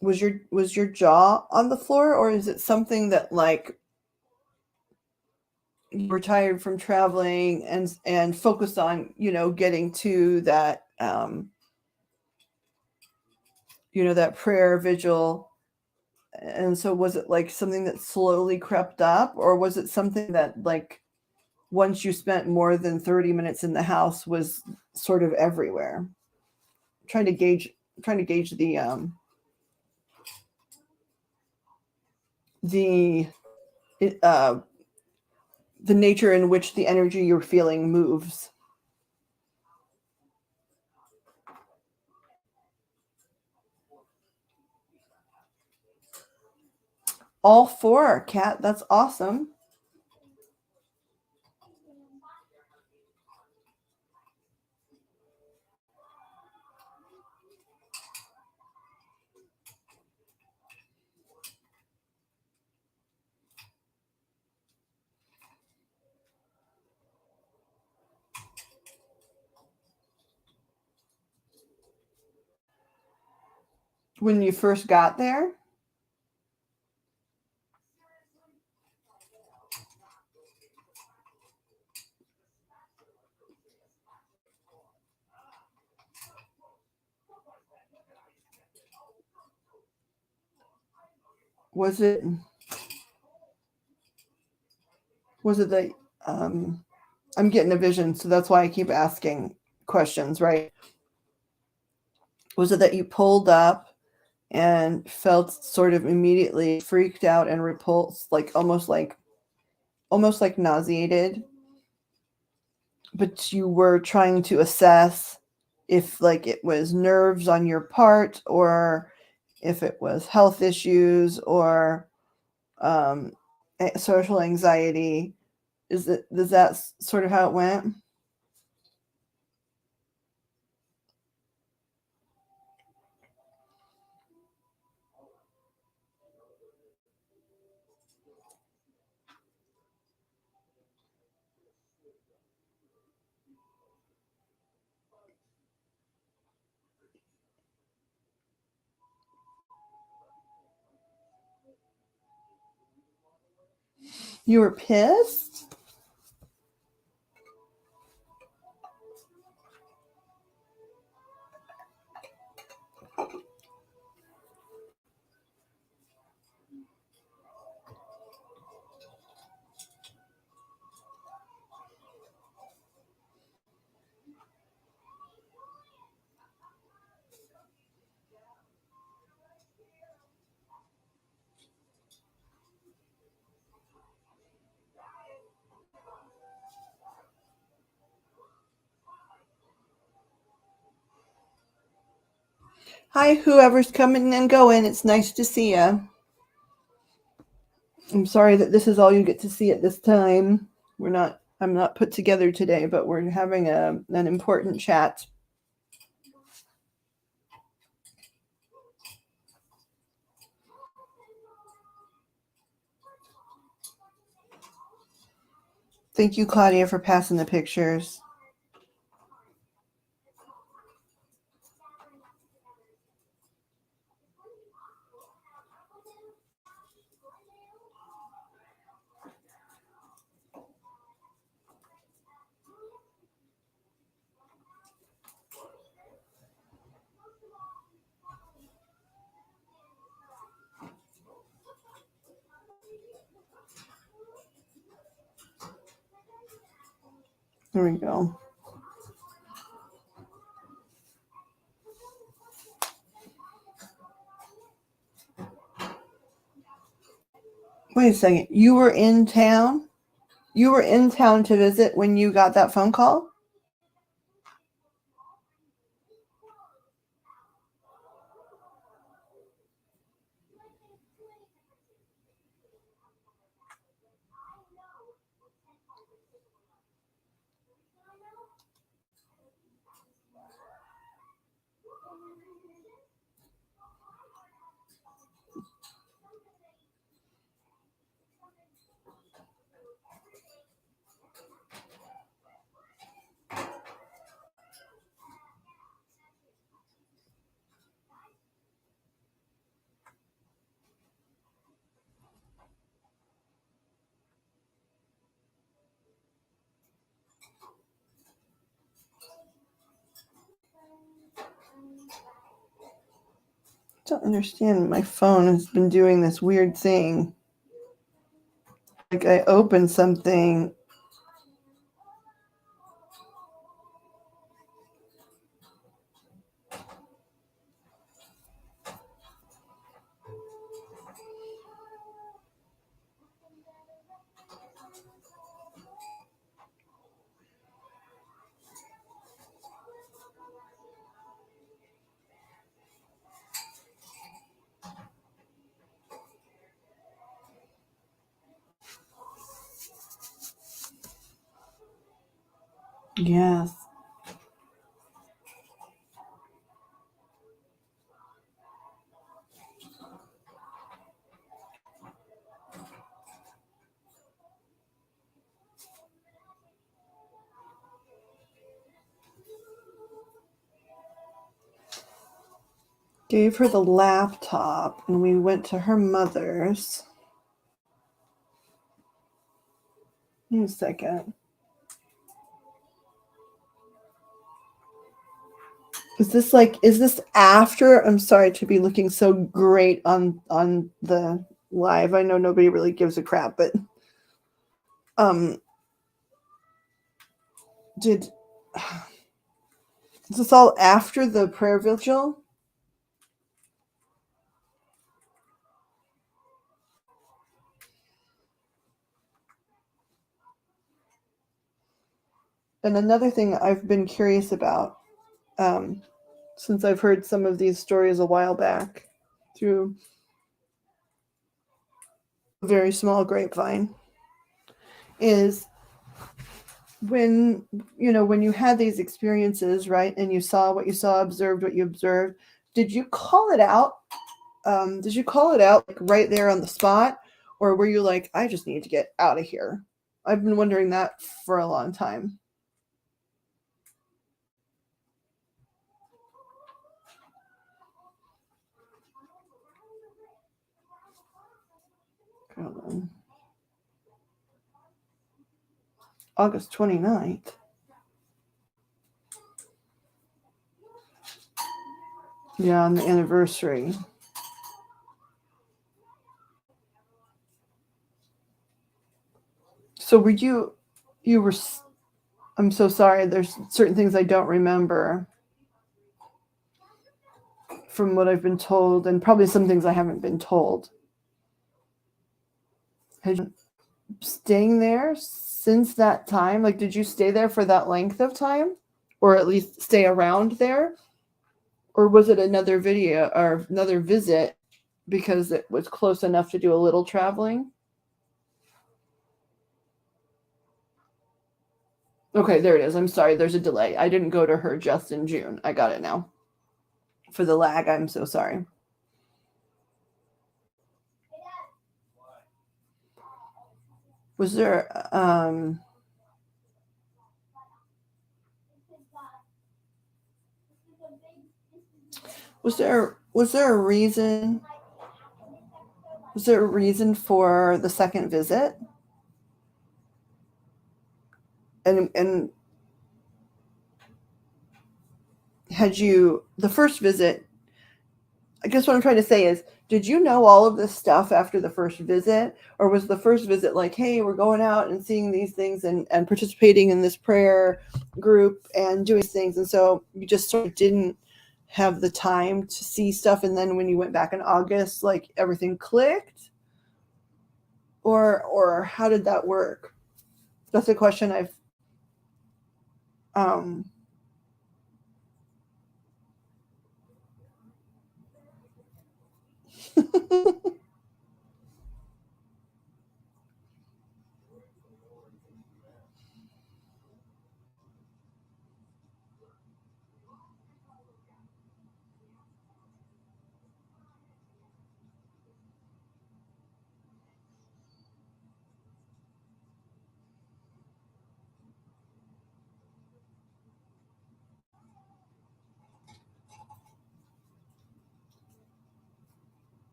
was your jaw on the floor, or is it something that like you were tired from traveling and focused on getting to that that prayer vigil, and so was it like something that slowly crept up, or was it something that like once you spent more than 30 minutes in the house was sort of everywhere? Trying to gauge the it, the nature in which the energy you're feeling moves. All four, Kat. That's awesome. When you first got there? Was it that I'm getting a vision, so that's why I keep asking questions, right? Was it that you pulled up and felt sort of immediately freaked out and repulsed, like almost like nauseated, but you were trying to assess if like it was nerves on your part or if it was health issues or social anxiety? Is that sort of how it went? You were pissed? Hi, whoever's coming and going. It's nice to see you. I'm sorry that this is all you get to see at this time. I'm not put together today, but we're having an important chat. Thank you, Claudia, for passing the pictures. There we go. Wait a second. You were in town? You were in town to visit when you got that phone call? I don't understand. My phone has been doing this weird thing. Like I opened something. Yes. Gave her the laptop and we went to her mother's. Give me a second. Is this after? I'm sorry to be looking so great on the live. I know nobody really gives a crap, but did is this all after the prayer vigil? And another thing I've been curious about, since I've heard some of these stories a while back through a very small grapevine, is when you had these experiences, right, and you saw what you saw, observed what you observed, did you call it out? Did you call it out like right there on the spot, or were you like, I just need to get out of here? I've been wondering that for a long time. Hold on. August 29th. Yeah, on the anniversary. So were you were, I'm so sorry, there's certain things I don't remember from what I've been told, and probably some things I haven't been told. Had you staying there since that time? Like, did you stay there for that length of time? Or at least stay around there? Or was it another video or another visit because it was close enough to do a little traveling? Okay, there it is. I'm sorry, there's a delay. I didn't go to her just in June. I got it now. For the lag, I'm so sorry. Was there was there a reason? Was there a reason for the second visit? And had you the first visit? I guess what I'm trying to say is, did you know all of this stuff after the first visit? Or was the first visit like, hey, we're going out and seeing these things and participating in this prayer group and doing things, and so you just sort of didn't have the time to see stuff, and then when you went back in August, like everything clicked? Or how did that work? That's a question I've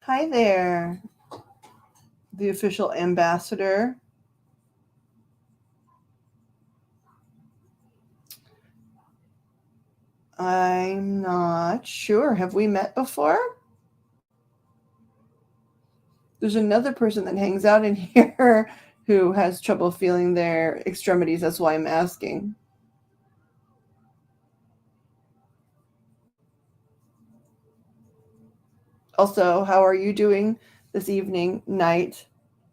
Hi there, the official ambassador. I'm not sure. Have we met before? There's another person that hangs out in here who has trouble feeling their extremities. That's why I'm asking. Also, how are you doing this evening, night,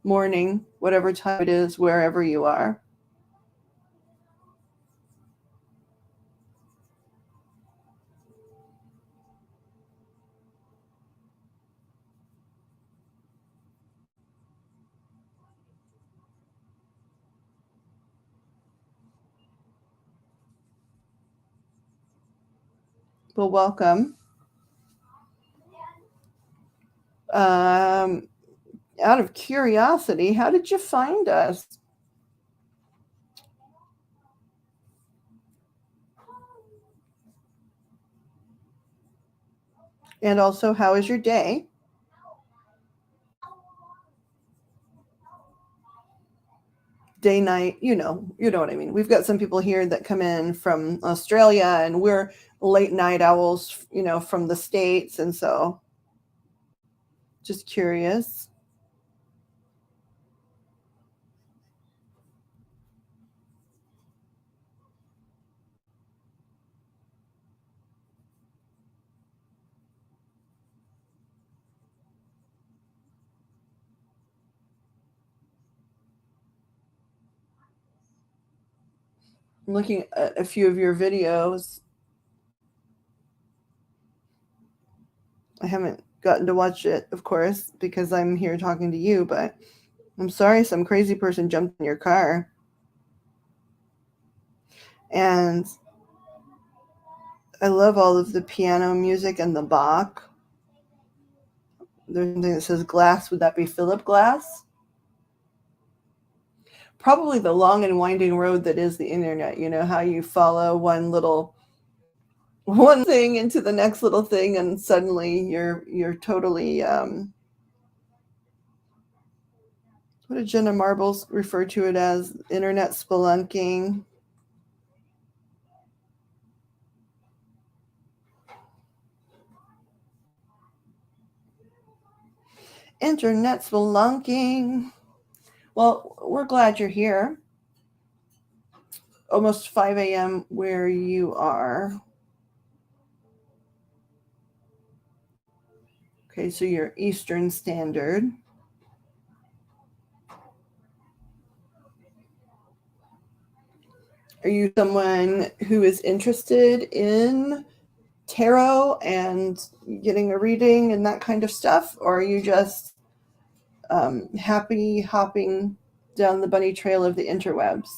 morning, whatever time it is, wherever you are? Well, welcome. Out of curiosity, how did you find us? And also, how is your day? Day, night, you know what I mean. We've got some people here that come in from Australia, and we're late night owls, from the States. And so just curious. I'm looking at a few of your videos. I haven't gotten to watch it, of course, because I'm here talking to you, but I'm sorry some crazy person jumped in your car. And I love all of the piano music and the Bach. There's something that says glass. Would that be Philip Glass? Probably the long and winding road that is the internet. You know how you follow one thing into the next little thing, and suddenly you're totally what did Jenna Marbles refer to it as? Internet spelunking. Internet spelunking. Well, we're glad you're here. Almost 5 a.m. where you are. Okay, so you're Eastern Standard. Are you someone who is interested in tarot and getting a reading and that kind of stuff? Or are you just happy hopping down the bunny trail of the interwebs?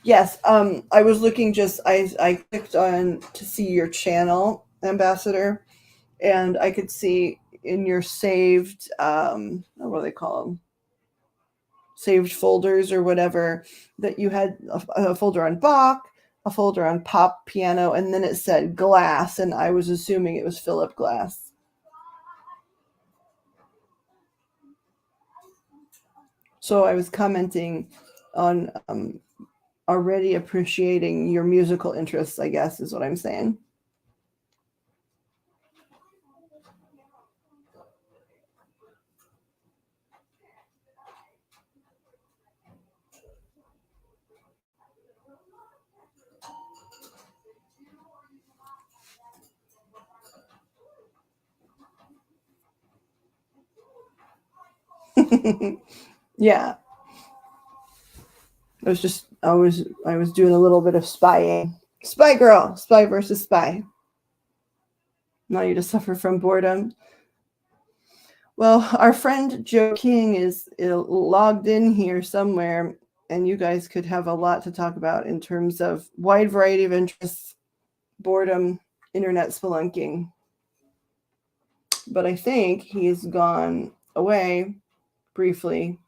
Yes, I was looking I clicked on to see your channel, Ambassador, and I could see in your saved, what do they call them? Saved folders or whatever, that you had a folder on Bach, a folder on pop piano, and then it said Glass, and I was assuming it was Philip Glass. So I was commenting on already appreciating your musical interests, I guess is what I'm saying. Yeah. I was doing a little bit of spying. Spy girl, spy versus spy. Now you just suffer from boredom. Well, our friend Joe King is logged in here somewhere, and you guys could have a lot to talk about in terms of wide variety of interests, boredom, internet spelunking. But I think he's gone away briefly.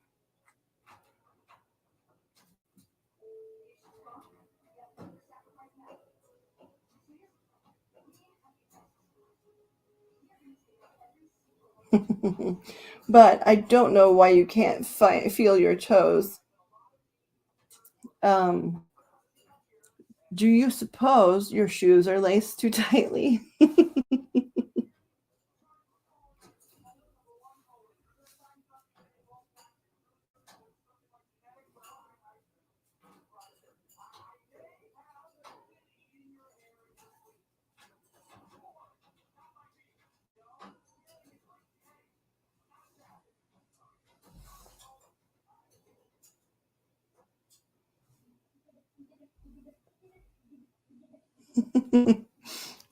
But I don't know why you can't feel your toes. Do you suppose your shoes are laced too tightly?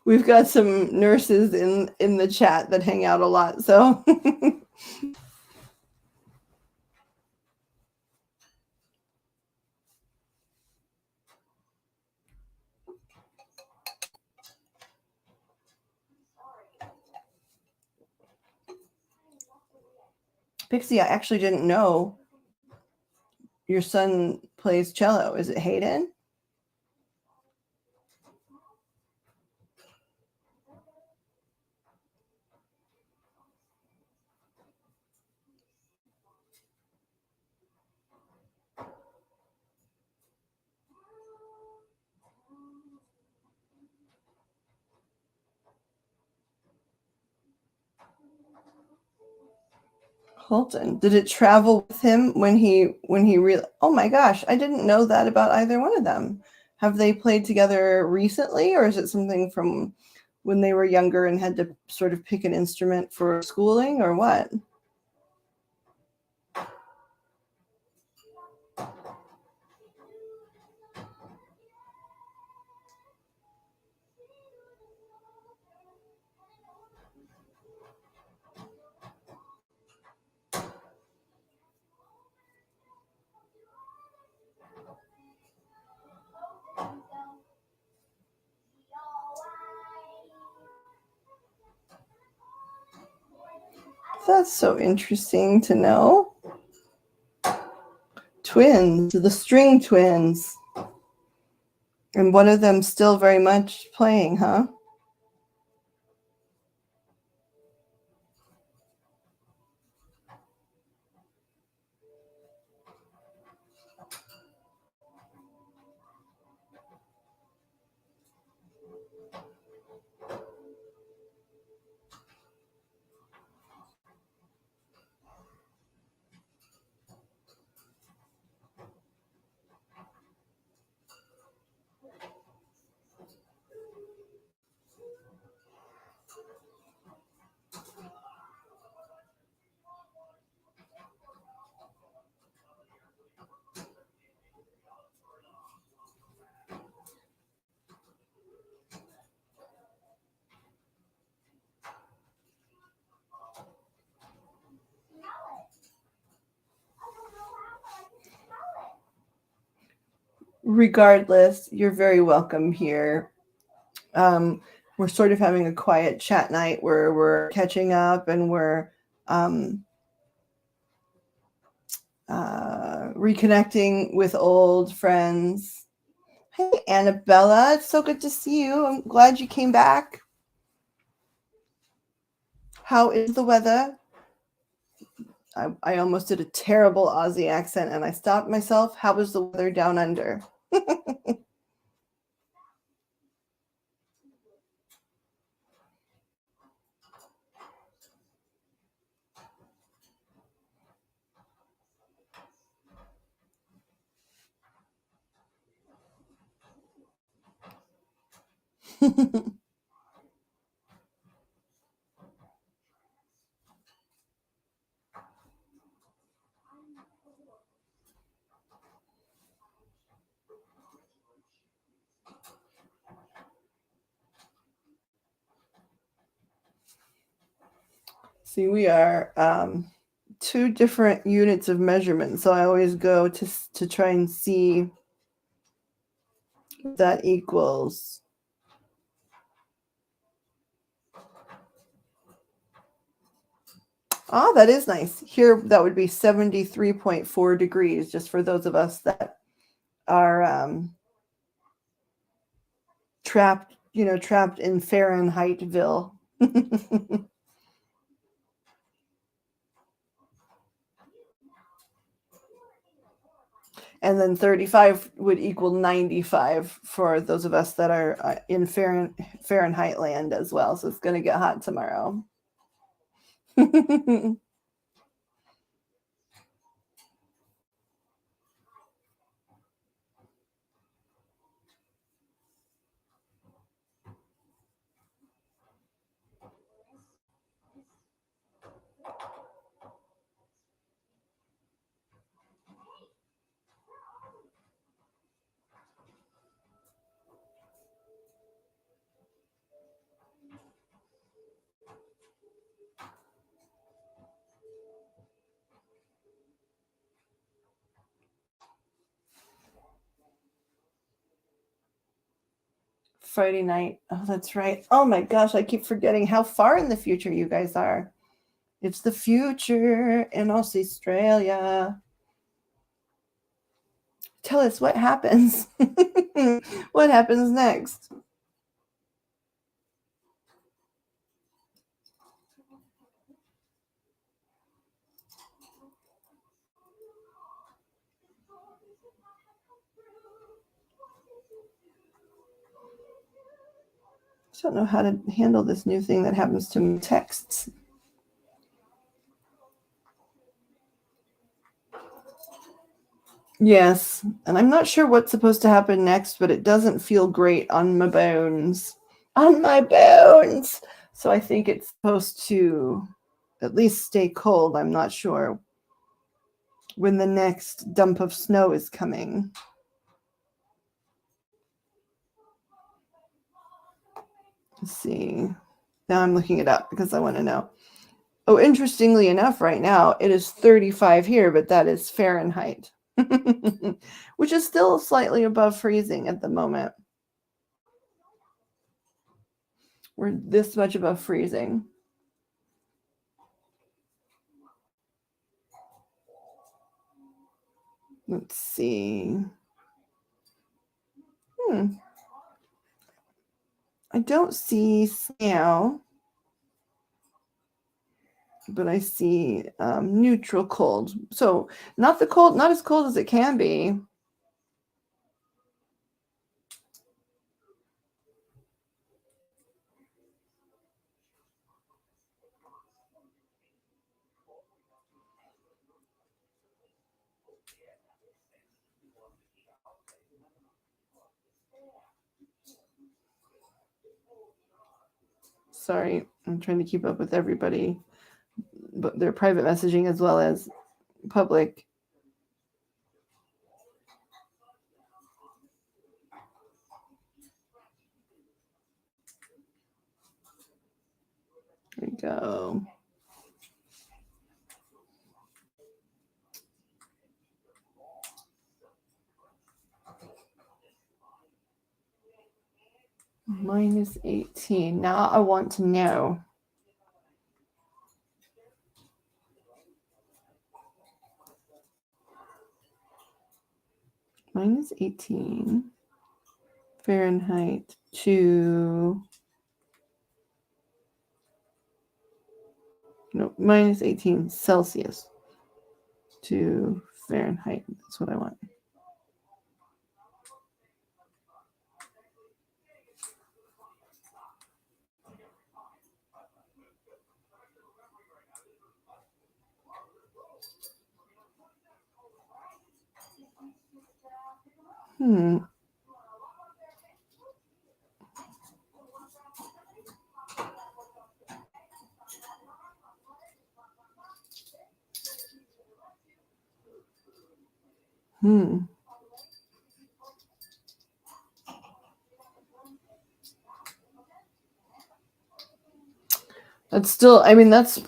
We've got some nurses in the chat that hang out a lot, so Pixie, I actually didn't know your son plays cello. Is it Hayden? Holton. Did it travel with him when he oh my gosh, I didn't know that about either one of them. Have they played together recently, or is it something from when they were younger and had to sort of pick an instrument for schooling, or what? That's so interesting to know. Twins, the string twins. And one of them still very much playing, huh? Regardless, you're very welcome here. We're sort of having a quiet chat night where we're catching up and we're reconnecting with old friends. Hey, Annabella, it's so good to see you. I'm glad you came back. How is the weather? I almost did a terrible Aussie accent and I stopped myself. How was the weather down under? See, we are two different units of measurement, so I always go to try and see what that equals. Ah, that is nice. Here, that would be 73.4 degrees, just for those of us that are trapped in Fahrenheitville. And then 35 would equal 95 for those of us that are in Fahrenheit land as well. So it's going to get hot tomorrow. Friday night. Oh, that's right. Oh my gosh, I keep forgetting how far in the future you guys are. It's the future in Australia. Tell us what happens. What happens next? I don't know how to handle this new thing that happens to me texts. Yes, and I'm not sure what's supposed to happen next, but it doesn't feel great on my bones. On my bones! So I think it's supposed to at least stay cold. I'm not sure when the next dump of snow is coming. Let's see. Now I'm looking it up because I want to know. Oh, interestingly enough, right now it is 35 here, but that is Fahrenheit, which is still slightly above freezing at the moment. We're this much above freezing. Let's see. I don't see snow, but I see neutral cold. So not the cold, not as cold as it can be. Sorry, I'm trying to keep up with everybody, but their private messaging as well as public. There we go. Minus 18. Now I want to know. Minus 18 Fahrenheit to, no, minus 18 Celsius to Fahrenheit. That's what I want. That's still, I mean, that's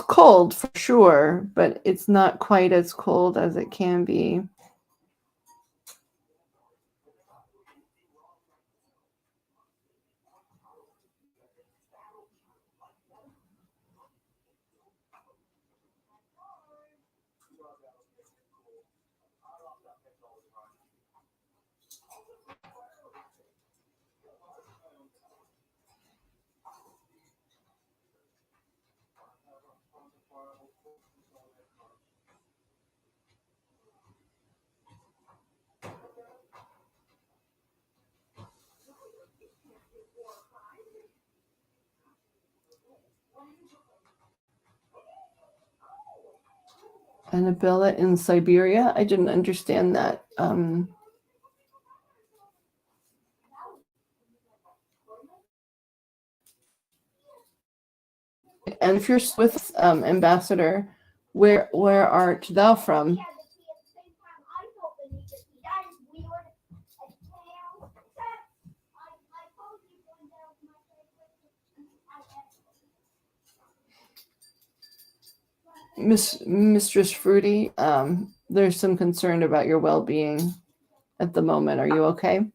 cold for sure, but it's not quite as cold as it can be. Annabella in Siberia? I didn't understand that. And if you're with Ambassador, where art thou from? Mistress Fruity, there's some concern about your well-being at the moment. Are you okay?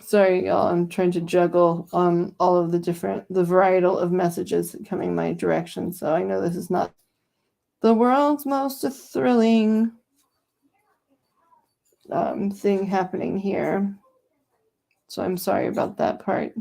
Sorry, y'all. I'm trying to juggle all of the varietal of messages coming my direction. So I know this is not the world's most thrilling thing happening here. So I'm sorry about that part.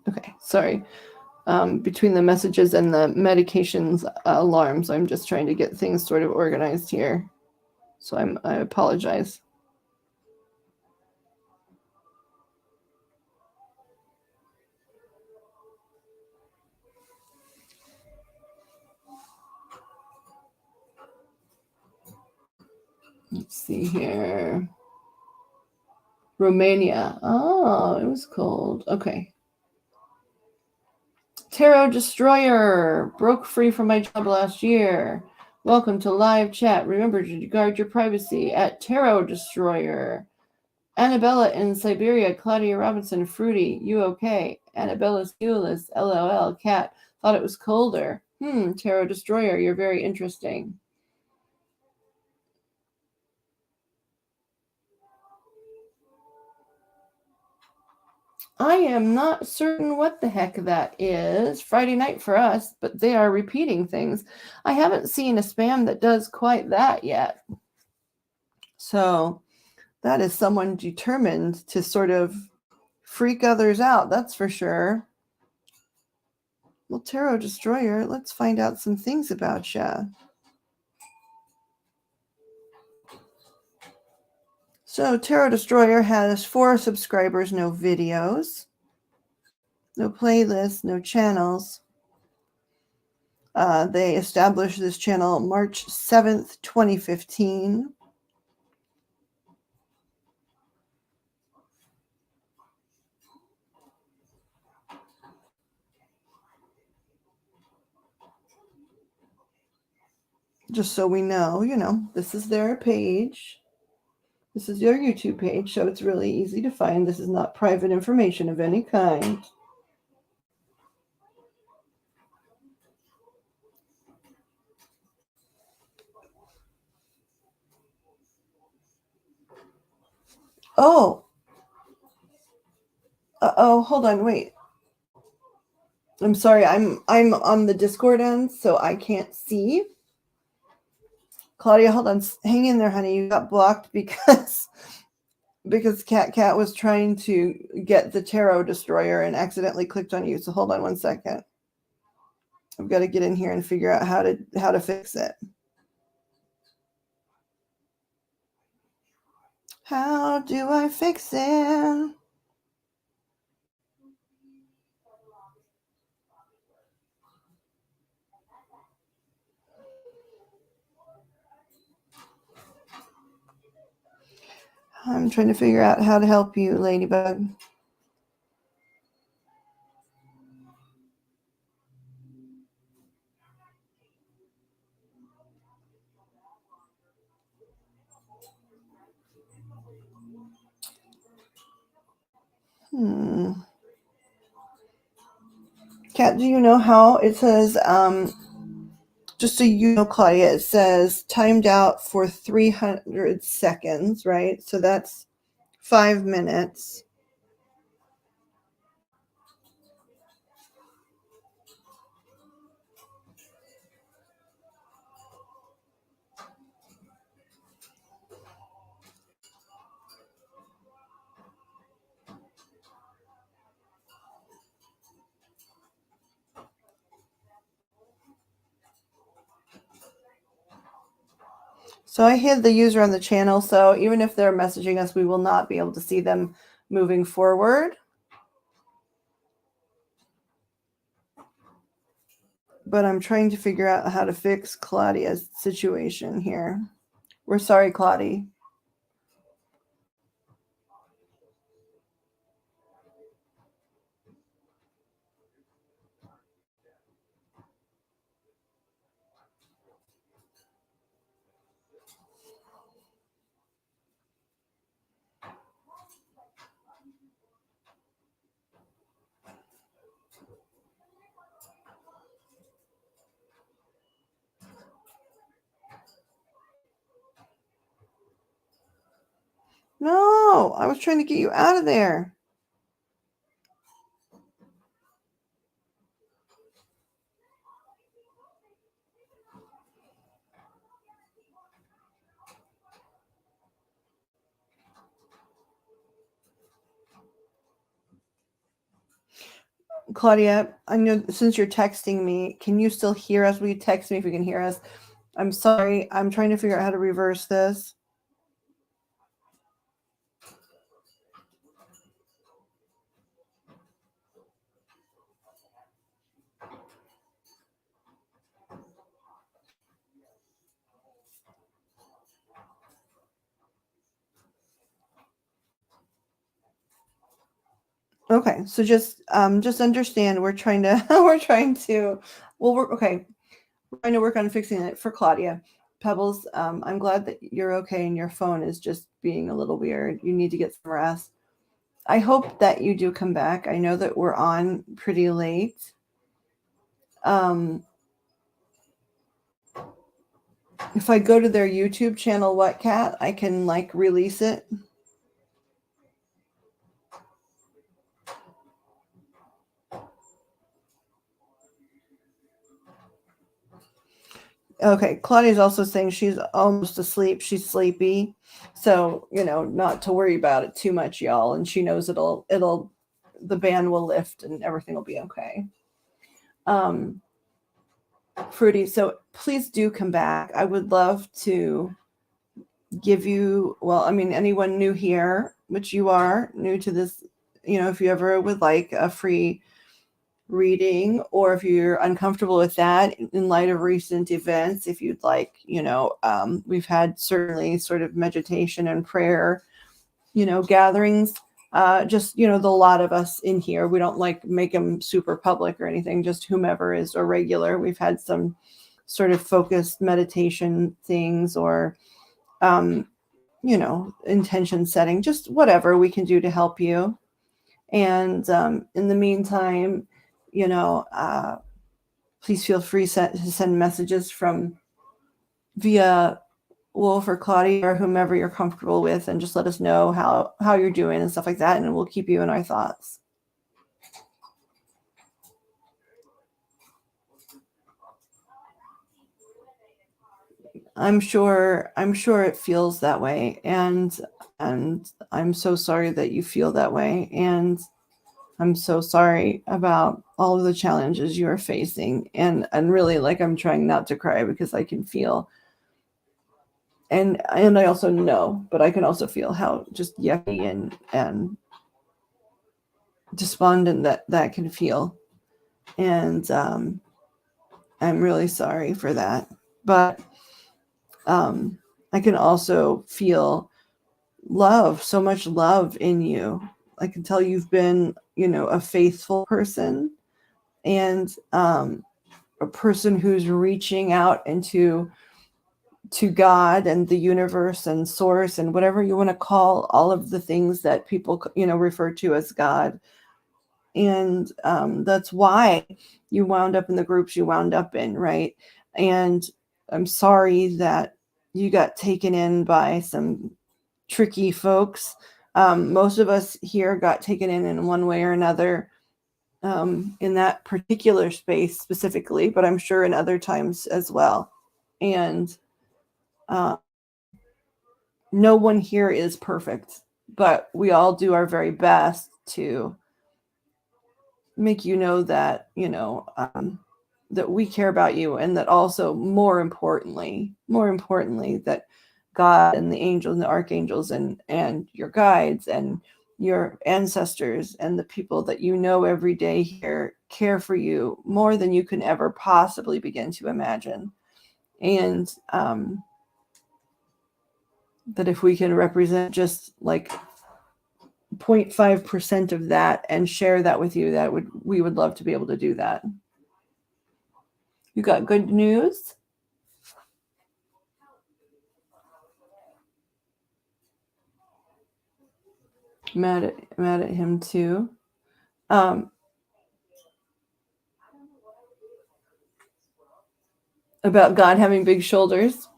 Okay, sorry. Between the messages and the medications alarms, I'm just trying to get things sort of organized here. So I apologize. Let's see here. Romania. Oh, it was cold. Okay. Tarot Destroyer. Broke free from my job last year. Welcome to live chat. Remember to guard your privacy at Tarot Destroyer. Annabella in Siberia. Claudia Robinson. Fruity. You okay? Annabella Sculus. LOL. Cat. Thought it was colder. Tarot Destroyer. You're very interesting. I am not certain what the heck that is. Friday night for us, but they are repeating things. I haven't seen a spam that does quite that yet. So that is someone determined to sort of freak others out, that's for sure. Well, Tarot Destroyer, let's find out some things about you. So Tarot Destroyer has 4 subscribers, no videos, no playlists, no channels. They established this channel March 7th, 2015. Just so we know, this is their page. This is your YouTube page, so it's really easy to find. This is not private information of any kind. Oh. Hold on, wait. I'm sorry, I'm on the Discord end, so I can't see. Claudia, hold on. Hang in there, honey. You got blocked because Cat was trying to get the Tarot Destroyer and accidentally clicked on you. So hold on one second. I've got to get in here and figure out how to fix it. How do I fix it? I'm trying to figure out how to help you, Ladybug. Cat, do you know how it says, just so you know, Claudia, it says timed out for 300 seconds, right? So that's 5 minutes. So I hid the user on the channel, so even if they're messaging us, we will not be able to see them moving forward. But I'm trying to figure out how to fix Claudia's situation here. We're sorry, Claudia. No, I was trying to get you out of there. Claudia, I know since you're texting me, can you still hear us? Will you text me if you can hear us? I'm sorry. I'm trying to figure out how to reverse this. Okay, so just understand we're trying to we're trying to we're trying to work on fixing it for Claudia. Pebbles, I'm glad that you're okay and your phone is just being a little weird. You need to get some rest. I hope that you do come back. I know that we're on pretty late. If I go to their YouTube channel, What Cat, I can like release it. Okay, Claudia's also saying she's almost asleep. She's sleepy. So, not to worry about it too much, y'all. And she knows the ban will lift and everything will be okay. Fruity, so please do come back. I would love to give you, anyone new here, which you are new to this, if you ever would like a free reading, or if you're uncomfortable with that in light of recent events, if you'd like, we've had certainly sort of meditation and prayer, gatherings, just, the lot of us in here, we don't like make them super public or anything, just whomever is a regular. We've had some sort of focused meditation things, or, intention setting, just whatever we can do to help you. And in the meantime, please feel free to send messages from via Wolf or Claudia or whomever you're comfortable with, and just let us know how you're doing and stuff like that, and we'll keep you in our thoughts. I'm sure it feels that way, and I'm so sorry that you feel that way, and I'm so sorry about all of the challenges you are facing, and really, like, I'm trying not to cry because I can feel, and I also know, but I can also feel how just yucky and despondent that can feel, and I'm really sorry for that, but I can also feel love, so much love in you. I can tell you've been, a faithful person, and a person who's reaching out to God and the universe and source and whatever you want to call all of the things that people, refer to as God. And that's why you wound up in the groups you wound up in, right? And I'm sorry that you got taken in by some tricky folks. Most of us here got taken in one way or another, in that particular space specifically, but I'm sure in other times as well. And no one here is perfect, but we all do our very best to make that, that we care about you, and that also more importantly that God and the angels and the archangels and your guides and your ancestors and the people that you know every day here care for you more than you can ever possibly begin to imagine. And that if we can represent just like 0.5% of that and share that with you, we would love to be able to do that. You got good news? Mad at him too. About God having big shoulders.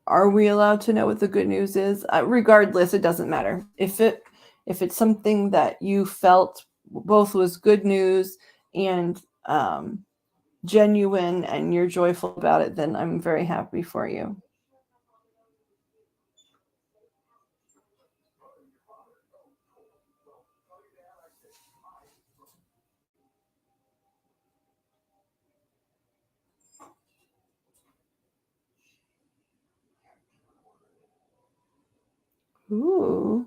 Are we allowed to know what the good news is? Regardless, it doesn't matter. If it's something that you felt both was good news and genuine and you're joyful about it, then I'm very happy for you. Ooh.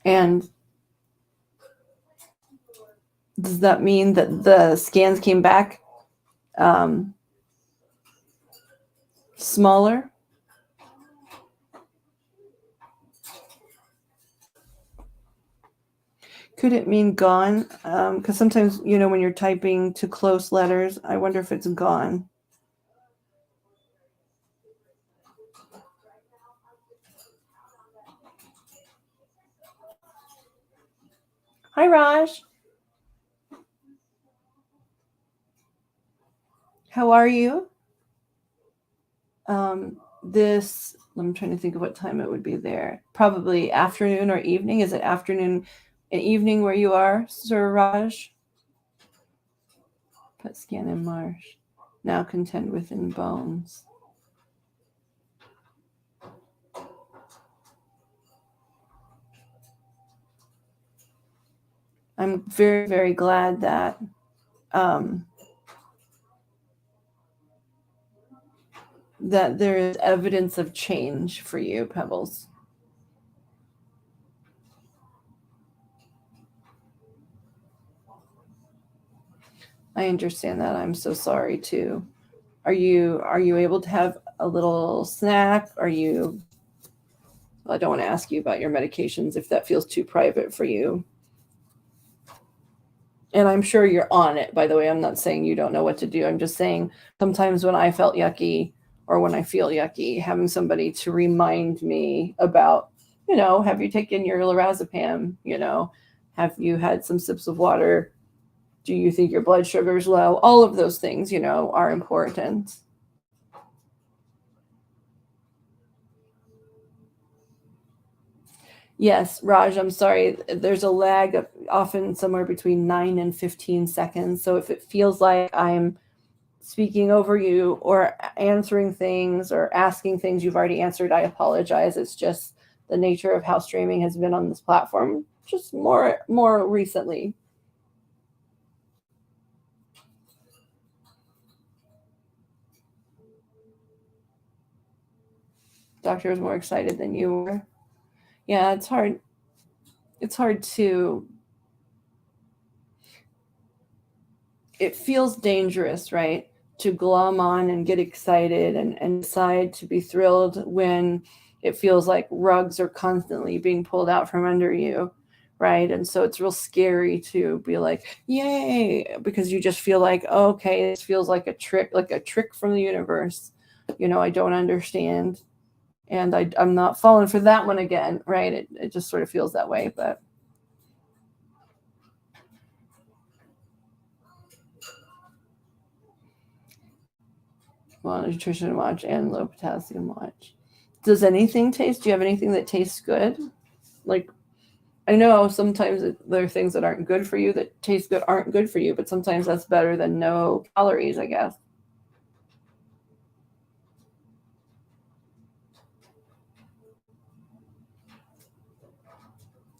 And does that mean that the scans came back smaller? Could it mean gone? Because sometimes, when you're typing to close letters, I wonder if it's gone. Hi, Raj. How are you? I'm trying to think of what time it would be there. Probably afternoon or evening. Is it afternoon and evening where you are, Sir Raj? PET scan in Marsh. Now contend within bones. I'm very, very glad that that there is evidence of change for you, Pebbles. I understand that. I'm so sorry too. Are you able to have a little snack? I don't want to ask you about your medications if that feels too private for you. And I'm sure you're on it, by the way. I'm not saying you don't know what to do. I'm just saying sometimes when I felt yucky or when I feel yucky, having somebody to remind me about, have you taken your lorazepam? Have you had some sips of water? Do you think your blood sugar is low? All of those things, are important. Yes, Raj, I'm sorry. There's a lag of often somewhere between 9 and 15 seconds. So if it feels like I'm speaking over you or answering things or asking things you've already answered, I apologize. It's just the nature of how streaming has been on this platform, just more recently. Doctor was more excited than you were. Yeah, it's hard. It's hard to. It feels dangerous, right? To glom on and get excited and decide to be thrilled when it feels like rugs are constantly being pulled out from under you, right? And so it's real scary to be like, yay, because you just feel like, okay, this feels like a trick from the universe. I don't understand. And I'm not falling for that one again, right? It just sort of feels that way, but well, nutrition watch and low potassium watch. Does anything taste? Do you have anything that tastes good? Like, I know sometimes there are things that aren't good for you that taste good aren't good for you, but sometimes that's better than no calories, I guess.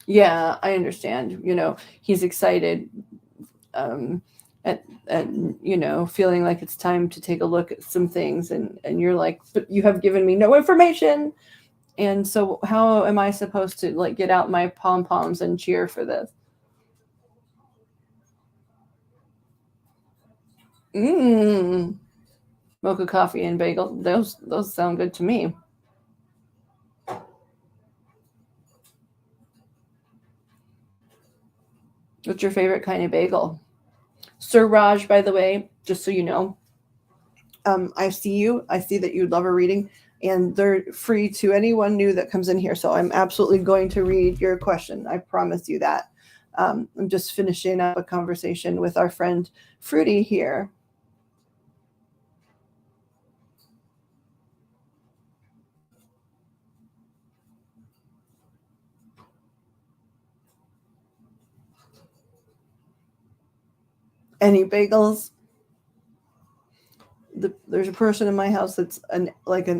Yeah, I understand. He's excited, at feeling like it's time to take a look at some things, and you're like, but you have given me no information. And so how am I supposed to like get out my pom-poms and cheer for this? Mocha coffee and bagel. Those sound good to me. What's your favorite kind of bagel? Sir Raj, by the way, just so you know, I see you. I see that you love a reading, and they're free to anyone new that comes in here. So I'm absolutely going to read your question. I promise you that. I'm just finishing up a conversation with our friend Fruity here. Any bagels? There's a person in my house that's an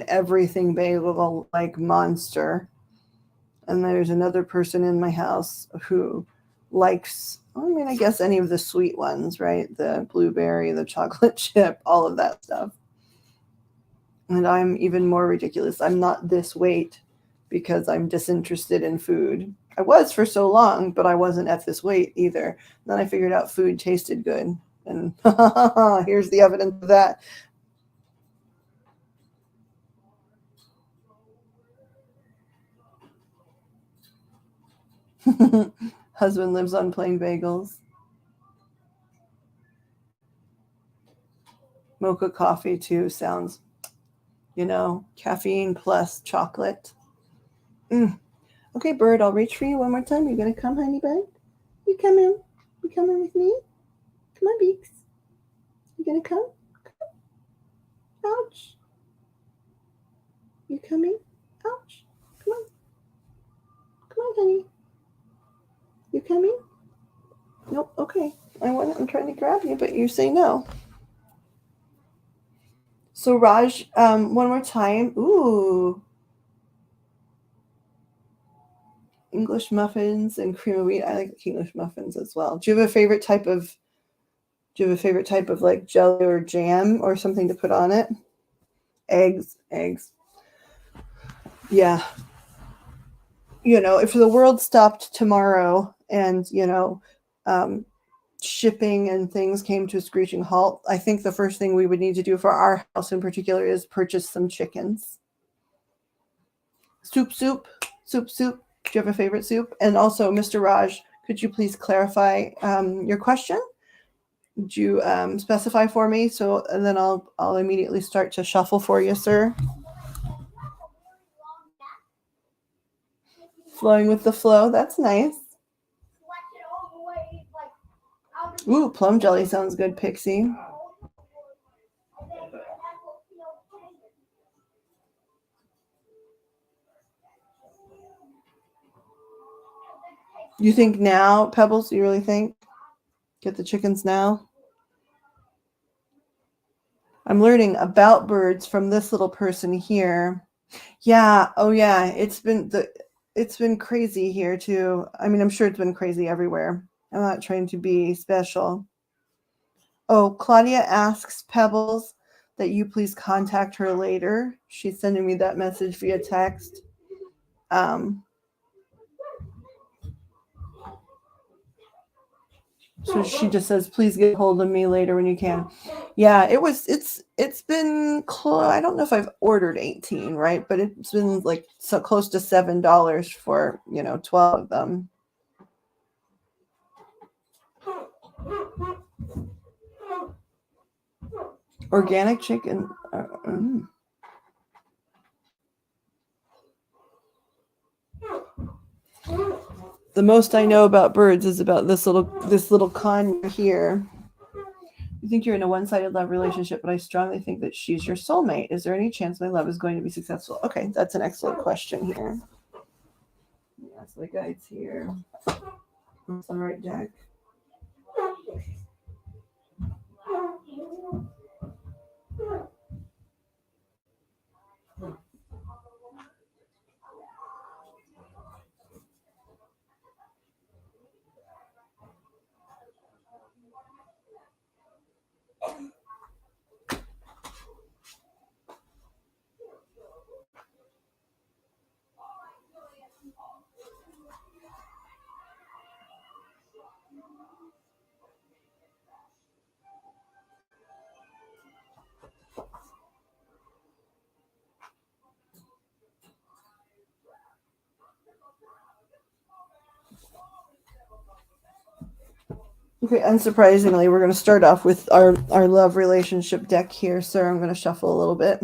everything bagel like monster, and there's another person in my house who likes, I guess any of the sweet ones, right? The blueberry, the chocolate chip, all of that stuff. And I'm even more ridiculous. I'm not this weight because I'm disinterested in food. I was for so long, but I wasn't at this weight either. Then I figured out food tasted good, and here's the evidence of that. Husband lives on plain bagels. Mocha coffee too sounds, caffeine plus chocolate. Okay, Bird, I'll reach for you one more time. You gonna come, honey bun? You coming? You coming with me? Come on, Beaks. You gonna come? Ouch. You coming? Ouch. Come on. Come on, honey. You coming? Nope. Okay. I'm trying to grab you, but you say no. So Raj, one more time. Ooh. English muffins and cream of wheat. I like English muffins as well. Do you have a favorite type of like jelly or jam or something to put on it? Eggs. Yeah. If the world stopped tomorrow and, shipping and things came to a screeching halt, I think the first thing we would need to do for our house in particular is purchase some chickens. Soup. Do you have a favorite soup? And also, Mr. Raj, could you please clarify your question? Would you specify for me? So, and then I'll immediately start to shuffle for you, sir. Flowing with the flow. That's nice. Ooh, plum jelly sounds good, Pixie. You think now, Pebbles? You really think? Get the chickens now? I'm learning about birds from this little person here. Yeah. Oh, yeah. It's been crazy here too. I mean, I'm sure it's been crazy everywhere. I'm not trying to be special. Oh, Claudia asks Pebbles that you please contact her later. She's sending me that message via text. So she just says, please get a hold of me later when you can. Yeah, it's been close. I don't know if I've ordered 18, right? But it's been like so close to $7 for, 12 of them. Organic chicken. The most I know about birds is about this little con here. You think you're in a one-sided love relationship, but I strongly think that she's your soulmate. Is there any chance my love is going to be successful? Okay, that's an excellent question here. Ask the guides here. That's the right deck. Okay, unsurprisingly, we're going to start off with our love relationship deck here, sir. I'm going to shuffle a little bit.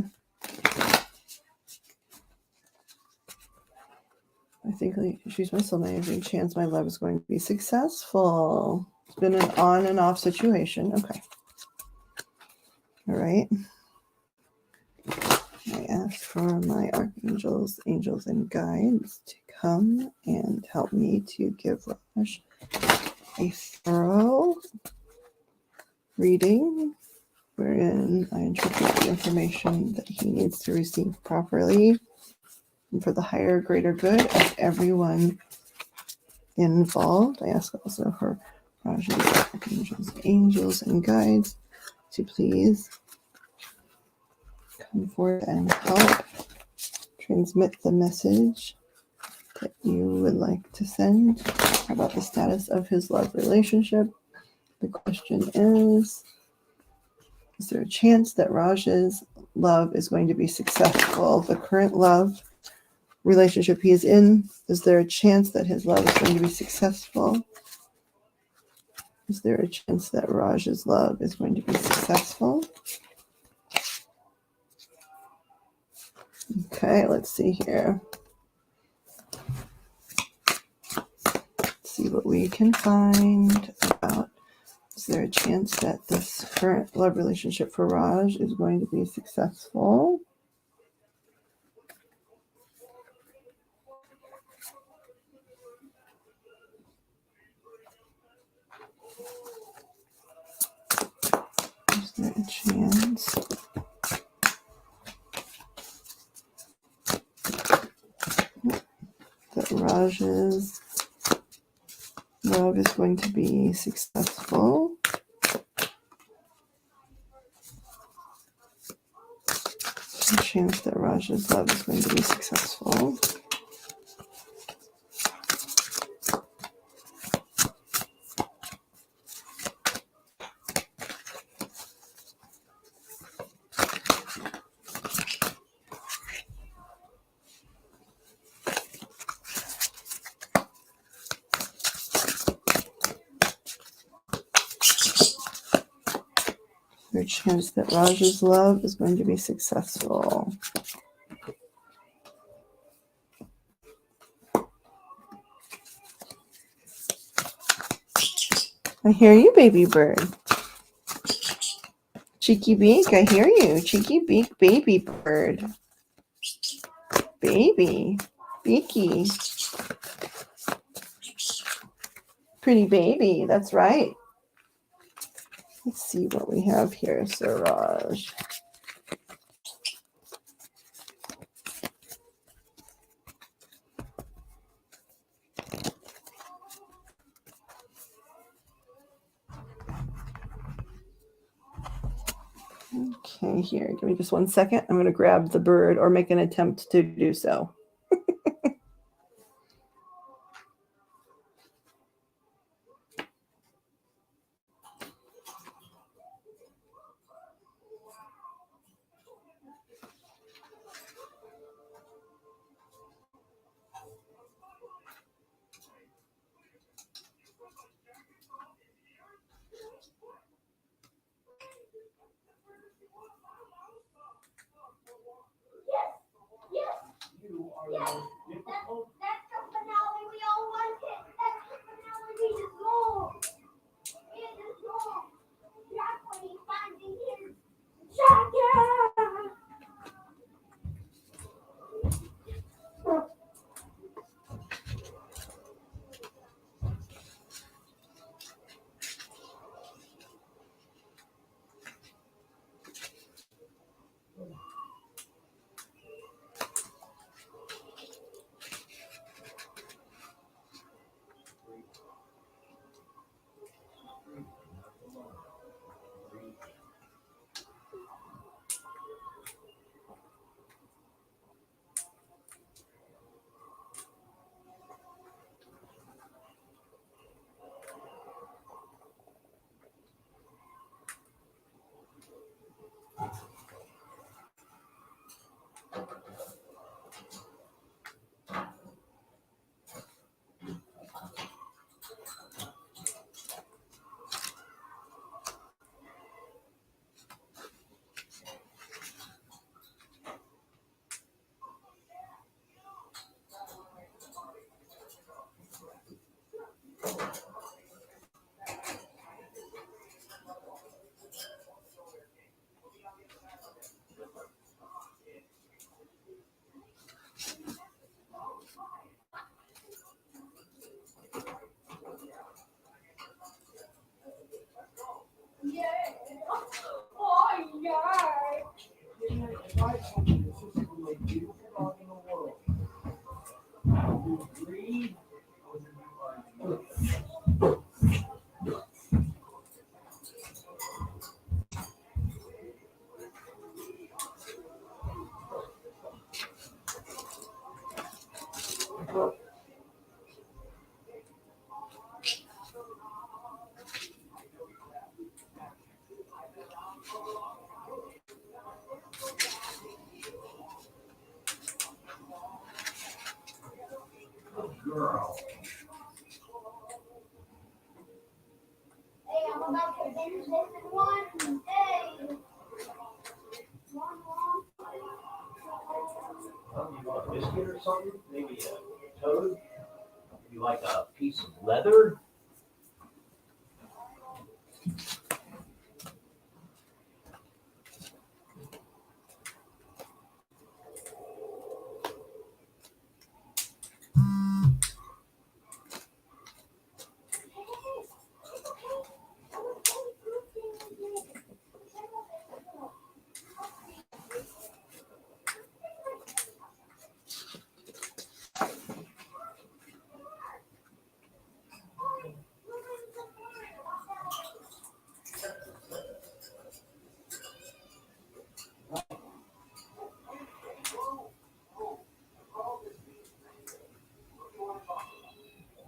I think she's my soulmate. There's a chance my love is going to be successful. It's been an on and off situation. Okay. All right. I ask for my archangels, angels, and guides to come and help me to give Raj a thorough reading wherein I interpret the information that he needs to receive properly and for the higher, greater good of everyone involved. I ask also for Raj's archangels, angels, and guides to please come forth and help transmit the message that you would like to send about the status of his love relationship. The question is there a chance that Raj's love is going to be successful? The current love relationship he is in, is there a chance that his love is going to be successful? Is there a chance that Raj's love is going to be successful? Okay, let's see here. Let's see what we can find about. Is there a chance that this current love relationship for Raj is going to be successful? Is there a chance that Raj's love is going to be successful? There's a chance that Raj's love is going to be successful. There's a chance that Raj's love is going to be successful. I hear you, baby bird. Cheeky beak, I hear you. Cheeky beak, baby bird. Baby. Beaky. Pretty baby, that's right. Let's see what we have here, Sir Raj. Okay, here, give me just 1 second. I'm going to grab the bird or make an attempt to do so. You are the most difficult. That's the finale we all wanted. That's the finale we deserve. It deserves. That's when he finally his jacket. Yeah. Oh, yeah. If I told you this is the most beautiful dog in the world, would you agree? Or would you argue? Girl. Hey, I'm about to binge this in one day. You want a biscuit or something? Maybe a toad? You like a piece of leather?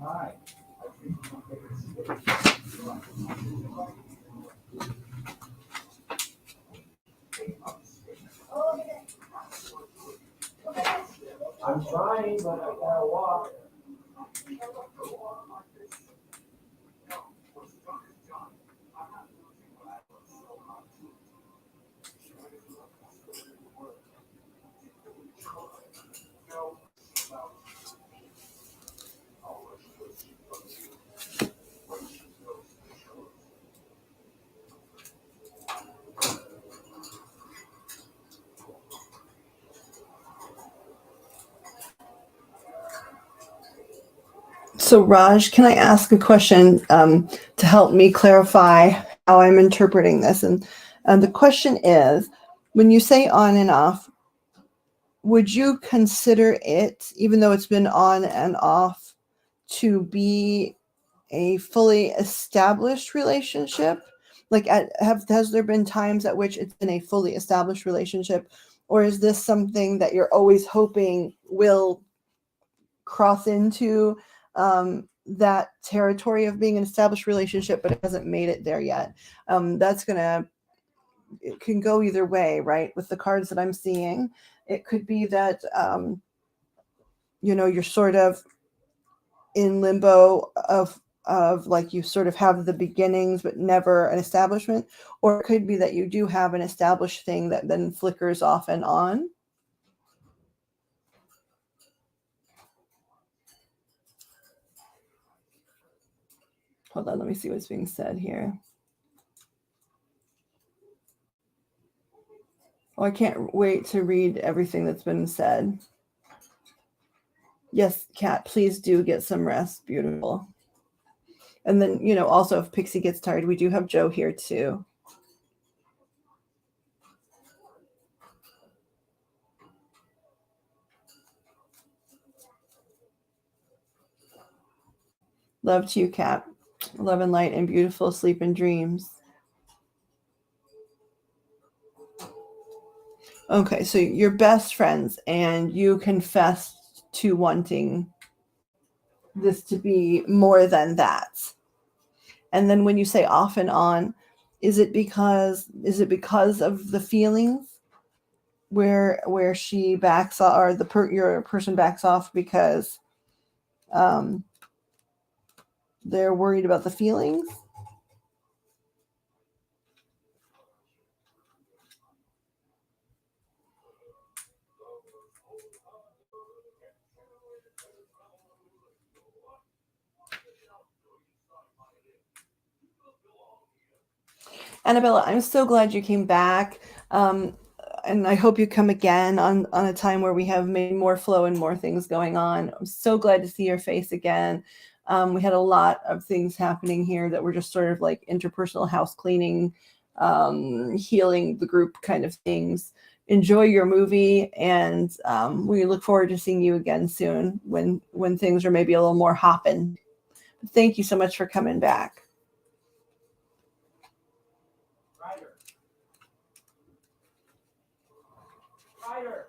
Hi. I'm trying, but I gotta walk. So, Raj, can I ask a question to help me clarify how I'm interpreting this? And the question is, when you say on and off, would you consider it, even though it's been on and off, to be a fully established relationship? Like, has there been times at which it's been a fully established relationship, or is this something that you're always hoping will cross into that territory of being an established relationship, but it hasn't made it there yet? It can go either way, right? With the cards that I'm seeing, it could be that you're sort of in limbo of of like you sort of have the beginnings but never an establishment, or it could be that you do have an established thing that then flickers off and on. Hold on, let me see what's being said here. Oh, I can't wait to read everything that's been said. Yes, Kat, please do get some rest. Beautiful. And then, you know, also if Pixie gets tired, we do have Joe here too. Love to you, Kat. Love and light and beautiful sleep and dreams. Okay, so you're best friends and you confessed to wanting this to be more than that. And then when you say off and on, is it because of the feelings where she backs off, or your person backs off because they're worried about the feelings? Annabella, I'm so glad you came back. And I hope you come again on a time where we have maybe more flow and more things going on. I'm so glad to see your face again. We had a lot of things happening here that were just sort of like interpersonal house cleaning, healing the group kind of things. Enjoy your movie, and we look forward to seeing you again soon when things are maybe a little more hopping. Thank you so much for coming back. Ryder.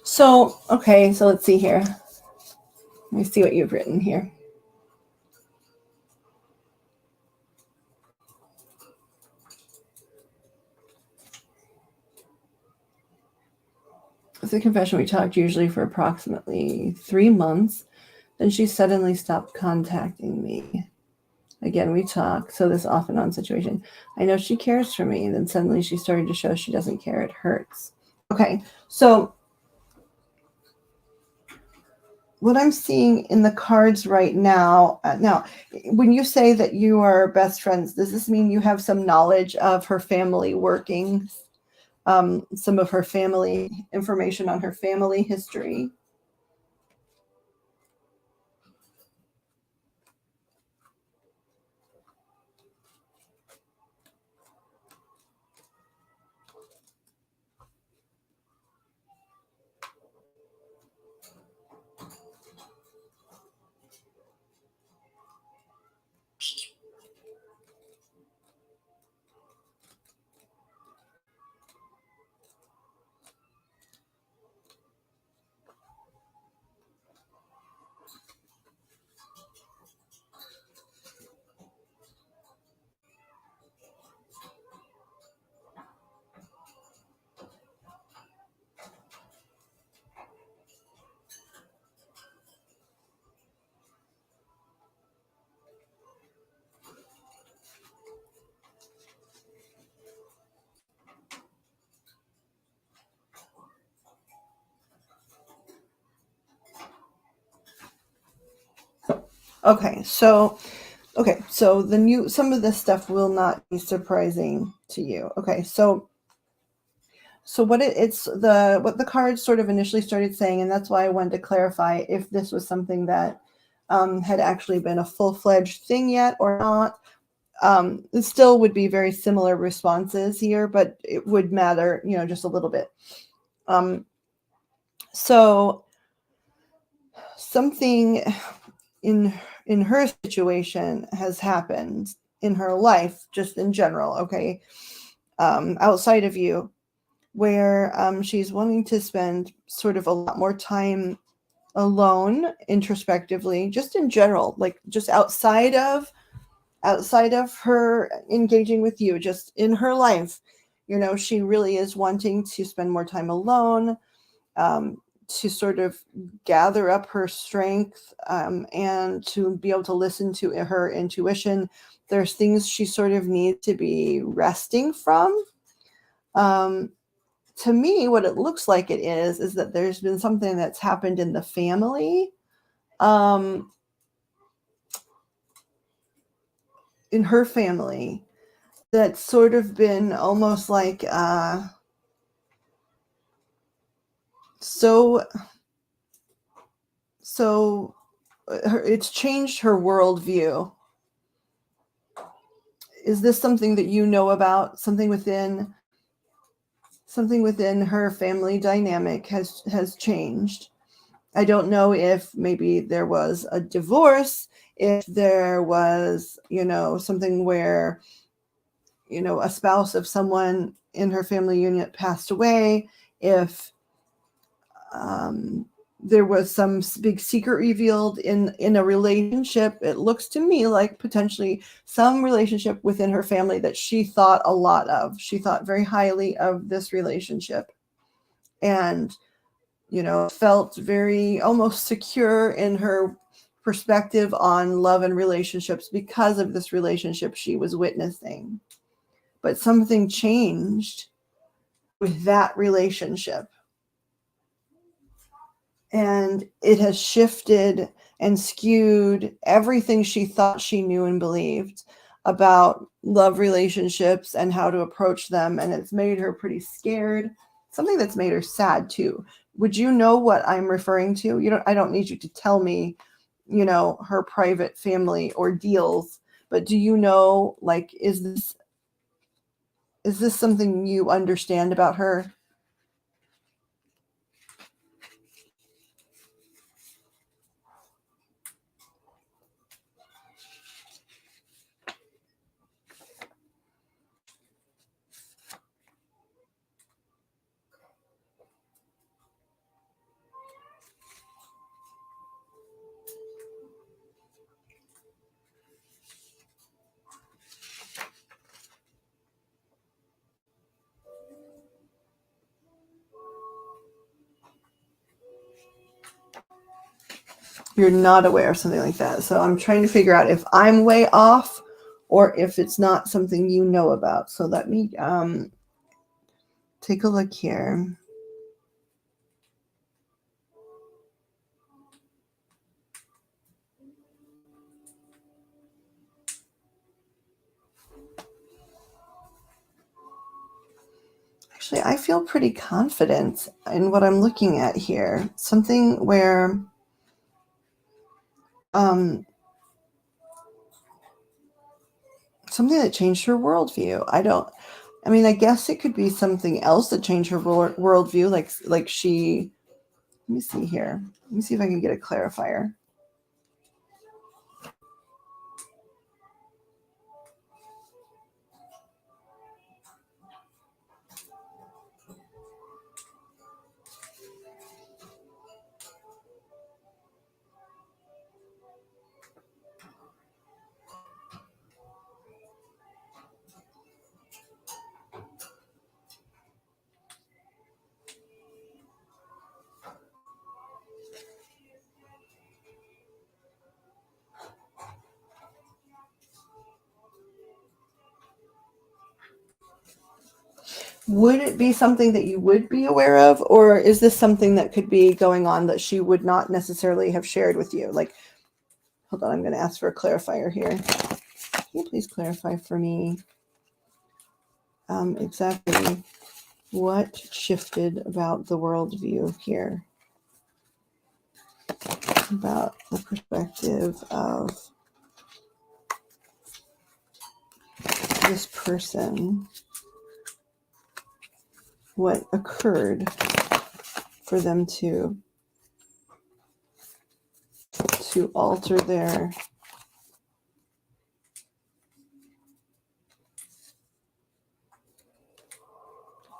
So, okay, so let's see here. Let me see what you've written here. It's a confession. We talked usually for approximately 3 months. Then she suddenly stopped contacting me. Again, we talk, so this off and on situation. I know she cares for me, and then suddenly she started to show she doesn't care. It hurts. Okay, so what I'm seeing in the cards right now, when you say that you are best friends, does this mean you have some knowledge of her family workings, some of her family information on her family history? Okay, so some of this stuff will not be surprising to you. Okay, so what the cards sort of initially started saying, and that's why I wanted to clarify if this was something that had actually been a full-fledged thing yet or not. It still would be very similar responses here, but it would matter, just a little bit. So something in her situation has happened in her life, just in general, okay, outside of you, where she's wanting to spend sort of a lot more time alone, introspectively, just in general, like just outside of her engaging with you, just in her life. She really is wanting to spend more time alone, to sort of gather up her strength, and to be able to listen to her intuition. There's things she sort of needs to be resting from. To me, what it looks like it is that there's been something that's happened in the family, in her family, that's sort of been almost like so it's changed her worldview. Is this something that you know about? Something within her family dynamic has changed. I don't know if maybe there was a divorce, if there was, something where, a spouse of someone in her family unit passed away, if there was some big secret revealed in a relationship. It looks to me like potentially some relationship within her family that she thought a lot of. She thought very highly of this relationship, and felt very almost secure in her perspective on love and relationships because of this relationship she was witnessing. But something changed with that relationship, and it has shifted and skewed everything she thought she knew and believed about love relationships and how to approach them. And it's made her pretty scared. Something that's made her sad too. Would you know what I'm referring to? I don't need you to tell me, her private family ordeals, but do you know, like, is this something you understand about her? You're not aware of something like that. So I'm trying to figure out if I'm way off or if it's not something you know about. So let me take a look here. Actually, I feel pretty confident in what I'm looking at here. Something where something that changed her worldview. I guess it could be something else that changed her worldview. Like she, let me see here. Let me see if I can get a clarifier. Would it be something that you would be aware of, or is this something that could be going on that she would not necessarily have shared with you? Like, hold on, I'm going to ask for a clarifier here. Can you please clarify for me exactly what shifted about the worldview here? About the perspective of this person. What occurred for them to alter their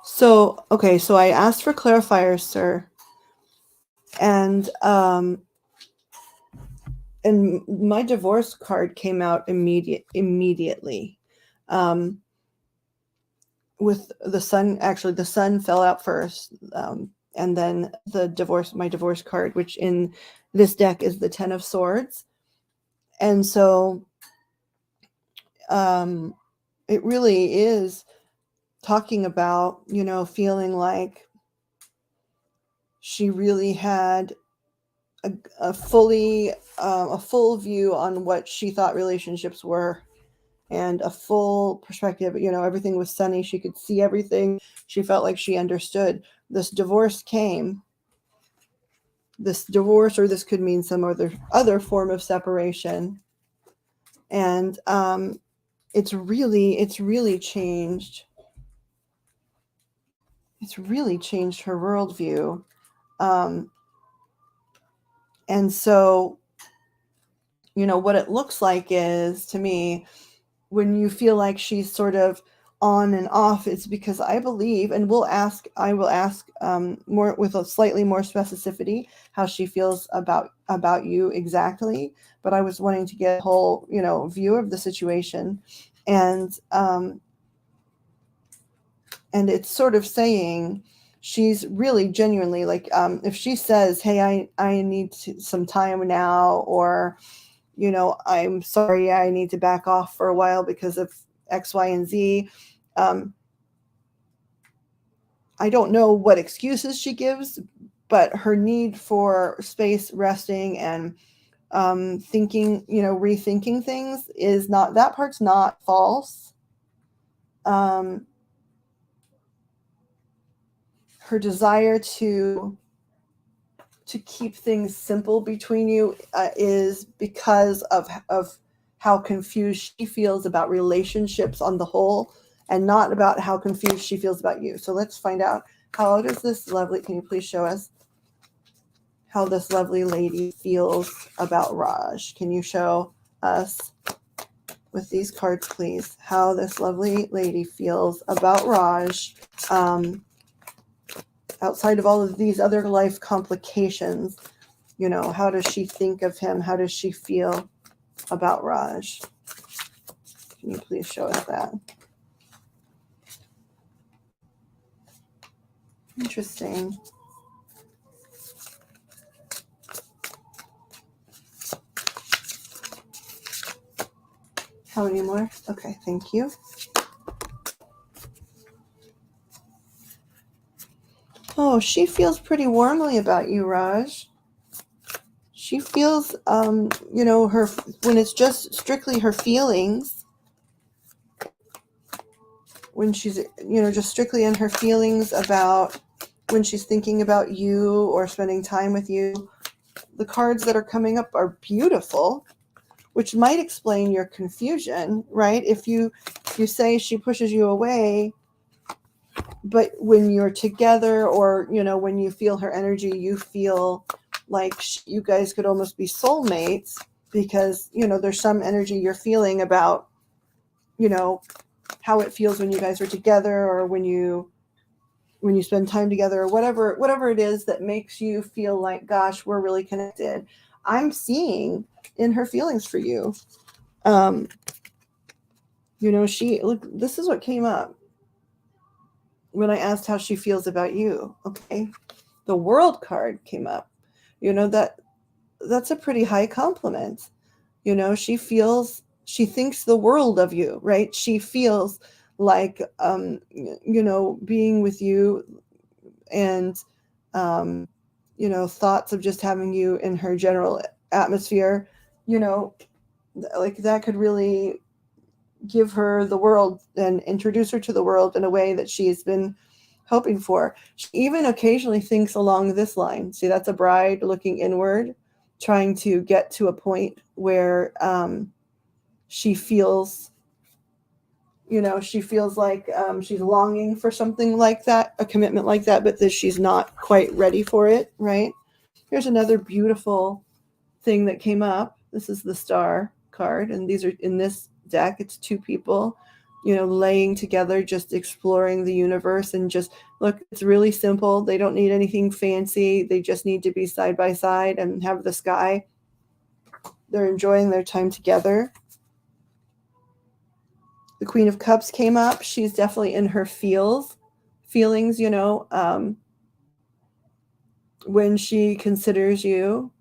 so I asked for clarifiers, sir, and my divorce card came out immediately. With the sun, actually the sun fell out first, and then my divorce card, which in this deck is the 10 of Swords. And so it really is talking about, feeling like she really had a full view on what she thought relationships were, and a full perspective. Everything was sunny. She could see everything. She felt like she understood. This divorce came. This divorce, or this could mean some other form of separation. And it's really changed. It's really changed her worldview. And so, what it looks like is, to me, when you feel like she's sort of on and off, it's because I believe, and I will ask more with a slightly more specificity how she feels about you exactly. But I was wanting to get a whole, view of the situation, and it's sort of saying she's really genuinely like, if she says, hey, I need some time now, or I'm sorry, I need to back off for a while because of X, Y, and Z. I don't know what excuses she gives, but her need for space, resting, and thinking, rethinking things is not, that part's not false. Her desire to keep things simple between you is because of how confused she feels about relationships on the whole, and not about how confused she feels about you. So let's find out, how does this lovely, can you please show us how this lovely lady feels about Raj? Can you show us with these cards, please, how this lovely lady feels about Raj, outside of all of these other life complications? How does she think of him? How does she feel about Raj? Can you please show us that? Interesting. How many more? Okay, thank you. Oh, she feels pretty warmly about you, Raj. She feels, her, when it's just strictly her feelings, when she's, just strictly in her feelings about when she's thinking about you or spending time with you, the cards that are coming up are beautiful, which might explain your confusion, right? If you say she pushes you away, but when you're together, or, when you feel her energy, you feel like you guys could almost be soulmates, because, there's some energy you're feeling about, how it feels when you guys are together, or when you spend time together, or whatever it is that makes you feel like, gosh, we're really connected. I'm seeing in her feelings for you. This is what came up when I asked how she feels about you. Okay. The World card came up. That's a pretty high compliment. She thinks the world of you, right? She feels like, being with you, and, thoughts of just having you in her general atmosphere like that could really give her the world and introduce her to the world in a way that she's been hoping for. She even occasionally thinks along this line. See, that's a bride looking inward, trying to get to a point where she feels, she feels like she's longing for something like that, a commitment like that, but that she's not quite ready for it, right? Here's another beautiful thing that came up. This is the star card, and these are in this deck. It's two people, laying together, just exploring the universe, and just look. It's really simple. They don't need anything fancy. They just need to be side by side and have the sky. They're enjoying their time together. The Queen of Cups came up. She's definitely in her feelings, when she considers you.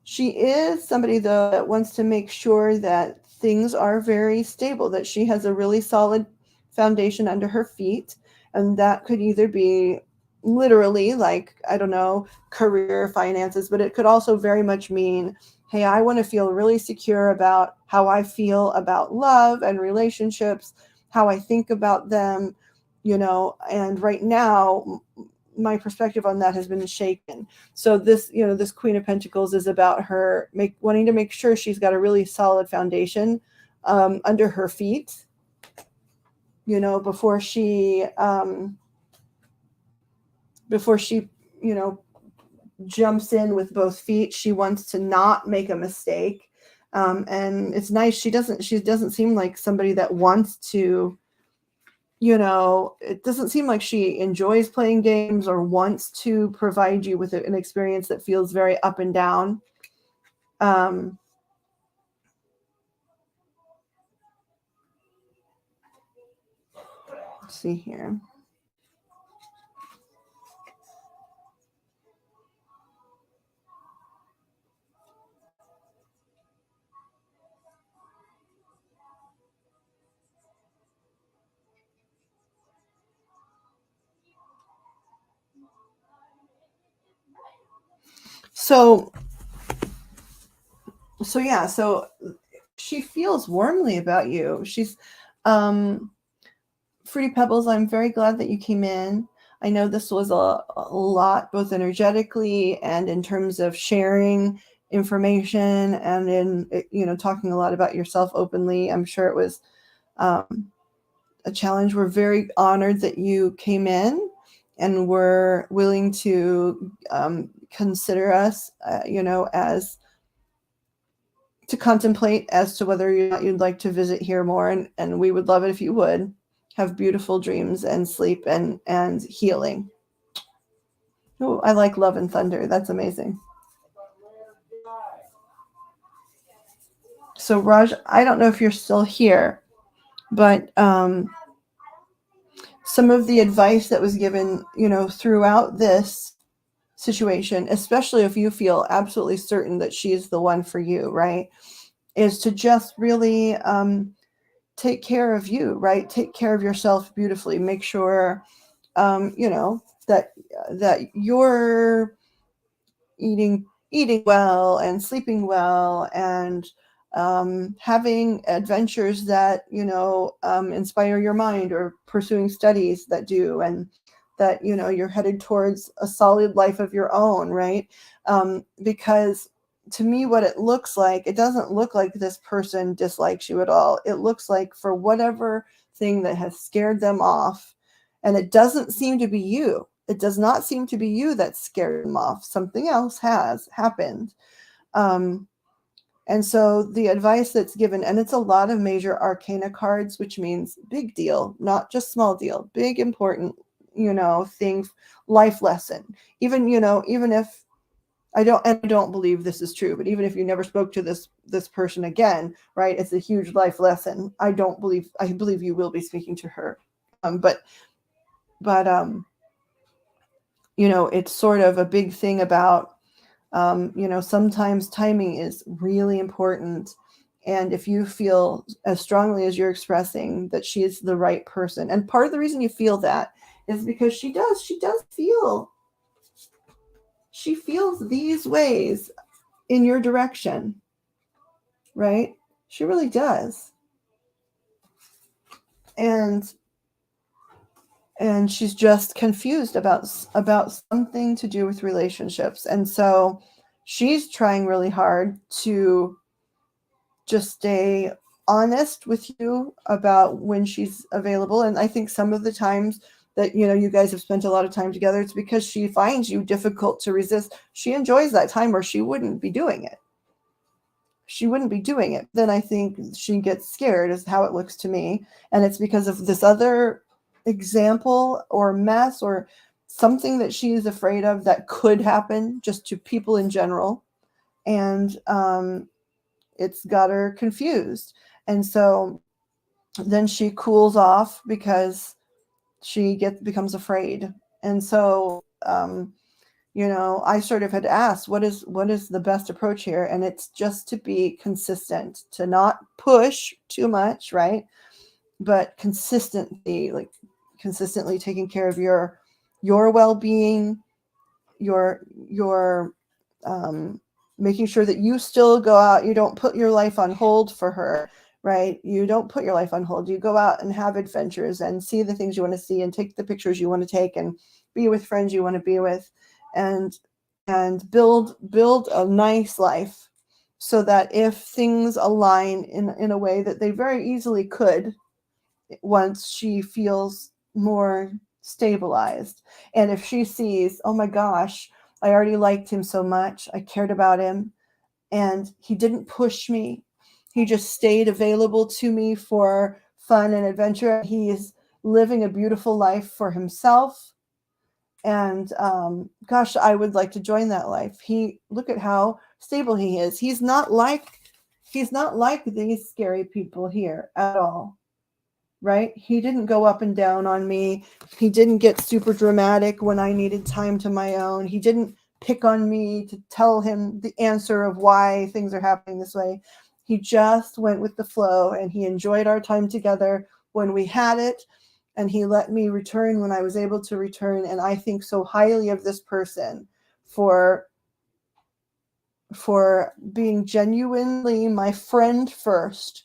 She is somebody, though, that wants to make sure that things are very stable, that she has a really solid foundation under her feet. And that could either be literally, like, I don't know, career, finances, but it could also very much mean, hey, I want to feel really secure about how I feel about love and relationships, how I think about them, and right now, my perspective on that has been shaken. So this, this Queen of Pentacles is about her wanting to make sure she's got a really solid foundation under her feet, before she jumps in with both feet. She wants to not make a mistake, and it's nice. She doesn't seem like somebody that wants to. It doesn't seem like she enjoys playing games or wants to provide you with an experience that feels very up and down. Let's see here. So she feels warmly about you. She's Fruity Pebbles, I'm very glad that you came in. I know this was a lot, both energetically and in terms of sharing information and in, talking a lot about yourself openly. I'm sure it was a challenge. We're very honored that you came in and were willing to consider us, as to contemplate as to whether or not you'd like to visit here more. And we would love it if you would. Have beautiful dreams and sleep and healing. Oh, I like Love and Thunder. That's amazing. So Raj, I don't know if you're still here, but some of the advice that was given, throughout this situation, especially if you feel absolutely certain that she's the one for you, right, is to just really take care of you, right? Take care of yourself beautifully. Make sure, that you're eating well and sleeping well and having adventures that, inspire your mind, or pursuing studies that do, and that, you're headed towards a solid life of your own, right? Because to me, what it looks like, it doesn't look like this person dislikes you at all. It looks like, for whatever thing that has scared them off, and it doesn't seem to be you. It does not seem to be you that scared them off. Something else has happened. And so the advice that's given, and it's a lot of major arcana cards, which means big deal, not just small deal, big, important, thing, life lesson. Even, even if I don't believe this is true, but even if you never spoke to this person again, right? It's a huge life lesson. I believe you will be speaking to her. But it's sort of a big thing about, sometimes timing is really important. And if you feel as strongly as you're expressing that she is the right person, and part of the reason you feel that is because she does feel, she feels these ways in your direction, right? She really does. And she's just confused about something to do with relationships. And so she's trying really hard to just stay honest with you about when she's available. And I think some of the times that, you know, you guys have spent a lot of time together, it's because she finds you difficult to resist. She enjoys that time, or she wouldn't be doing it. Then I think she gets scared, is how it looks to me. And it's because of this other example or mess or something that she is afraid of that could happen just to people in general. And it's got her confused. And so then she cools off because she becomes afraid. And so, you know, I sort of had asked, what is the best approach here? And it's just to be consistent, to not push too much, right? But consistently taking care of your well-being, your making sure that you still go out. You don't put your life on hold for her, right? You don't put your life on hold. You go out and have adventures and see the things you want to see and take the pictures you want to take and be with friends you want to be with, and build a nice life, so that if things align in a way that they very easily could, once she feels more stabilized. And if she sees, oh my gosh, I already liked him so much, I cared about him, and he didn't push me, he just stayed available to me for fun and adventure. He is living a beautiful life for himself, and gosh, I would like to join that life. Look at how stable he is. He's not like these scary people here at all, right? He didn't go up and down on me. He didn't get super dramatic when I needed time to my own. He didn't pick on me to tell him the answer of why things are happening this way. He just went with the flow, and he enjoyed our time together when we had it, and he let me return when I was able to return. And I think so highly of this person for being genuinely my friend first,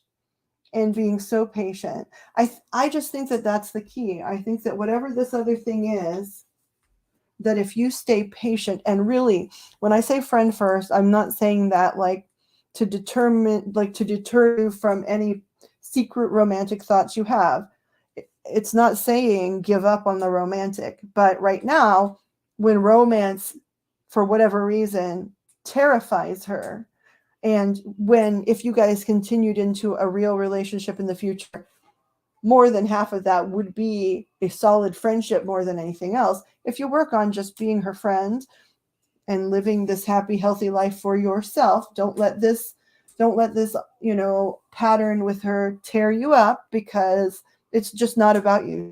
and being so patient. I just think that that's the key. I think that whatever this other thing is, that if you stay patient, and really, when I say friend first, I'm not saying that to deter you from any secret romantic thoughts you have. It's not saying give up on the romantic, but right now, when romance, for whatever reason, terrifies her, and if you guys continued into a real relationship in the future, more than half of that would be a solid friendship more than anything else. If you work on just being her friend and living this happy, healthy life for yourself, don't let this, pattern with her tear you up, because it's just not about you.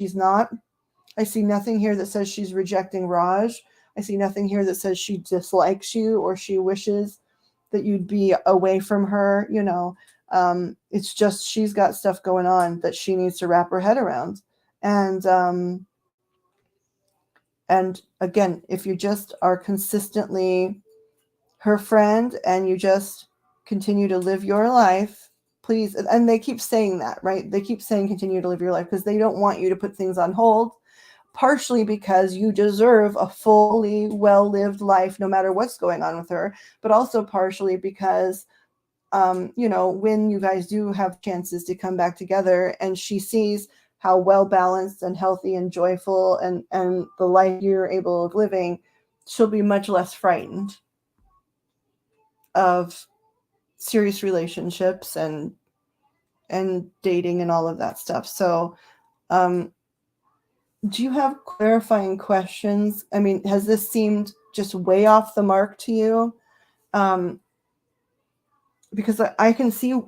I see nothing here that says she's rejecting Raj. I see nothing here that says she dislikes you or she wishes that you'd be away from her. It's just she's got stuff going on that she needs to wrap her head around. And again, if you just are consistently her friend and you just continue to live your life, please. And they keep saying that, right? They keep saying continue to live your life because they don't want you to put things on hold, partially because you deserve a fully well-lived life no matter what's going on with her, but also partially because when you guys do have chances to come back together and she sees how well balanced and healthy and joyful and the life you're able of living, she'll be much less frightened of serious relationships and dating and all of that stuff. So do you have clarifying questions? I mean, has this seemed just way off the mark to you? Because I can see,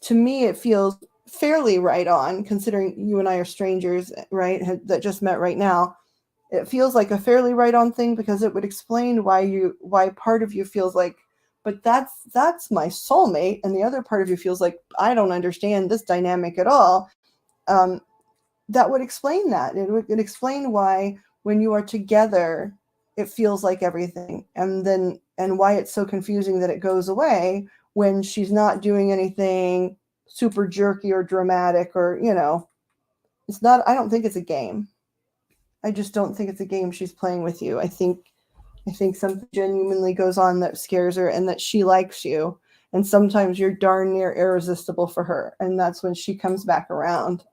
to me, it feels fairly right on, considering you and I are strangers, right, that just met right now. It feels like a fairly right on thing, because it would explain why part of you feels like, but that's my soulmate, and the other part of you feels like, I don't understand this dynamic at all. that would explain that. It would explain why when you are together, it feels like everything. And why it's so confusing that it goes away when she's not doing anything super jerky or dramatic or, it's not, I don't think it's a game. I just don't think it's a game she's playing with you. I think something genuinely goes on that scares her and that she likes you. And sometimes you're darn near irresistible for her. And that's when she comes back around.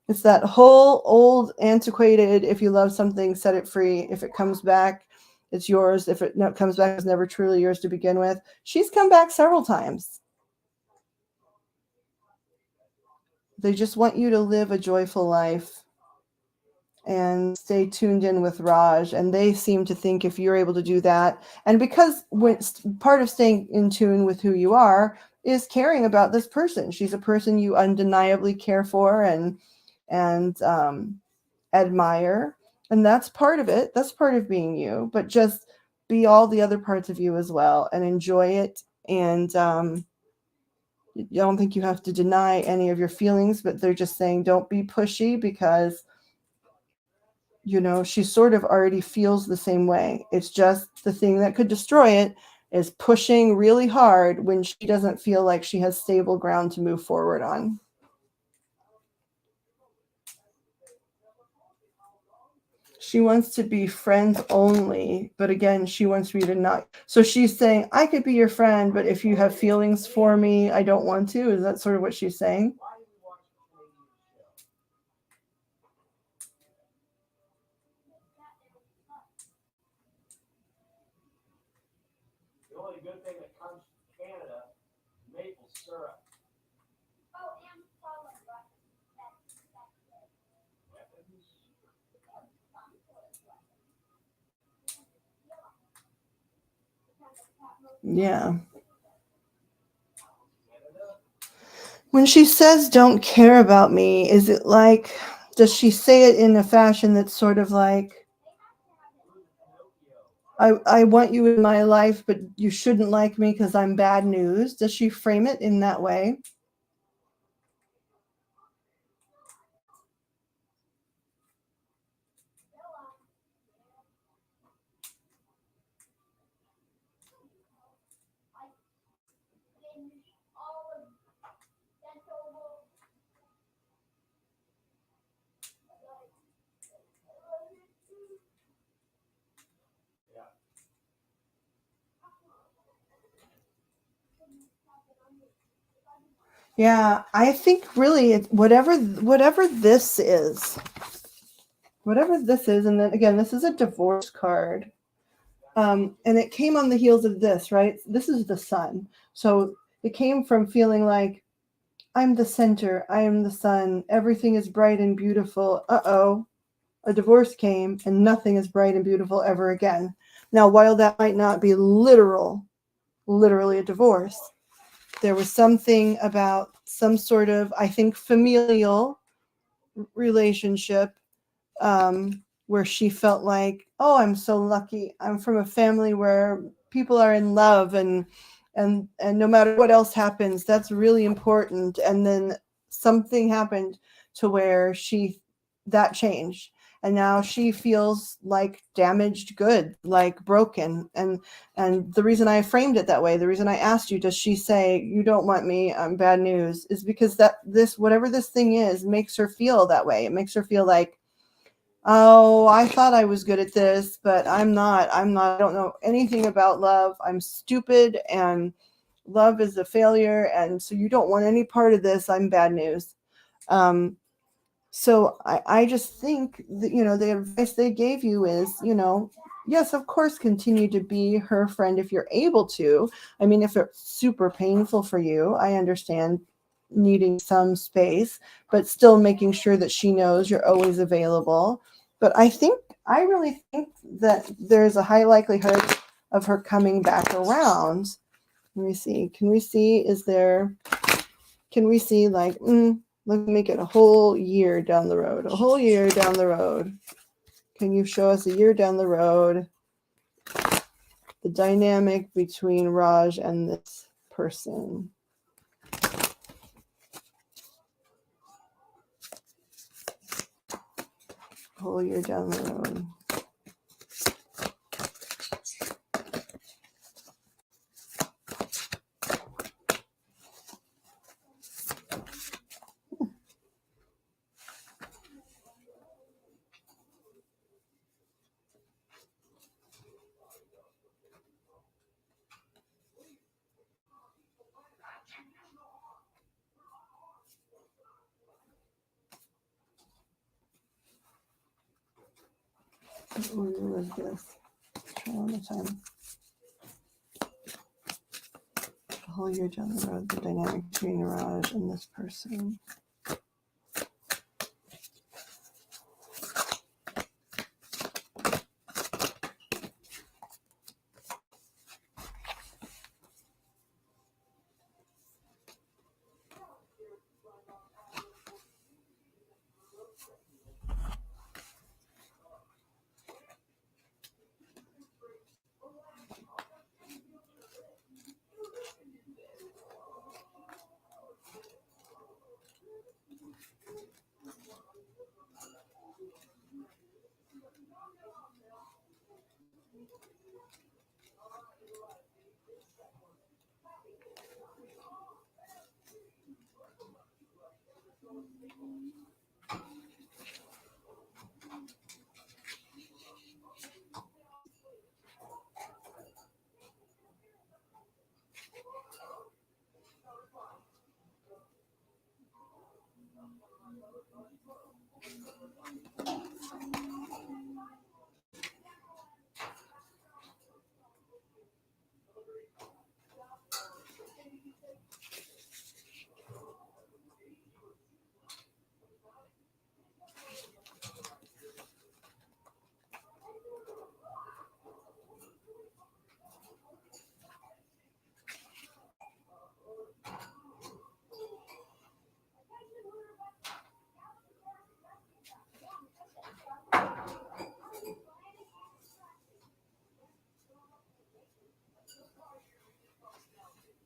It's that whole old antiquated, if you love something, set it free. If it comes back, it's yours. If it comes back, it's never truly yours to begin with. She's come back several times. They just want you to live a joyful life and stay tuned in with Raj. And they seem to think if you're able to do that, and because part of staying in tune with who you are is caring about this person. She's a person you undeniably care for and admire. And that's part of it. That's part of being you. But just be all the other parts of you as well and enjoy it. And I don't think you have to deny any of your feelings, but they're just saying don't be pushy because she sort of already feels the same way. It's just the thing that could destroy it is pushing really hard when she doesn't feel like she has stable ground to move forward on. She wants to be friends only, but again, she wants me to not. So she's saying, I could be your friend, but if you have feelings for me, I don't want to. Is that sort of what she's saying? The only good thing that comes from Canada, maple syrup. Oh, and solid rock. Yeah. When she says don't care about me, is it like, does she say it in a fashion that's sort of like, I want you in my life, but you shouldn't like me because I'm bad news? Does she frame it in that way? Yeah, I think really whatever this is, and then again, this is a divorce card. And it came on the heels of this, right? This is the sun. So it came from feeling like I'm the center, I am the sun, everything is bright and beautiful. Uh-oh, a divorce came and nothing is bright and beautiful ever again. Now, while that might not be literally a divorce, there was something about some sort of, I think, familial relationship where she felt like, oh, I'm so lucky. I'm from a family where people are in love and no matter what else happens, that's really important. And then something happened to where that changed. And now she feels like damaged good, like broken. And the reason I framed it that way, the reason I asked you, does she say, you don't want me, I'm bad news, is because whatever this thing is, makes her feel that way. It makes her feel like, oh, I thought I was good at this, but I'm not. I don't know anything about love. I'm stupid and love is a failure. And so you don't want any part of this. I'm bad news. So I just think that, the advice they gave you is, yes, of course, continue to be her friend if you're able to. I mean, if it's super painful for you, I understand needing some space, but still making sure that she knows you're always available. But I really think that there's a high likelihood of her coming back around. Let me see. Can we see like, let's make it a whole year down the road. A whole year down the road. Can you show us a year down the road the dynamic between Raj and this person? holier down the road. What is this? Try one more time. A whole year down the road, the dynamic between Raj and this person.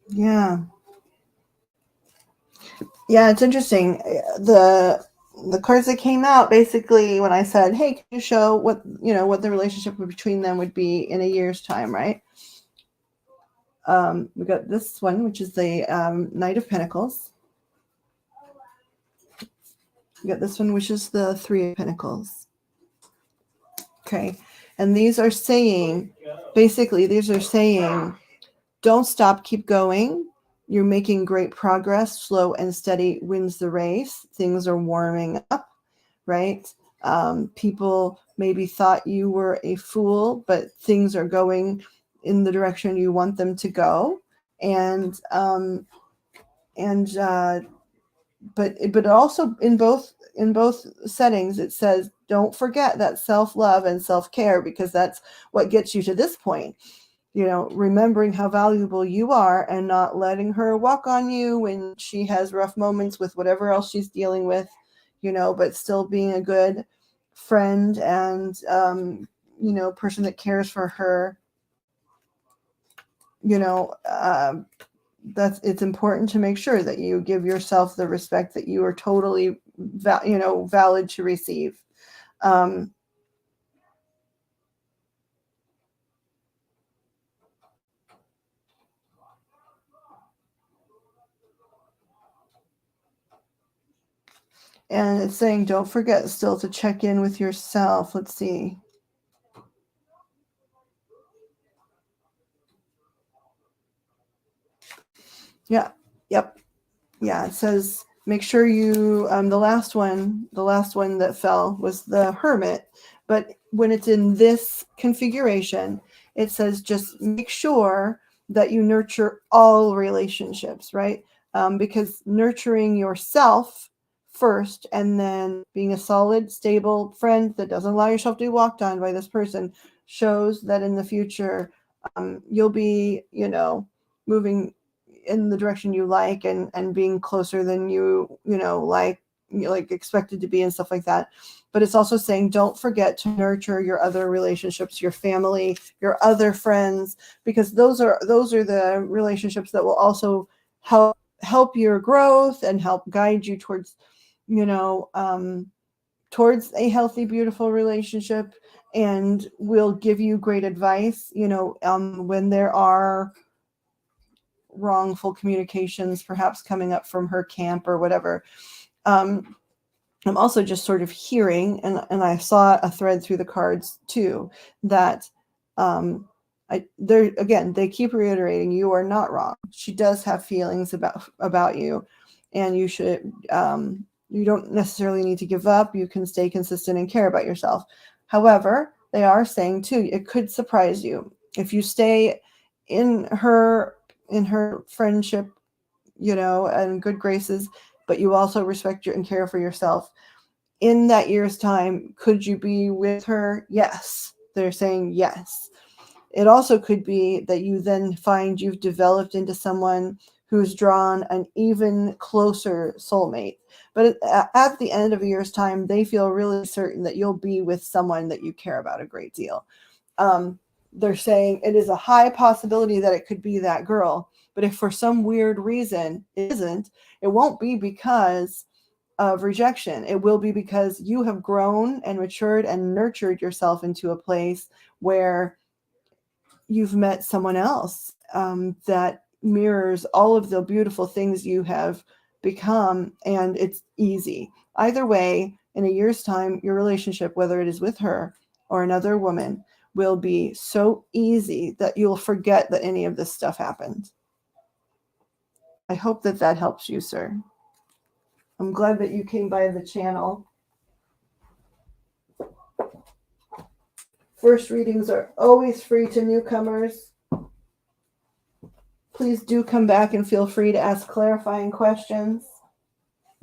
Yeah. Yeah, it's interesting. The cards that came out basically when I said, "Hey, can you show what what the relationship between them would be in a year's time?" Right? We got this one, which is the Knight of Pentacles. We got this one, which is the Three of Pentacles. Okay, and these are saying, basically, don't stop, keep going. You're making great progress. Slow and steady wins the race. Things are warming up, right? People maybe thought you were a fool, but things are going in the direction you want them to go. But also in both settings, it says don't forget that self-love and self-care, because that's what gets you to this point. Remembering how valuable you are and not letting her walk on you when she has rough moments with whatever else she's dealing with, but still being a good friend and, person that cares for her. It's important to make sure that you give yourself the respect that you are totally, valid to receive. And it's saying, don't forget still to check in with yourself. Let's see. Yeah. Yep. Yeah. It says, make sure you, the last one that fell was the Hermit. But when it's in this configuration, it says, just make sure that you nurture all relationships, right? Because nurturing yourself first and then being a solid, stable friend that doesn't allow yourself to be walked on by this person shows that in the future, you'll be, moving in the direction you like and being closer than you like expected to be and stuff like that. But it's also saying, don't forget to nurture your other relationships, your family, your other friends, because those are the relationships that will also help your growth and help guide you towards towards a healthy, beautiful relationship, and will give you great advice, when there are wrongful communications perhaps coming up from her camp or whatever. I'm also just sort of hearing, and I saw a thread through the cards too, that they keep reiterating you are not wrong. She does have feelings about you, and you should you don't necessarily need to give up. You can stay consistent and care about yourself. However, they are saying too, it could surprise you if you stay in her friendship, and good graces, but you also respect and care for yourself. In that year's time, could you be with her? Yes. They're saying yes. It also could be that you then find you've developed into someone who's drawn an even closer soulmate. But at the end of a year's time, they feel really certain that you'll be with someone that you care about a great deal. They're saying it is a high possibility that it could be that girl. But if for some weird reason it isn't, it won't be because of rejection. It will be because you have grown and matured and nurtured yourself into a place where you've met someone else that mirrors all of the beautiful things you have become, and it's easy. Either way, in a year's time, your relationship, whether it is with her or another woman, will be so easy that you'll forget that any of this stuff happened. I hope that helps you, sir. I'm glad that you came by the channel. First readings are always free to newcomers. Please do come back and feel free to ask clarifying questions.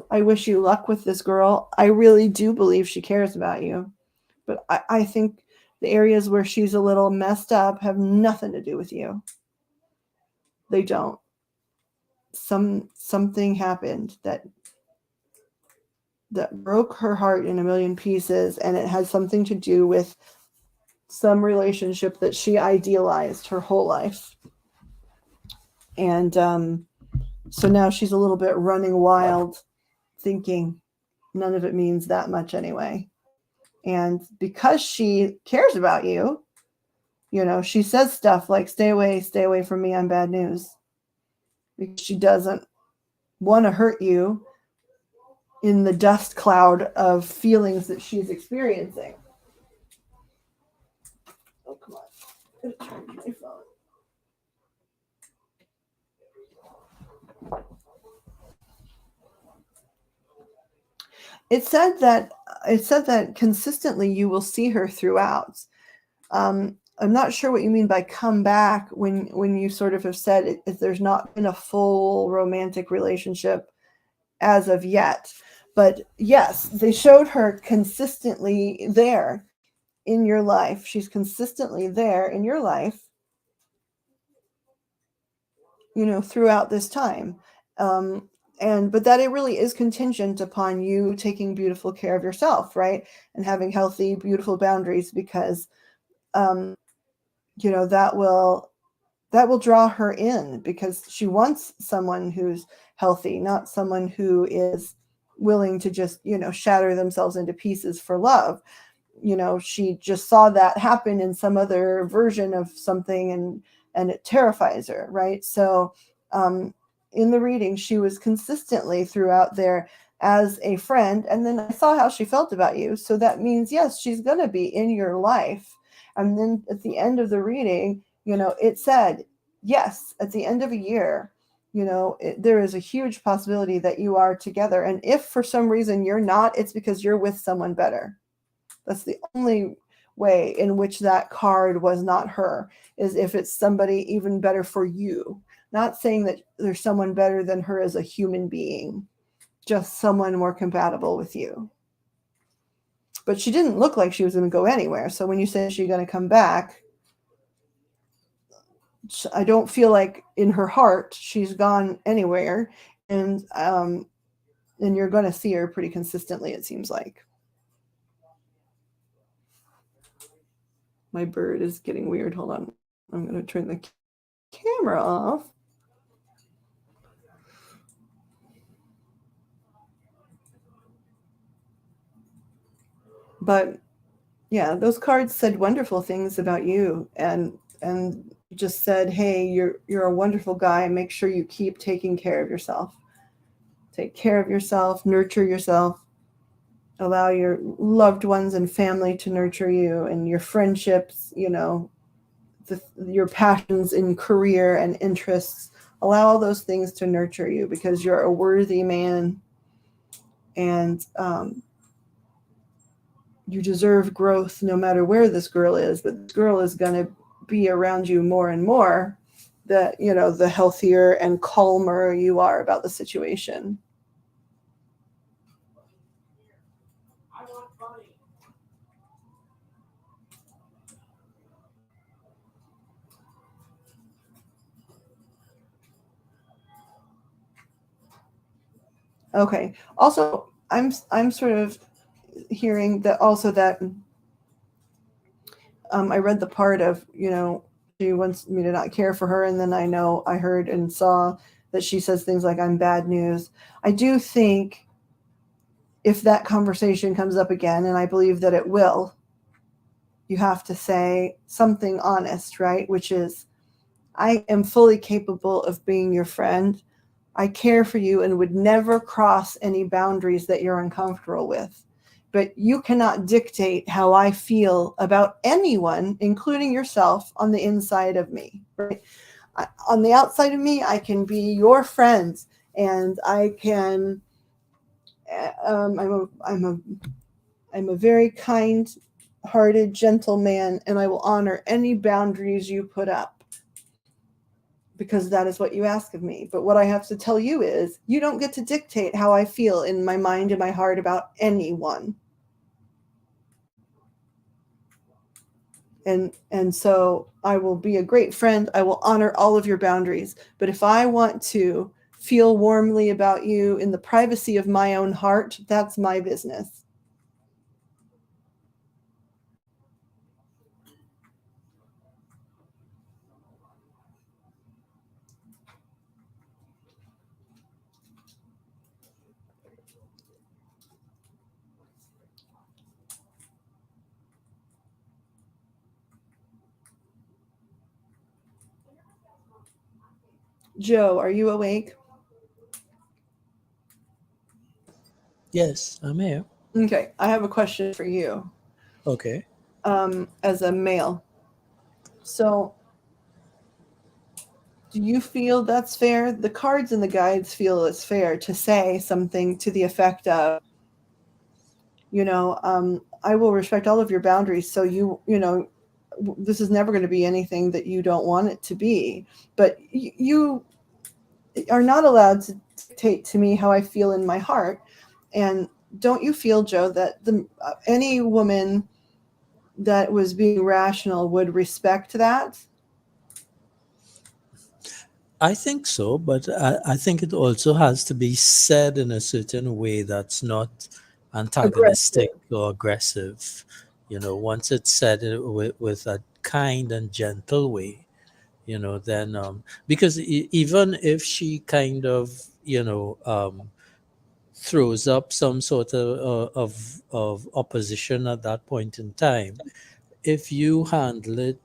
I wish you luck with this girl. I really do believe she cares about you. But I think the areas where she's a little messed up have nothing to do with you. They don't. Something happened that broke her heart in a million pieces, and it has something to do with some relationship that she idealized her whole life. And so now she's a little bit running wild, thinking none of it means that much anyway. And because she cares about you, she says stuff like, stay away from me, I'm bad news. Because she doesn't want to hurt you in the dust cloud of feelings that she's experiencing. Oh, come on. I'm gonna charge my phone. It said that consistently you will see her throughout. I'm not sure what you mean by come back when you sort of have said if there's not been a full romantic relationship as of yet. But yes, they showed her consistently there in your life. She's consistently there in your life, throughout this time. But that it really is contingent upon you taking beautiful care of yourself, right? And having healthy, beautiful boundaries, because, that will draw her in, because she wants someone who's healthy, not someone who is willing to just, shatter themselves into pieces for love. She just saw that happen in some other version of something, and it terrifies her, right? So, in the reading, she was consistently throughout there as a friend. And then I saw how she felt about you. So that means, yes, she's going to be in your life. And then at the end of the reading, it said, yes, at the end of a year, there is a huge possibility that you are together. And if for some reason you're not, it's because you're with someone better. That's the only way in which that card was not her, is if it's somebody even better for you. Not saying that there's someone better than her as a human being, just someone more compatible with you. But she didn't look like she was going to go anywhere. So when you say she's going to come back, I don't feel like in her heart she's gone anywhere. And you're going to see her pretty consistently, it seems like. My bird is getting weird. Hold on. I'm going to turn the camera off. But yeah, those cards said wonderful things about you, and just said, hey, you're a wonderful guy. Make sure you keep taking care of yourself. Take care of yourself, nurture yourself, allow your loved ones and family to nurture you, and your friendships, your passions in career and interests. Allow all those things to nurture you, because you're a worthy man, and you deserve growth no matter where this girl is. But this girl is going to be around you more and more, the healthier and calmer you are about the situation. I want money. Okay. Also, I'm sort of hearing that also that I read the part of, she wants me to not care for her, and then I heard and saw that she says things like, I'm bad news. I do think if that conversation comes up again, and I believe that it will, you have to say something honest, right? Which is, I am fully capable of being your friend. I care for you and would never cross any boundaries that you're uncomfortable with. But you cannot dictate how I feel about anyone, including yourself, on the inside of me. Right? On the outside of me, I can be your friend, and I can. I'm a very kind-hearted, gentle man, and I will honor any boundaries you put up, because that is what you ask of me. But what I have to tell you is, you don't get to dictate how I feel in my mind and my heart about anyone. And so I will be a great friend. I will honor all of your boundaries. But if I want to feel warmly about you in the privacy of my own heart, that's my business. Joe, are you awake? Yes, I'm here. Okay, I have a question for you. Okay. As a male. So, do you feel that's fair? The cards and the guides feel it's fair to say something to the effect of, I will respect all of your boundaries. So this is never going to be anything that you don't want it to be. But you are not allowed to dictate to me how I feel in my heart. And don't you feel, Joe, that any woman that was being rational would respect that? I think so, but I think it also has to be said in a certain way that's not antagonistic Aggressive. or aggressive. Once it's said with a kind and gentle way, then because even if she kind of, throws up some sort of opposition at that point in time, if you handle it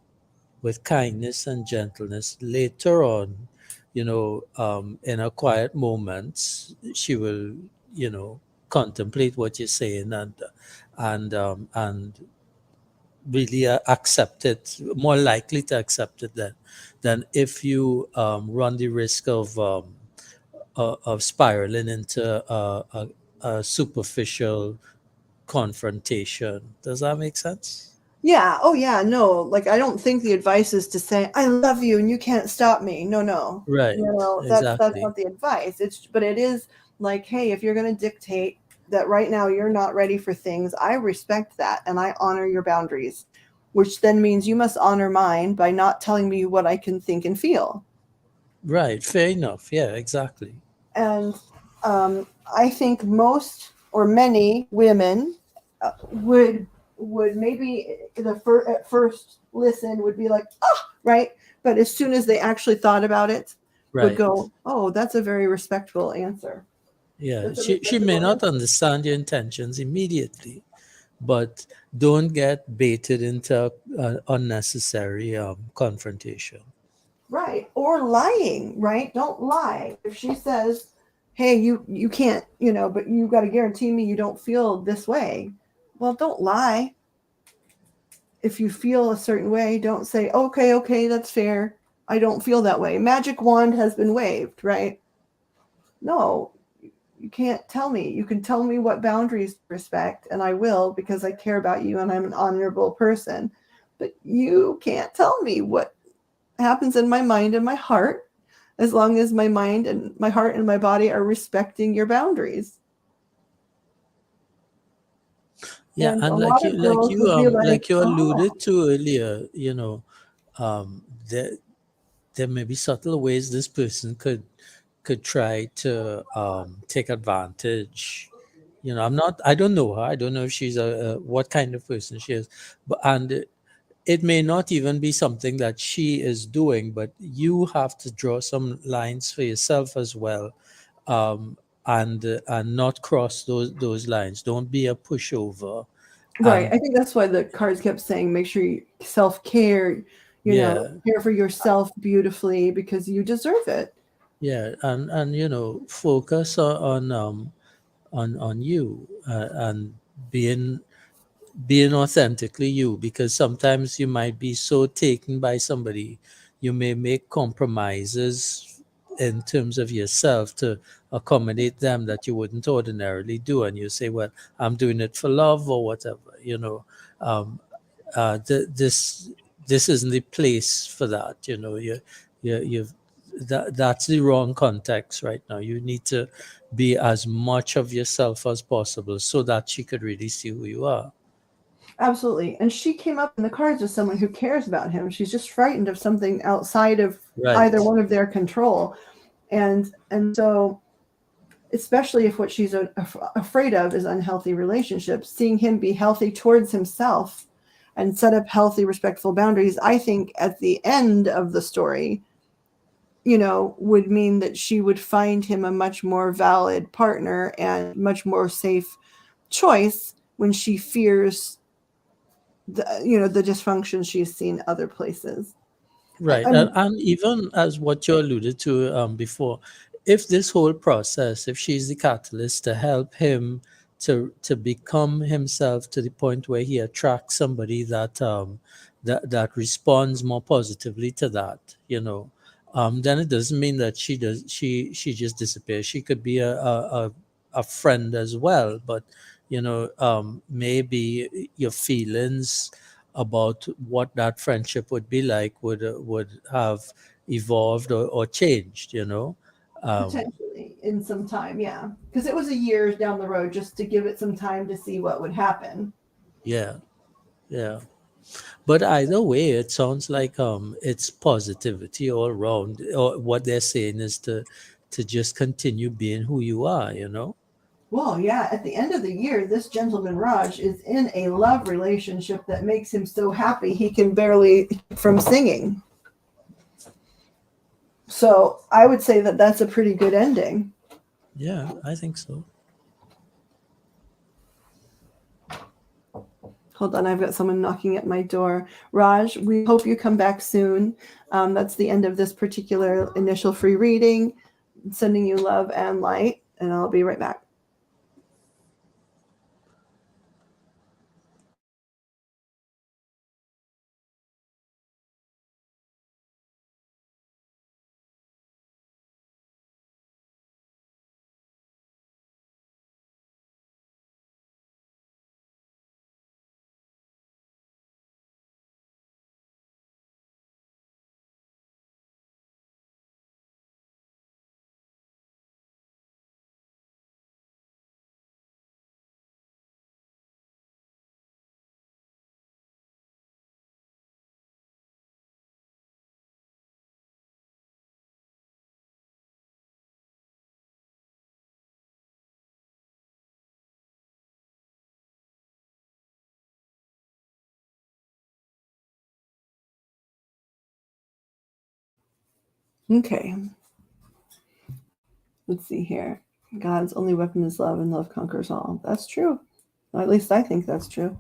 with kindness and gentleness later on, in a quiet moments, she will, contemplate what you're saying, and really accept it, more likely to accept it than if you run the risk of spiraling into a superficial confrontation. Does that make sense? Yeah. Oh, yeah. No, like, I don't think the advice is to say, I love you and you can't stop me. No, no. Right. That's Exactly. not the advice. But it is like, hey, if you're going to dictate that right now you're not ready for things, I respect that and I honor your boundaries, which then means you must honor mine by not telling me what I can think and feel. Right. Fair enough. Yeah. Exactly. And I think most or many women would maybe at first listen would be like, oh, right, but as soon as they actually thought about it, would Right. go, oh, that's a very respectful answer. Yeah. That's a She may respectable not answer. understand your intentions immediately, but don't get baited into unnecessary confrontation. Right. Or lying, right? Don't lie. If she says, "Hey, you can't, but you got to guarantee me you don't feel this way." Well, don't lie. If you feel a certain way, don't say, "Okay, okay, that's fair. I don't feel that way. Magic wand has been waved," right? No, you can't tell me. You can tell me what boundaries to respect, and I will because I care about you and I'm an honorable person. But you can't tell me what happens in my mind and my heart as long as my mind and my heart and my body are respecting your boundaries. Yeah, And a and lot of girls would be like, like you oh, alluded to earlier, there may be subtle ways this person could try to take advantage. I don't know her. I don't know if she's a what kind of person she is, but and it may not even be something that she is doing, but you have to draw some lines for yourself as well, and not cross those lines. Don't be a pushover. right. And I think that's why the cards kept saying, make sure you self care, yeah, care for yourself beautifully because you deserve it. yeah, and focus on you, and being being authentically you, because sometimes you might be so taken by somebody, you may make compromises in terms of yourself to accommodate them that you wouldn't ordinarily do, and you say, well, I'm doing it for love or whatever. Um, this isn't the place for that. You've that's the wrong context right now. You need to be as much of yourself as possible so that she could really see who you are. Absolutely. And she came up in the cards as someone who cares about him. She's just frightened of something outside of either Right. one of their control. And so especially if what she's afraid of is unhealthy relationships, seeing him be healthy towards himself and set up healthy, respectful boundaries, I think at the end of the story, would mean that she would find him a much more valid partner and much more safe choice when she fears the dysfunction she's seen other places. Right. I'm And even as what you alluded to before, if this whole process, if she's the catalyst to help him to become himself to the point where he attracts somebody that responds more positively to that, then it doesn't mean that she just disappears. She could be a friend as well, but maybe your feelings about what that friendship would be like would have evolved or changed. potentially in some time, yeah, because it was a year down the road just to give it some time to see what would happen. Yeah, yeah. But either way, it sounds like it's positivity all around. Or what they're saying is to just continue being who you are. Well, yeah, at the end of the year, this gentleman Raj is in a love relationship that makes him so happy he can barely keep from singing. So I would say that that's a pretty good ending. Yeah, I think so. Hold on, I've got someone knocking at my door. Raj, we hope you come back soon. That's the end of this particular initial free reading. Sending you love and light, and I'll be right back. Okay, let's see here. God's only weapon is love, and love conquers all. That's true. Or at least I think that's true.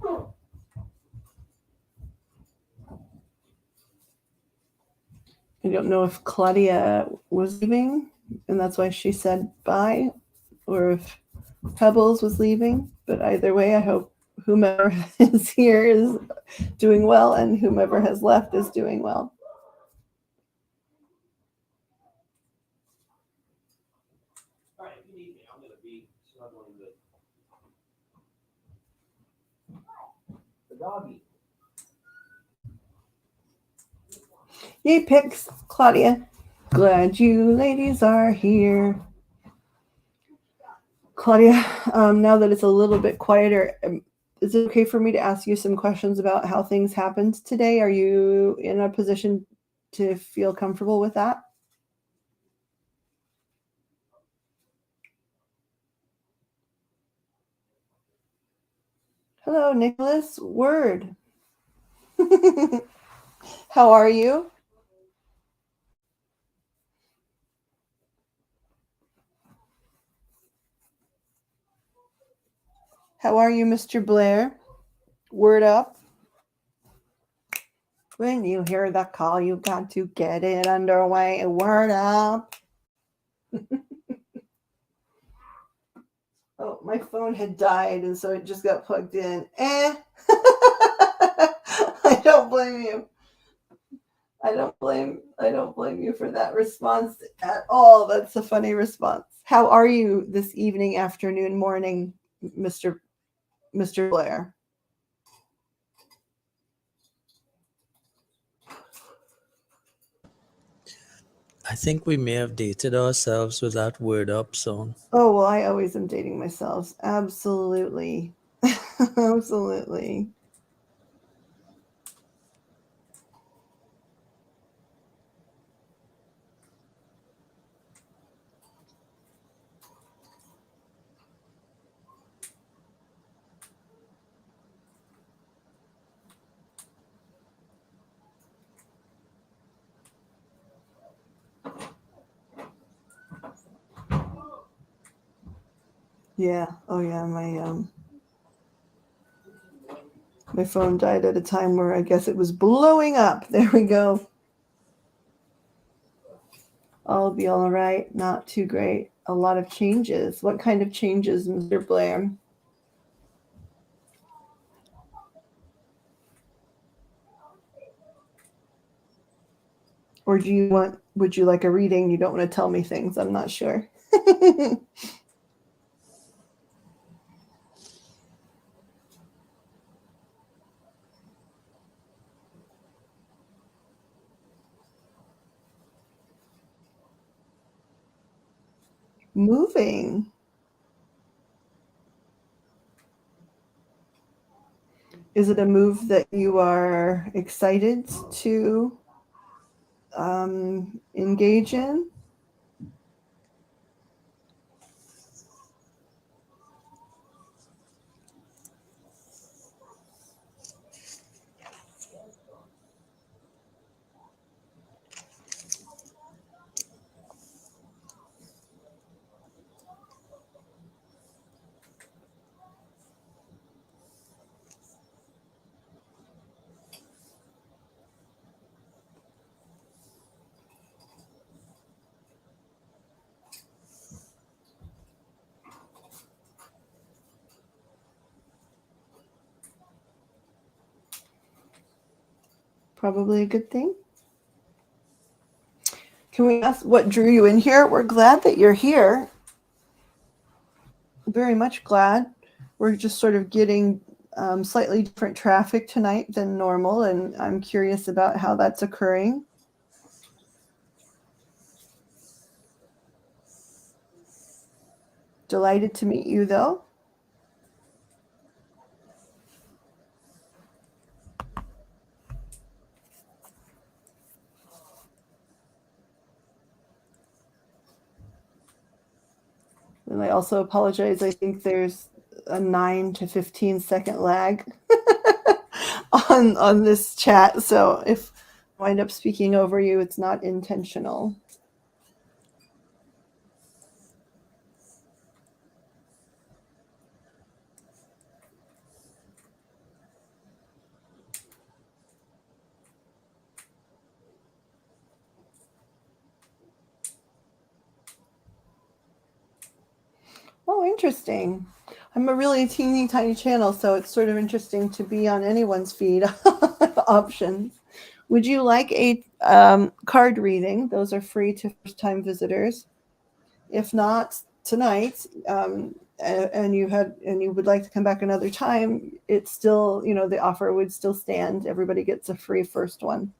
I don't know if Claudia was leaving and that's why she said bye, or if Pebbles was leaving. But either way, I hope whomever is here is doing well and whomever has left is doing well. All right, if you need me, I'm gonna be snuggling the doggy. Yay, pics, Claudia. Glad you ladies are here. Claudia, now that it's a little bit quieter, is it okay for me to ask you some questions about how things happened today? Are you in a position to feel comfortable with that? Hello, Nicholas. Word. How are you? How are you, Mr. Blair? Word up. When you hear the call, you got to get it underway. Word up. Oh, my phone had died, and so it just got plugged in. I don't blame you. I don't blame you for that response at all. That's a funny response. How are you this evening, afternoon, morning, Mr. Blair? I think we may have dated ourselves with that word up song. Oh, well, I always am dating myself. Absolutely. Absolutely. Yeah. Oh, yeah. My phone died at a time where I guess it was blowing up. There we go. I'll be all right. Not too great. A lot of changes. What kind of changes, Mr. Blair? Or would you like a reading? You don't want to tell me things. I'm not sure. Moving. Is it a move that you are excited to engage in? Probably a good thing. Can we ask what drew you in here? We're glad that you're here. Very much glad. We're just sort of getting slightly different traffic tonight than normal, and I'm curious about how that's occurring. Delighted to meet you, though. And I also apologize. I think there's a 9 to 15-second lag on this chat. So if I wind up speaking over you, it's not intentional. interesting. I'm a really teeny tiny channel, so it's sort of interesting to be on anyone's feed options. Would you like a card reading? Those are free to first-time visitors. If not tonight, and you would like to come back another time, it's still, the offer would still stand. Everybody gets a free first one.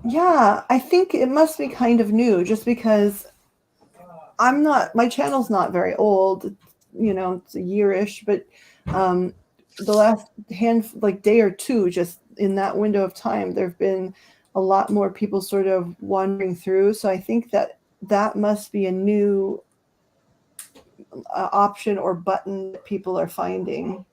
Yeah, I think it must be kind of new, just because my channel's not very old, it's a year-ish, but the last day or two, just in that window of time, there have been a lot more people sort of wandering through. So I think that must be a new option or button that people are finding.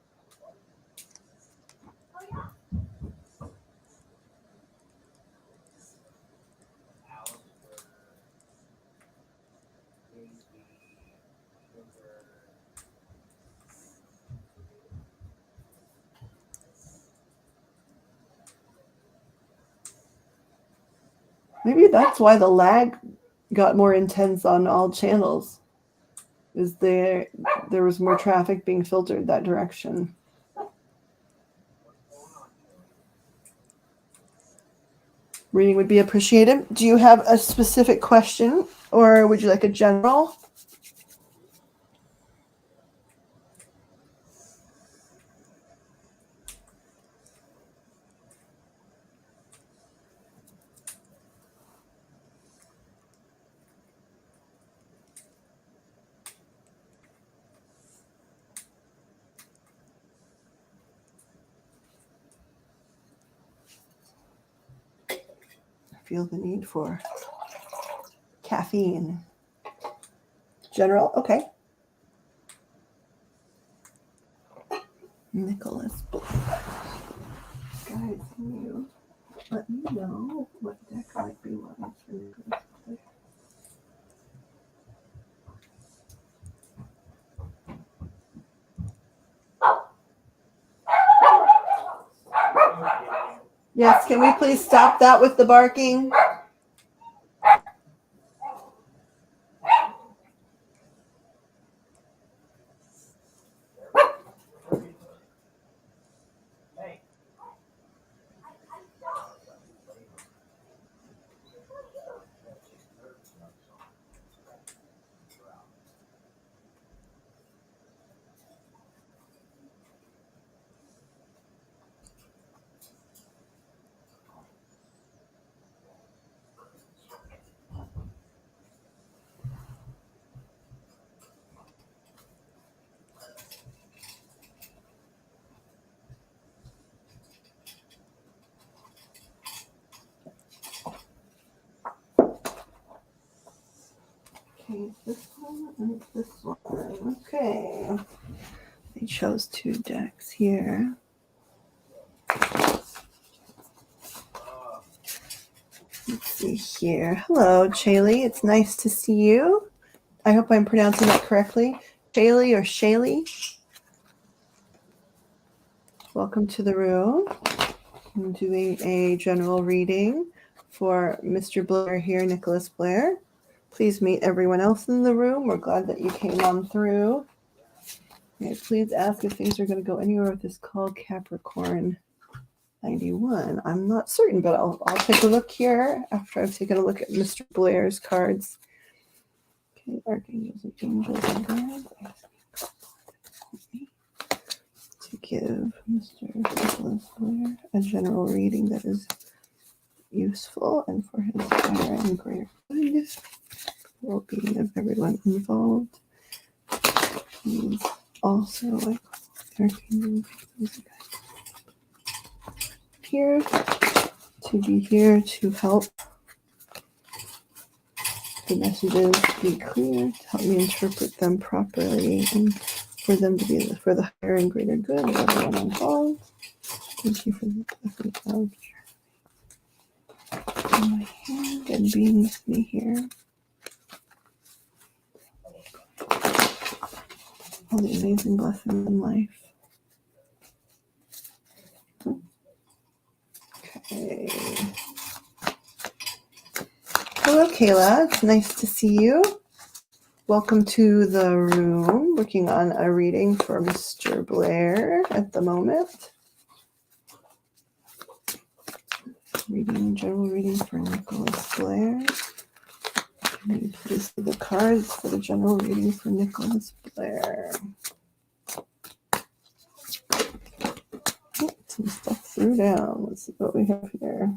Maybe that's why the lag got more intense on all channels, is there was more traffic being filtered that direction. Reading would be appreciated. Do you have a specific question, or would you like a general? I feel the need for caffeine. General, okay. Nicholas Blair. Guys, can you let me know what deck might be wise for Nicholas Blair? Yes, can we please stop that with the barking? Okay, this one and this one. Okay. They chose two decks here. Let's see here. Hello, Shaylee. It's nice to see you. I hope I'm pronouncing that correctly. Shaylee or Shaylee. Welcome to the room. I'm doing a general reading for Mr. Blair here, Nicholas Blair. Please meet everyone else in the room. We're glad that you came on through. Okay, please ask if things are going to go anywhere with this call, Capricorn 91. I'm not certain, but I'll take a look here after I've taken a look at Mr. Blair's cards. Okay, archangels and angels and guides. To give Mr. Nicholas Blair a general reading that is useful and for his higher and greater good, well-being of everyone involved. He's also like here to help the messages be clear, to help me interpret them properly, and for them to be for the higher and greater good of everyone involved. Thank you for the blessing of in my hand and being with me here. all the amazing blessings in life. Okay. Hello, Kayla. It's nice to see you. Welcome to the room. Working on a reading for Mr. Blair at the moment. General reading for Nicholas Blair. Can you please see the cards for the general reading for Nicholas Blair? Oh, some stuff threw down. Let's see what we have here.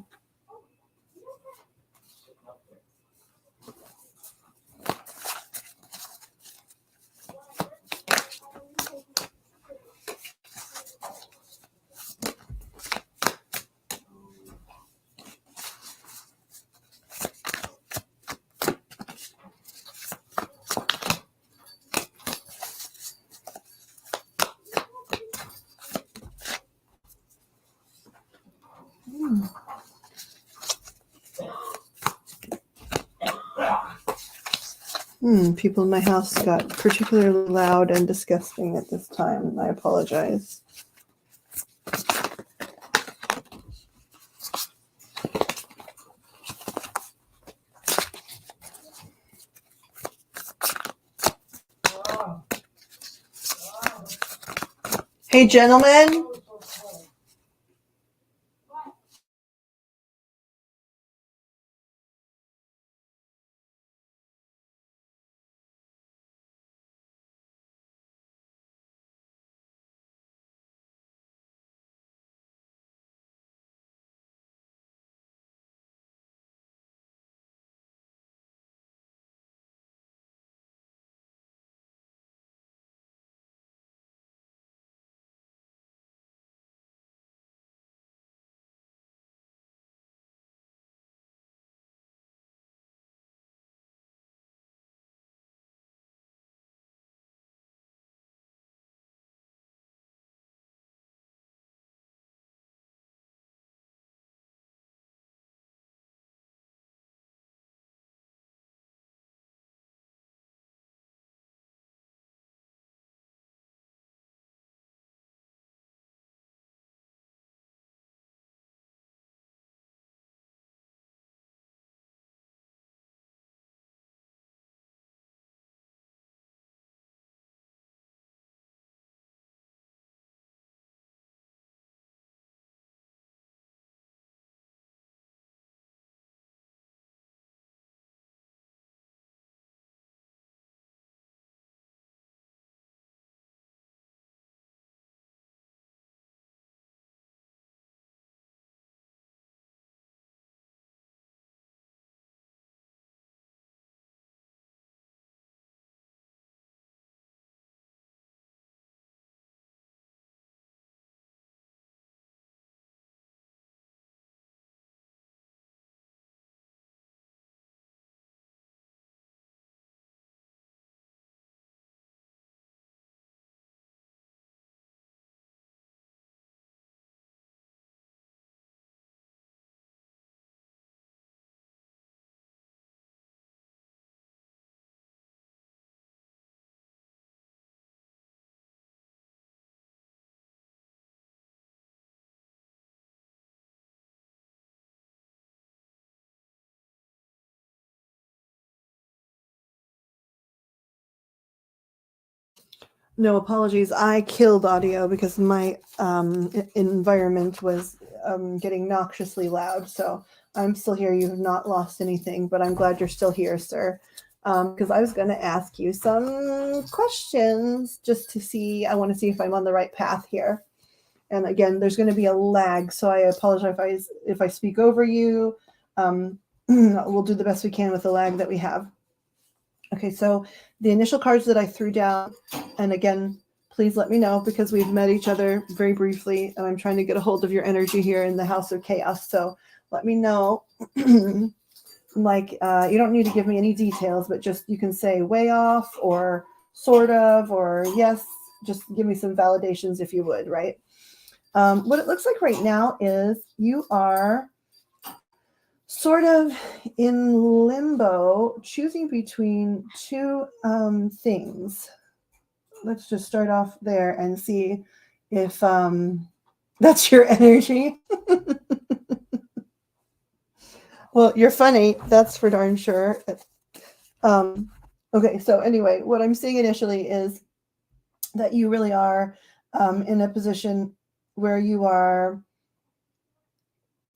People in my house got particularly loud and disgusting at this time. I apologize. Hey, gentlemen. No apologies. I killed audio because my environment was getting noxiously loud. So I'm still here. You have not lost anything, but I'm glad you're still here, sir. Because I was going to ask you some questions just to see. I want to see if I'm on the right path here. And again, there's going to be a lag, so I apologize if I speak over you. We'll do the best we can with the lag that we have. Okay, so the initial cards that I threw down, and again, please let me know because we've met each other very briefly, and I'm trying to get a hold of your energy here in the House of Chaos. So let me know. You don't need to give me any details, but just you can say way off or sort of or yes. Just give me some validations if you would, right? What it looks like right now is you are sort of in limbo, choosing between two things. let's just start off there and see if that's your energy. Well, you're funny. That's for darn sure. Okay, so anyway, what I'm seeing initially is that you really are in a position where you are,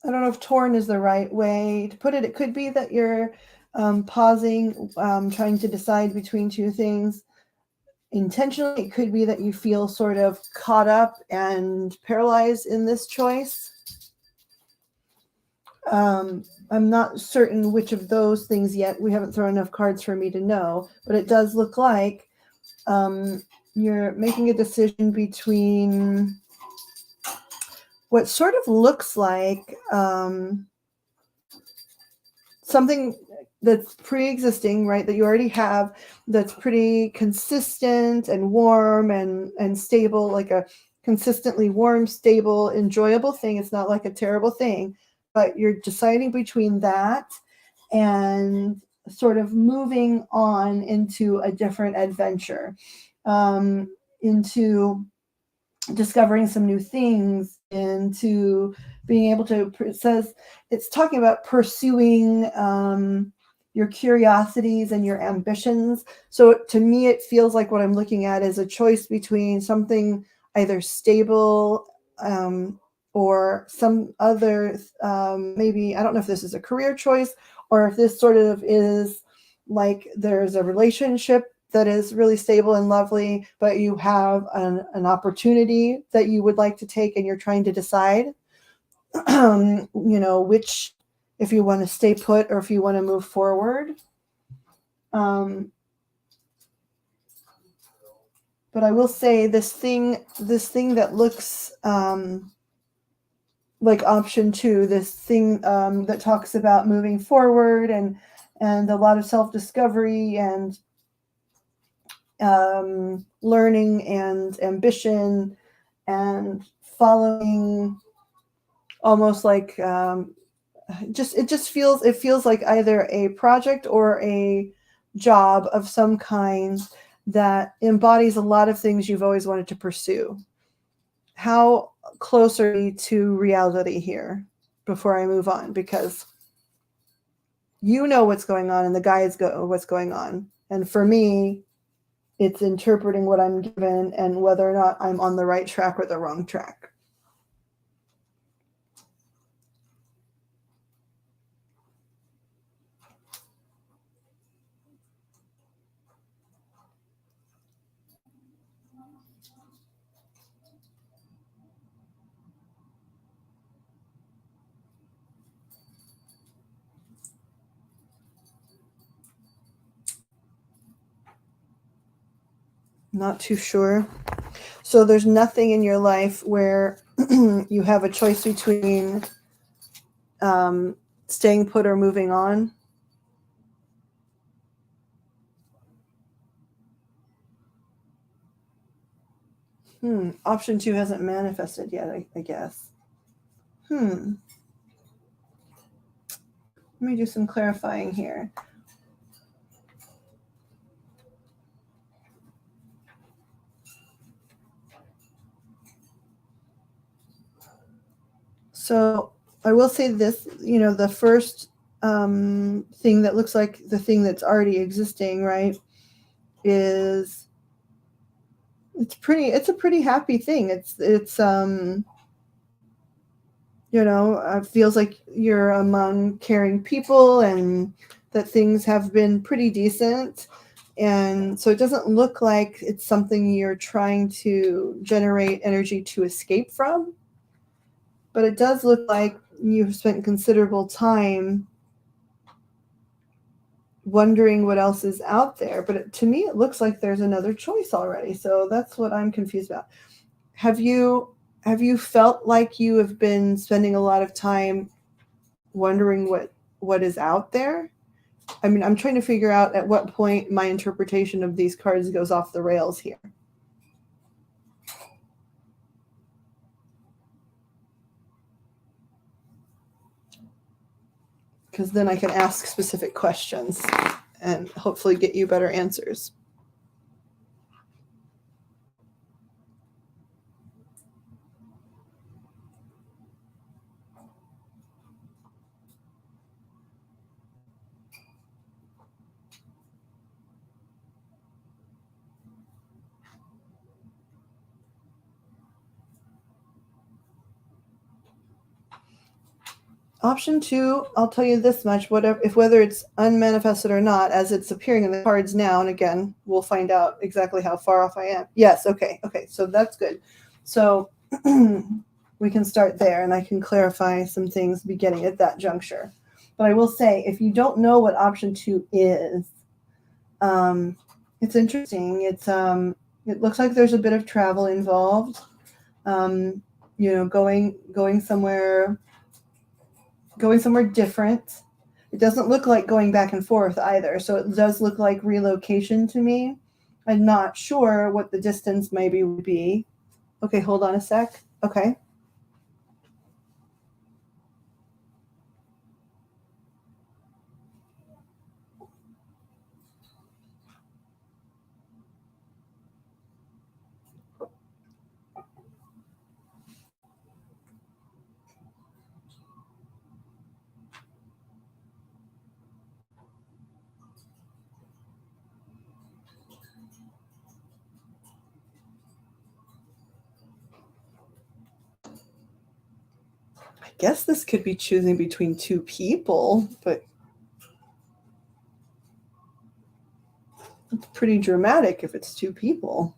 I don't know if torn is the right way to put it. It could be that you're pausing, trying to decide between two things intentionally. It could be that you feel sort of caught up and paralyzed in this choice. I'm not certain which of those things yet. We haven't thrown enough cards for me to know, but it does look like you're making a decision between what sort of looks like something that's pre-existing, right, that you already have, that's pretty consistent and warm and stable, like a consistently warm, stable, enjoyable thing. It's not like a terrible thing, but you're deciding between that and sort of moving on into a different adventure, into discovering some new things, into being able to, it says it's talking about pursuing your curiosities and your ambitions. So to me, it feels like what I'm looking at is a choice between something either stable or some other, maybe, I don't know if this is a career choice or if this sort of is like there's a relationship that is really stable and lovely, but you have an opportunity that you would like to take and you're trying to decide, which, if you want to stay put or if you want to move forward. But I will say this thing that looks like option 2, this thing that talks about moving forward and a lot of self-discovery and learning and ambition and following, almost like it feels like either a project or a job of some kind that embodies a lot of things you've always wanted to pursue. How close are we to reality here before I move on? Because you know what's going on and the guides go what's going on. And for me, it's interpreting what I'm given and whether or not I'm on the right track or the wrong track. Not too sure. So there's nothing in your life where you have a choice between staying put or moving on. Option 2 hasn't manifested yet, I guess. Let me do some clarifying here. So I will say this, the first thing that looks like the thing that's already existing, right, is it's a pretty happy thing. It's it feels like you're among caring people and that things have been pretty decent. And so it doesn't look like it's something you're trying to generate energy to escape from. But it does look like you've spent considerable time wondering what else is out there. But to me, it looks like there's another choice already. So that's what I'm confused about. Have you felt like you have been spending a lot of time wondering what is out there? I mean, I'm trying to figure out at what point my interpretation of these cards goes off the rails here. Because then I can ask specific questions and hopefully get you better answers. Option two, I'll tell you this much: whether it's unmanifested or not, as it's appearing in the cards now, and again, we'll find out exactly how far off I am. Yes, okay, so that's good. So we can start there, and I can clarify some things beginning at that juncture. But I will say, if you don't know what option two is, it's interesting. It looks like there's a bit of travel involved. Going somewhere different. It doesn't look like going back and forth either. So it does look like relocation to me. I'm not sure what the distance maybe would be. Okay, hold on a sec. Okay. I guess this could be choosing between two people, but it's pretty dramatic if it's two people.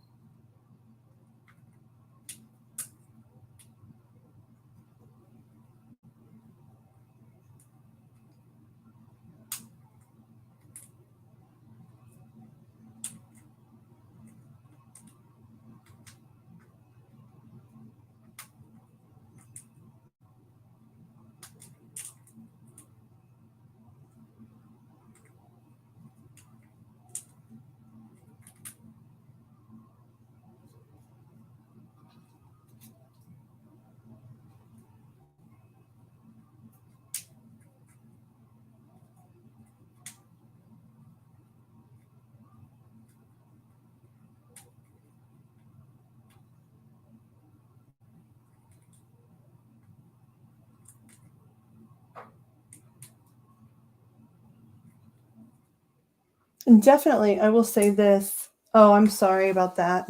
And definitely, I will say this. Oh, I'm sorry about that.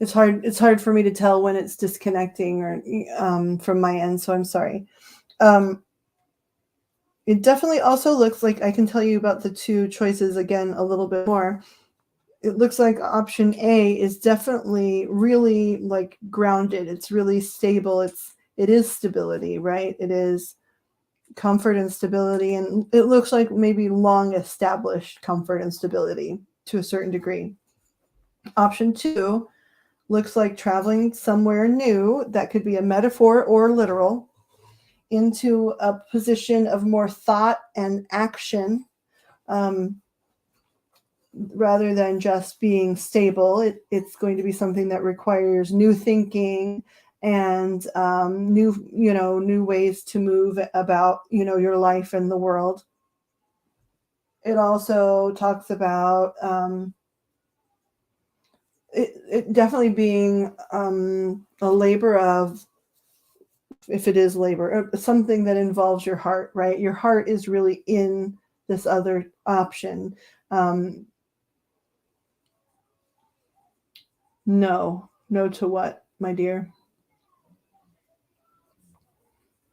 It's hard. It's hard for me to tell when it's disconnecting or from my end. So I'm sorry. Um, it definitely also looks like I can tell you about the two choices again a little bit more. It looks like option A is definitely really like grounded. It's really stable. It is stability, right? It is comfort and stability, and it looks like maybe long established comfort and stability to a certain degree. Option two looks like traveling somewhere new, that could be a metaphor or literal, into a position of more thought and action, um, rather than just being stable. It's going to be something that requires new thinking and new ways to move about your life and the world. It also talks about it definitely being a labor of, if it is labor, something that involves your heart, right? Your heart is really in this other option. Um, no to what, my dear?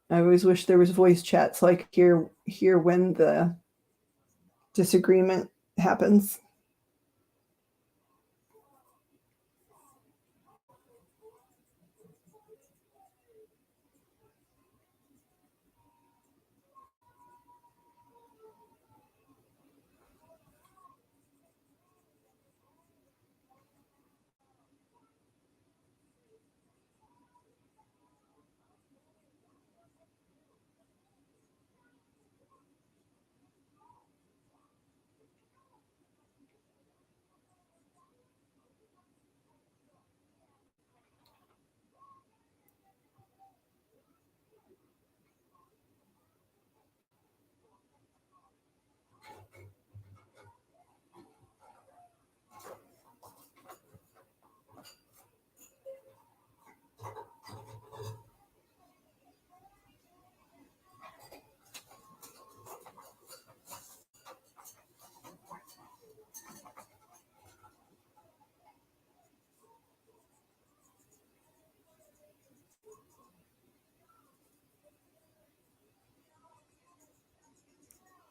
I always wish there was voice chat so I could hear when the disagreement happens.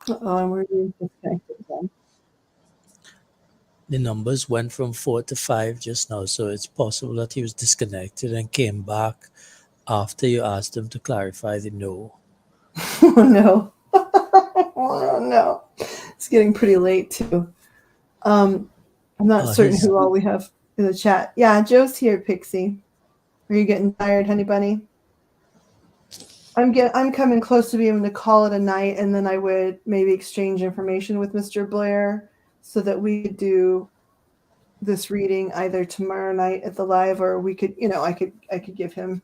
Oh, and we're being disconnected again. The numbers went from 4 to 5 just now, so it's possible that he was disconnected and came back after you asked him to clarify the no. Oh no. Oh no. It's getting pretty late too. I'm not certain He's who all we have in the chat. Yeah, Joe's here, Pixie. Are you getting tired, honey bunny? I'm coming close to being able to call it a night, and then I would maybe exchange information with Mr. Blair so that we could do this reading either tomorrow night at the live, or we could, I could give him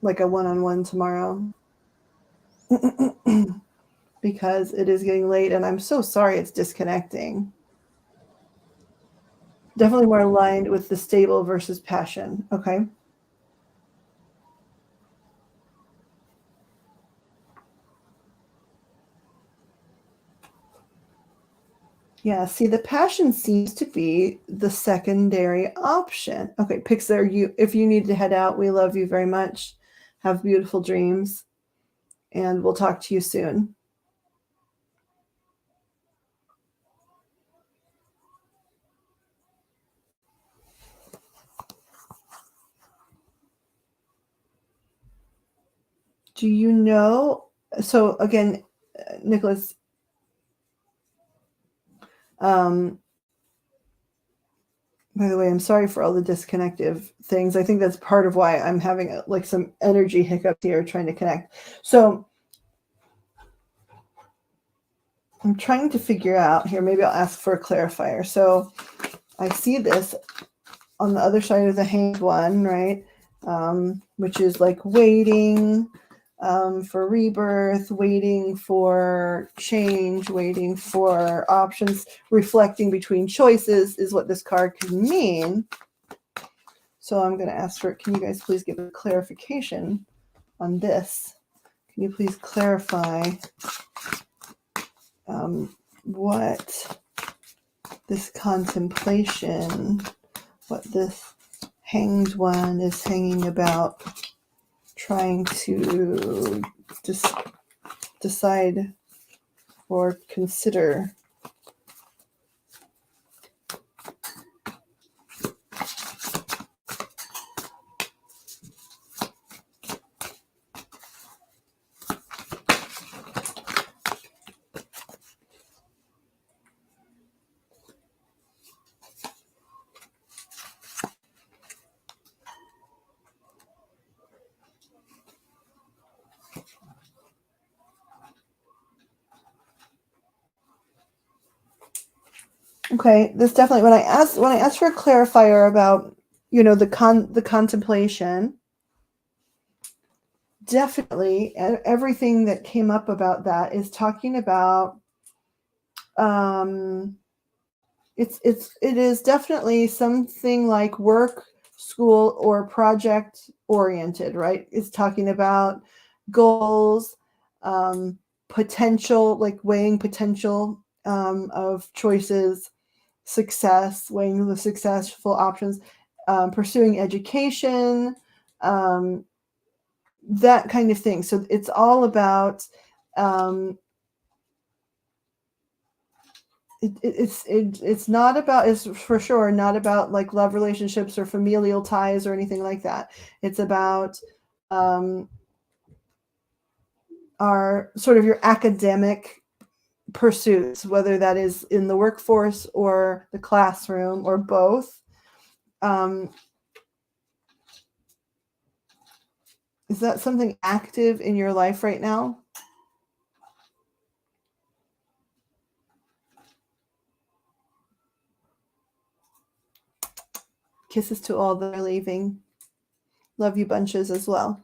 like a one-on-one tomorrow. Because it is getting late and I'm so sorry it's disconnecting. Definitely more aligned with the stable versus passion. Okay. Yeah, see, the passion seems to be the secondary option. Okay, Pixar, if you need to head out, we love you very much. Have beautiful dreams, and we'll talk to you soon. Do you know? So again, Nicholas, by the way, I'm sorry for all the disconnective things. I think that's part of why I'm having like some energy hiccups here trying to connect. So I'm trying to figure out here. Maybe I'll ask for a clarifier. So I see this on the other side of the hanged one, right? Which is like waiting for rebirth, waiting for change, waiting for options, reflecting between choices is what this card could mean. So I'm going to ask for, can you guys please give a clarification on this? Can you please clarify what this contemplation, what this hanged one is hanging about, trying to decide or consider? Okay, this definitely, when I asked for a clarifier about, the contemplation, definitely everything that came up about that is talking about it is definitely something like work, school, or project oriented, right? It's talking about goals, potential, like weighing potential of choices, success, weighing the successful options, pursuing education, that kind of thing. So it's all about it's not about, it's for sure not about like love relationships or familial ties or anything like that. It's about our sort of your academic pursuits, whether that is in the workforce or the classroom or both. Is that something active in your life right now? Kisses to all that are leaving. Love you bunches as well.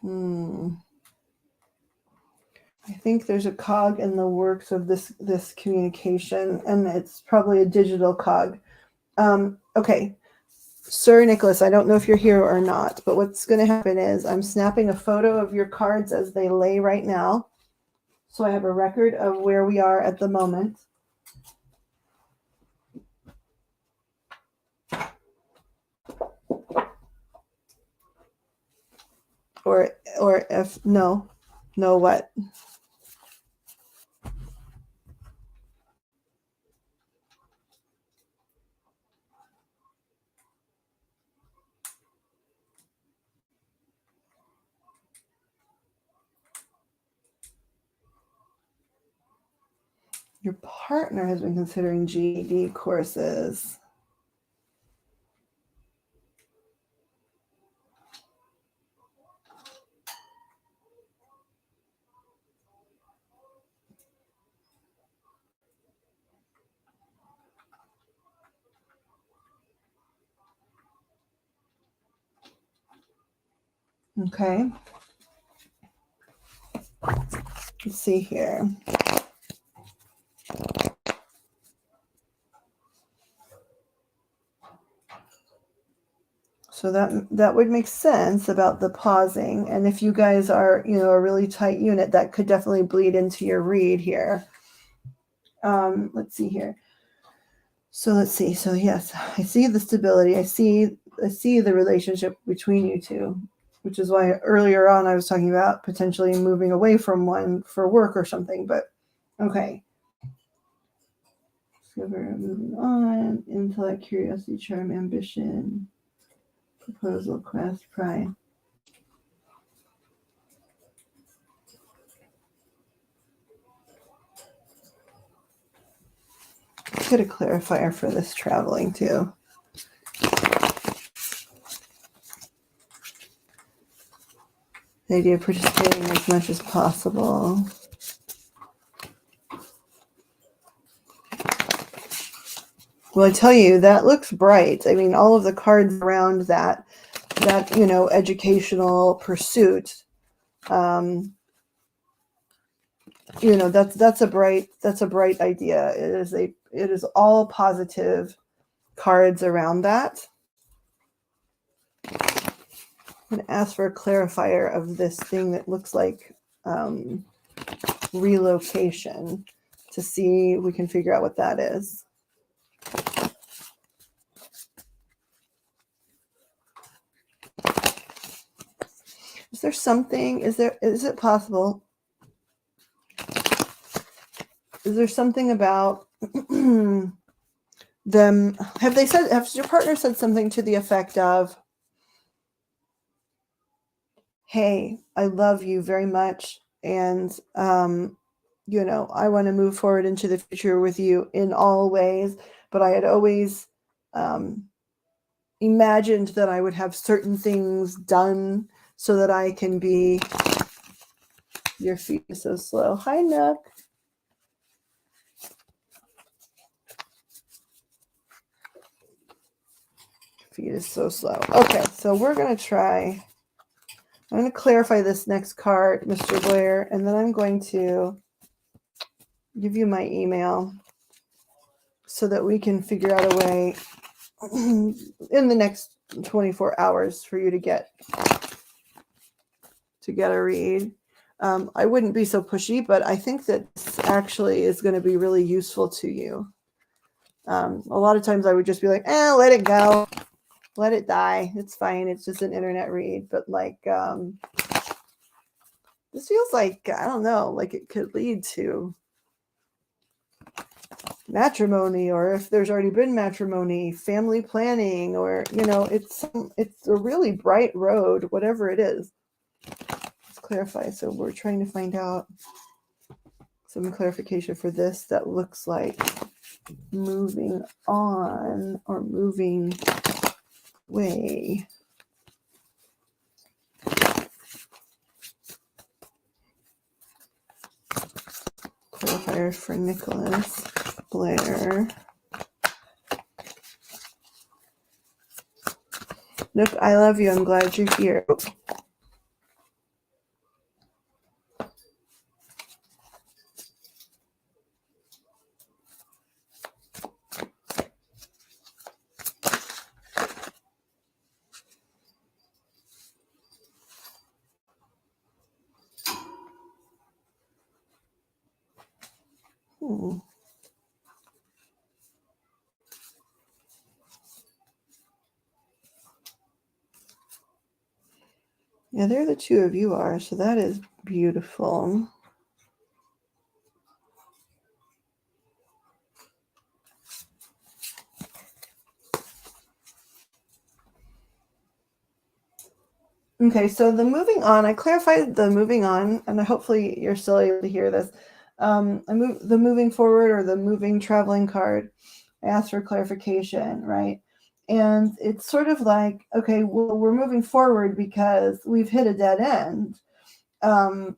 I think there's a cog in the works of this communication, and it's probably a digital cog. Okay, Sir Nicholas, I don't know if you're here or not, but what's going to happen is I'm snapping a photo of your cards as they lay right now, so I have a record of where we are at the moment. Or if no what? Your partner has been considering GED courses. Okay. Let's see here. So that would make sense about the pausing. And if you guys are, a really tight unit, that could definitely bleed into your read here. Let's see here. So let's see. So yes, I see the stability. I see the relationship between you two, which is why earlier on I was talking about potentially moving away from one for work or something. But okay. So we're moving on. Intellect, curiosity, charm, ambition, proposal, quest, pride. Get a clarifier for this traveling too. The idea of participating as much as possible. Well, I tell you, that looks bright. I mean, all of the cards around that educational pursuit. That's a bright idea. It is all positive cards around that. I'm going to ask for a clarifier of this thing that looks like relocation to see if we can figure out what that is. Is there something, is it possible? Is there something about them? Has your partner said something to the effect of, hey, I love you very much. And, I want to move forward into the future with you in all ways, but I had always imagined that I would have certain things done so that I can be. Your feet are so slow. Hi, Nook. Feet is so slow. Okay, so we're going to try. I'm going to clarify this next card, Mr. Blair, and then I'm going to give you my email so that we can figure out a way in the next 24 hours for you to get a read. I wouldn't be so pushy, but I think that this actually is going to be really useful to you. A lot of times I would just be like, let it go. Let it die. It's fine. It's just an internet read. But this feels like, I don't know, like it could lead to matrimony, or if there's already been matrimony, family planning, or, it's a really bright road, whatever it is. Let's clarify. So we're trying to find out some clarification for this that looks like moving on or moving way. Clarifier for Nicholas Blair. Nook, I love you. I'm glad you're here. Ooh. Yeah, there the two of you are, so that is beautiful. Okay, so the moving on, I clarified the moving on, and hopefully you're still able to hear this. The moving forward or the moving traveling card, I asked for clarification, right? And it's sort of like, okay, well, we're moving forward because we've hit a dead end. A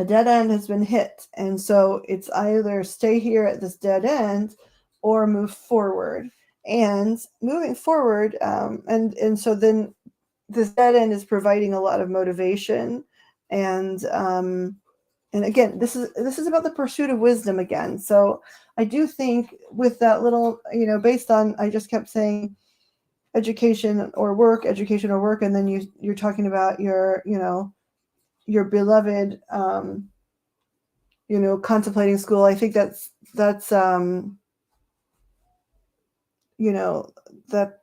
dead end has been hit. And so it's either stay here at this dead end or move forward. And moving forward, and so then this dead end is providing a lot of motivation, and again, this is about the pursuit of wisdom again. So I do think with that little, based on, I just kept saying education or work, and then you're talking about your beloved, contemplating school. I think that's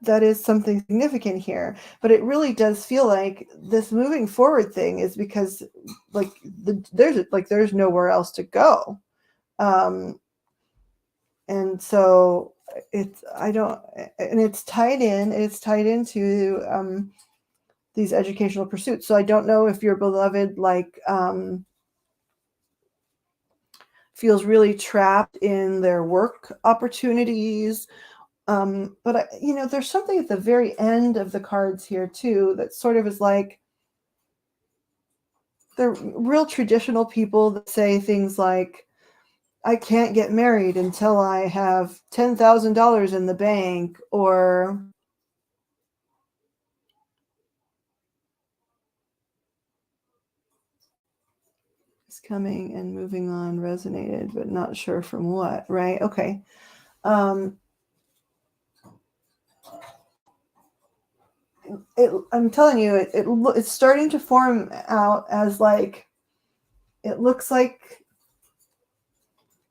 that is something significant here. But it really does feel like this moving forward thing is because there's nowhere else to go, and so it's tied into these educational pursuits. So I don't know if your beloved feels really trapped in their work opportunities. But there's something at the very end of the cards here too that sort of is like they're real traditional people that say things like, I can't get married until I have $10,000 in the bank, or is coming and moving on resonated, but not sure from what, right? Okay. I'm telling you, it's starting to form out as like, it looks like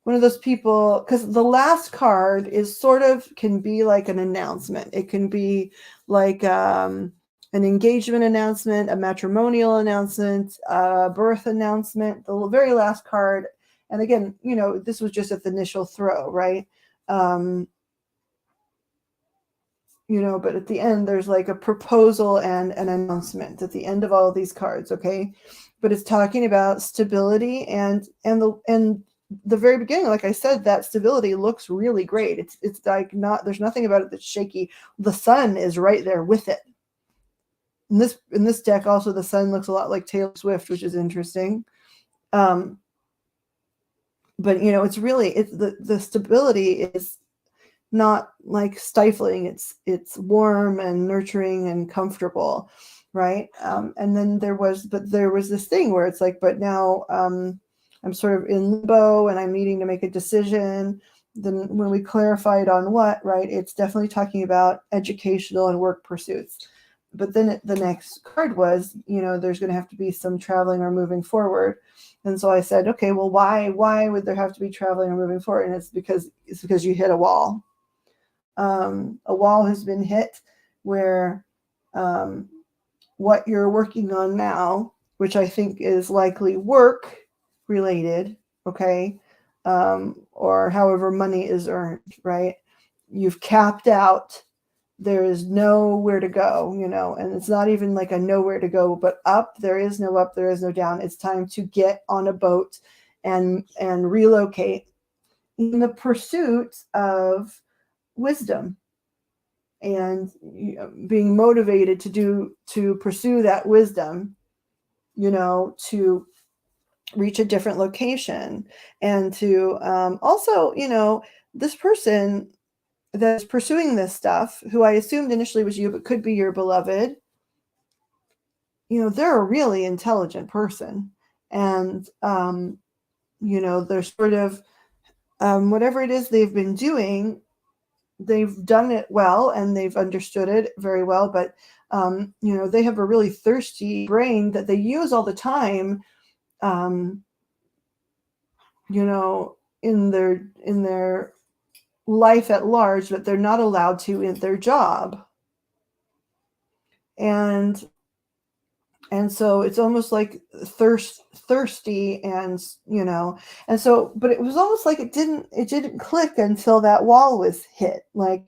one of those people, because the last card is sort of can be like an announcement. It can be like an engagement announcement, a matrimonial announcement, a birth announcement, the very last card. And again, this was just at the initial throw, right? But at the end, there's like a proposal and an announcement at the end of all of these cards, okay? But it's talking about stability and the very beginning, like I said, that stability looks really great. It's like there's nothing about it that's shaky. The sun is right there with it. In this deck, also the sun looks a lot like Taylor Swift, which is interesting. But it's really the stability is not like stifling. It's warm and nurturing and comfortable, right? And then there was this thing where it's like, but now I'm sort of in limbo and I'm needing to make a decision. Then when we clarified on what, right, it's definitely talking about educational and work pursuits. But then the next card was, there's going to have to be some traveling or moving forward. And so I said, okay, well, why would there have to be traveling or moving forward? And it's because you hit a wall. A wall has been hit where what you're working on now, which I think is likely work related, okay, or however money is earned, right? You've capped out. There is nowhere to go, and it's not even like a nowhere to go, but up. There is no up, there is no down. It's time to get on a boat and relocate in the pursuit of wisdom and being motivated to pursue that wisdom, to reach a different location, and to also, this person that's pursuing this stuff, who I assumed initially was you, but could be your beloved, they're a really intelligent person. And, they're sort of, whatever it is they've been doing, they've done it well and they've understood it very well. But, they have a really thirsty brain that they use all the time, in their life at large, but they're not allowed to in their job. And so it's almost like thirsty, and and so, but it was almost like it didn't click until that wall was hit. Like,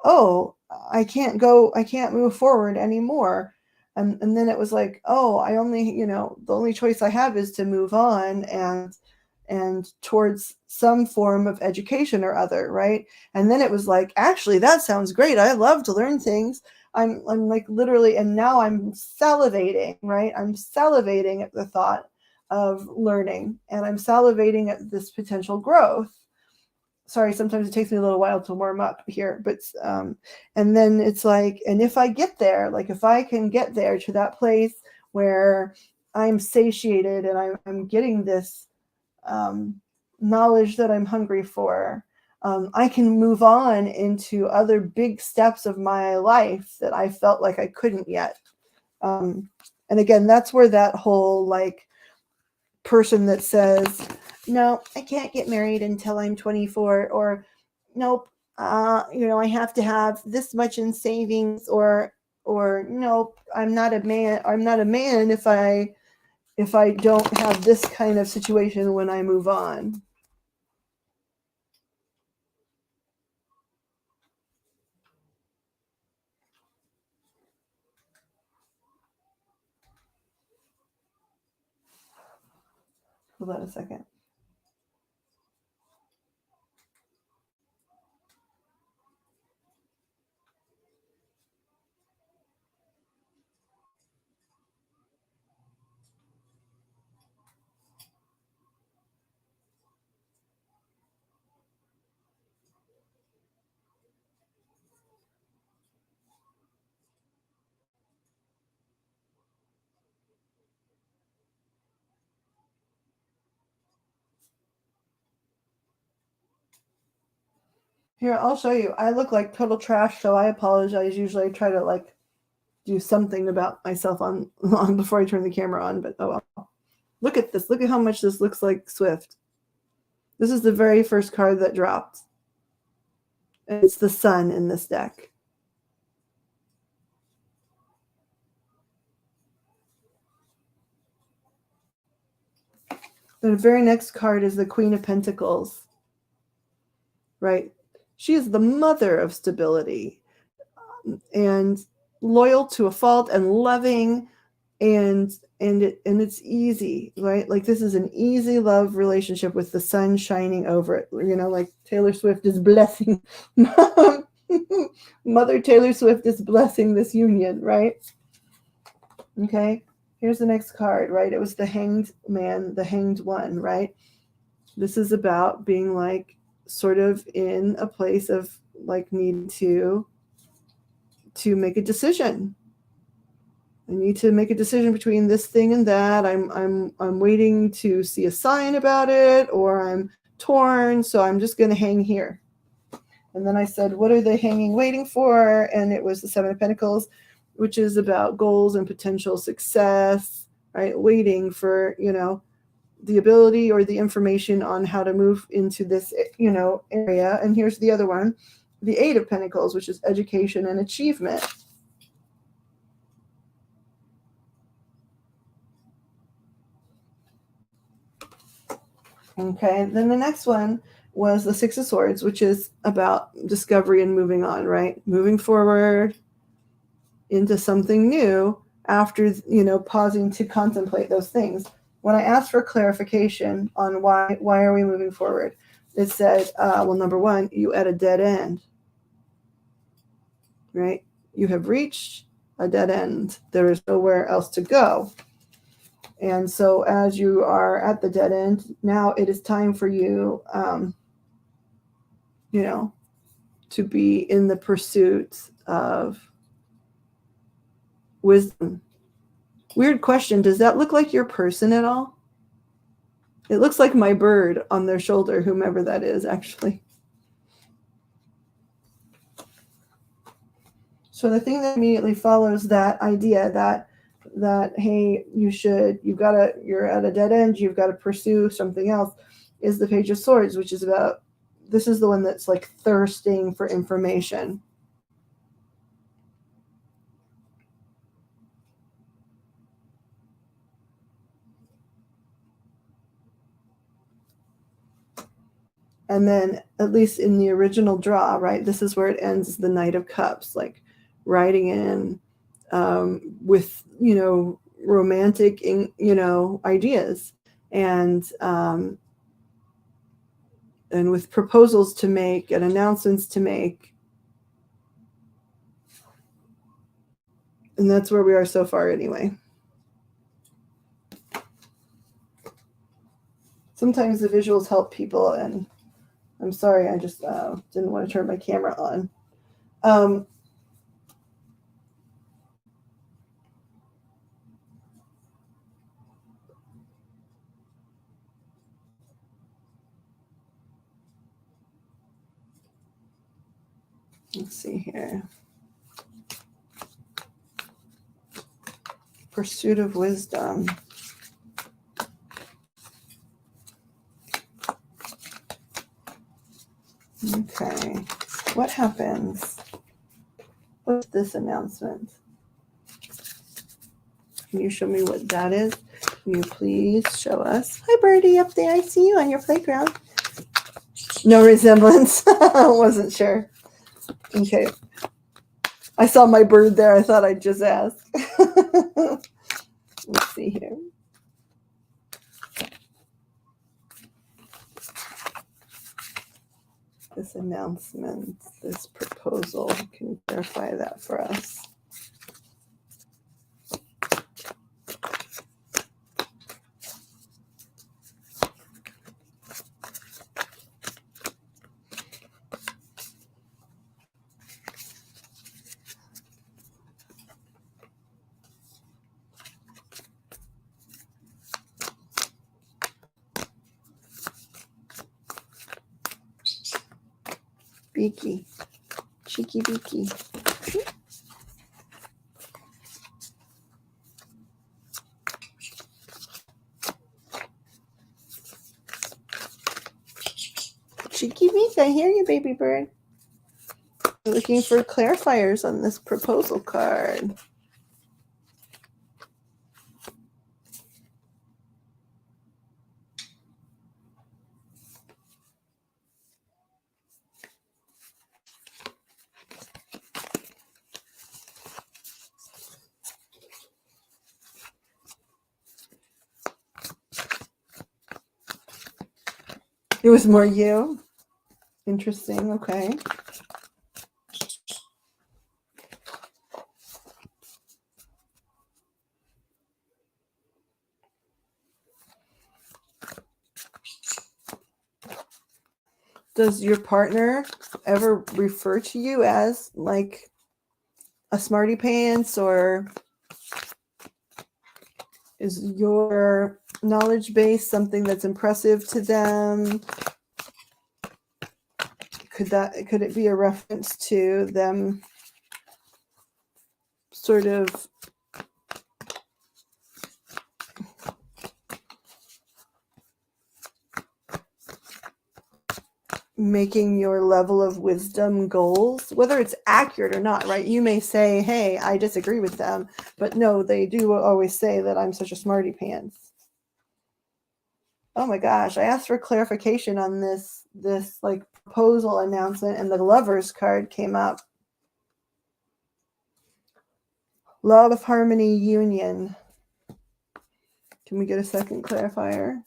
oh, I can't move forward anymore. And then it was like, oh, I only, the only choice I have is to move on and towards some form of education or other, right? And then it was like, actually, that sounds great. I love to learn things. I'm like literally, and now I'm salivating, right? I'm salivating at the thought of learning, and I'm salivating at this potential growth. Sorry, sometimes it takes me a little while to warm up here, but and then it's like, and if I get there, like if I can get there to that place where I'm satiated and I'm getting this knowledge that I'm hungry for, I can move on into other big steps of my life that I felt like I couldn't yet. And again, that's where that whole like person that says, no, I can't get married until I'm 24, or nope, I have to have this much in savings, or nope, I'm not a man if I don't have this kind of situation when I move on. Hold on a second. Here, I'll show you. I look like total trash, so I apologize. Usually I try to like do something about myself on before I turn the camera on, but oh well. Look at this. Look at how much this looks like Swift. This is the very first card that dropped. And it's the sun in this deck. The very next card is the Queen of Pentacles. Right? She is the mother of stability and loyal to a fault and loving, and it's easy, right? Like this is an easy love relationship with the sun shining over it. Like Taylor Swift is blessing Mother Taylor Swift is blessing this union, right? Okay. Here's the next card, right? It was the Hanged Man, the Hanged One, right? This is about being like sort of in a place of like needing to make a decision. I need to make a decision between this thing and that. I'm waiting to see a sign about it, or I'm torn, so I'm just going to hang here. And then I said, what are they hanging, waiting for? And it was the Seven of Pentacles, which is about goals and potential success, right? Waiting for, the ability or the information on how to move into this, area. And here's the other one, the Eight of Pentacles, which is education and achievement. Okay, then the next one was the Six of Swords, which is about discovery and moving on, right? Moving forward into something new after, pausing to contemplate those things. When I asked for clarification on why are we moving forward, it said, well, number one, you at a dead end, right? You have reached a dead end. There is nowhere else to go. And so as you are at the dead end, now it is time for you, to be in the pursuit of wisdom. Weird question. Does that look like your person at all? It looks like my bird on their shoulder, whomever that is, actually. So the thing that immediately follows that idea that hey, you're at a dead end, you've got to pursue something else, is the Page of Swords, which is about, this is the one that's like thirsting for information. And then, at least in the original draw, right, this is where it ends, the Knight of Cups, like riding in with, you know, romantic, you know, ideas, and with proposals to make and announcements to make. And that's where we are so far anyway. Sometimes the visuals help people, and I'm sorry, I just didn't want to turn my camera on. Let's see here. Pursuit of wisdom. Okay. What happens? What's this announcement? Can you show me what that is? Can you please show us? Hi, birdie, up there. I see you on your playground. No resemblance. I wasn't sure. Okay. I saw my bird there. I thought I'd just ask. Let's see here. This announcement, this proposal. Can you clarify that for us? Beaky. Cheeky beaky. Cheeky beak, I hear you, baby bird. I'm looking for clarifiers on this proposal card. It was more you. Interesting. Okay. Does your partner ever refer to you as like a smarty pants, or is your knowledge base something that's impressive to them? Could it be a reference to them sort of making your level of wisdom goals, whether it's accurate or not, right? You may say, hey, I disagree with them, but no, they do always say that I'm such a smarty pants. Oh my gosh, I asked for clarification on this like proposal announcement, and the Lovers card came up. Love, harmony, union. Can we get a second clarifier?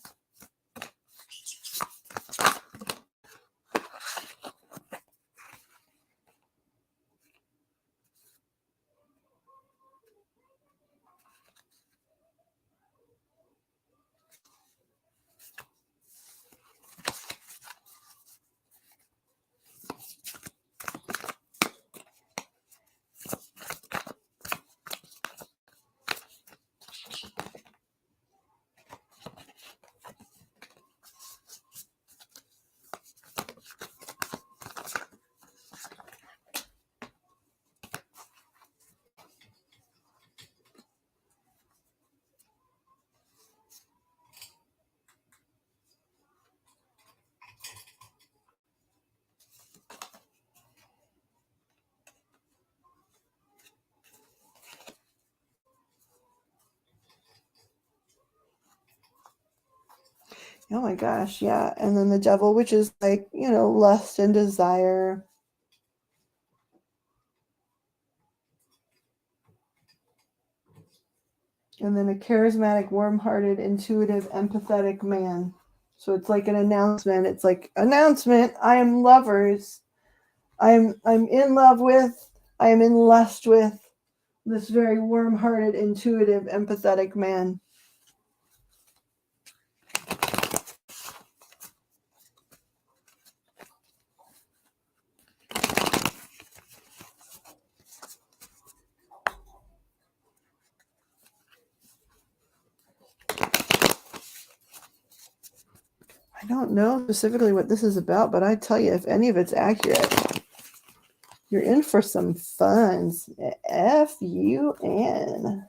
Oh my gosh, yeah. And then the devil, which is like, lust and desire. And then a charismatic, warm-hearted, intuitive, empathetic man. So it's like an announcement. It's like, announcement, I am lovers. I'm in love with, I am in lust with this very warm-hearted, intuitive, empathetic man. I don't know specifically what this is about, but I tell you, if any of it's accurate, you're in for some fun. F-U-N.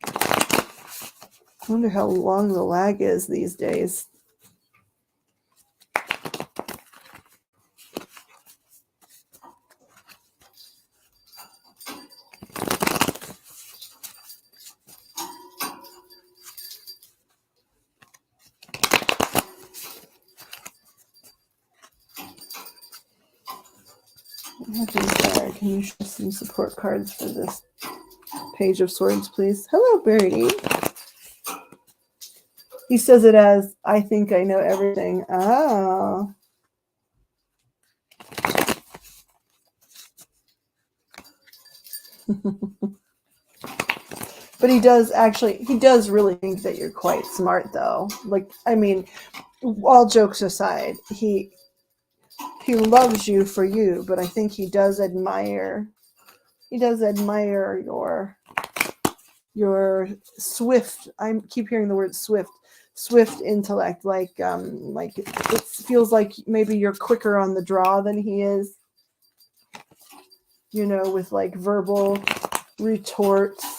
I wonder how long the lag is these days. Can you show some support cards for this Page of Swords, please? Hello, Birdie. He says it as, I think I know everything. Oh. But he does really think that you're quite smart, though. Like, I mean, all jokes aside, he loves you for you, but I think he does admire your swift, I keep hearing the word swift intellect, like it feels like maybe you're quicker on the draw than he is, with like verbal retorts.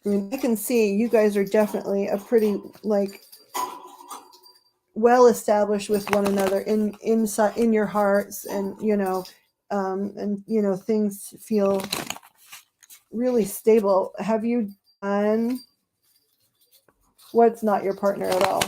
I mean, I can see you guys are definitely a pretty like well established with one another inside in your hearts, and things feel really stable. Have you done what's not your partner at all?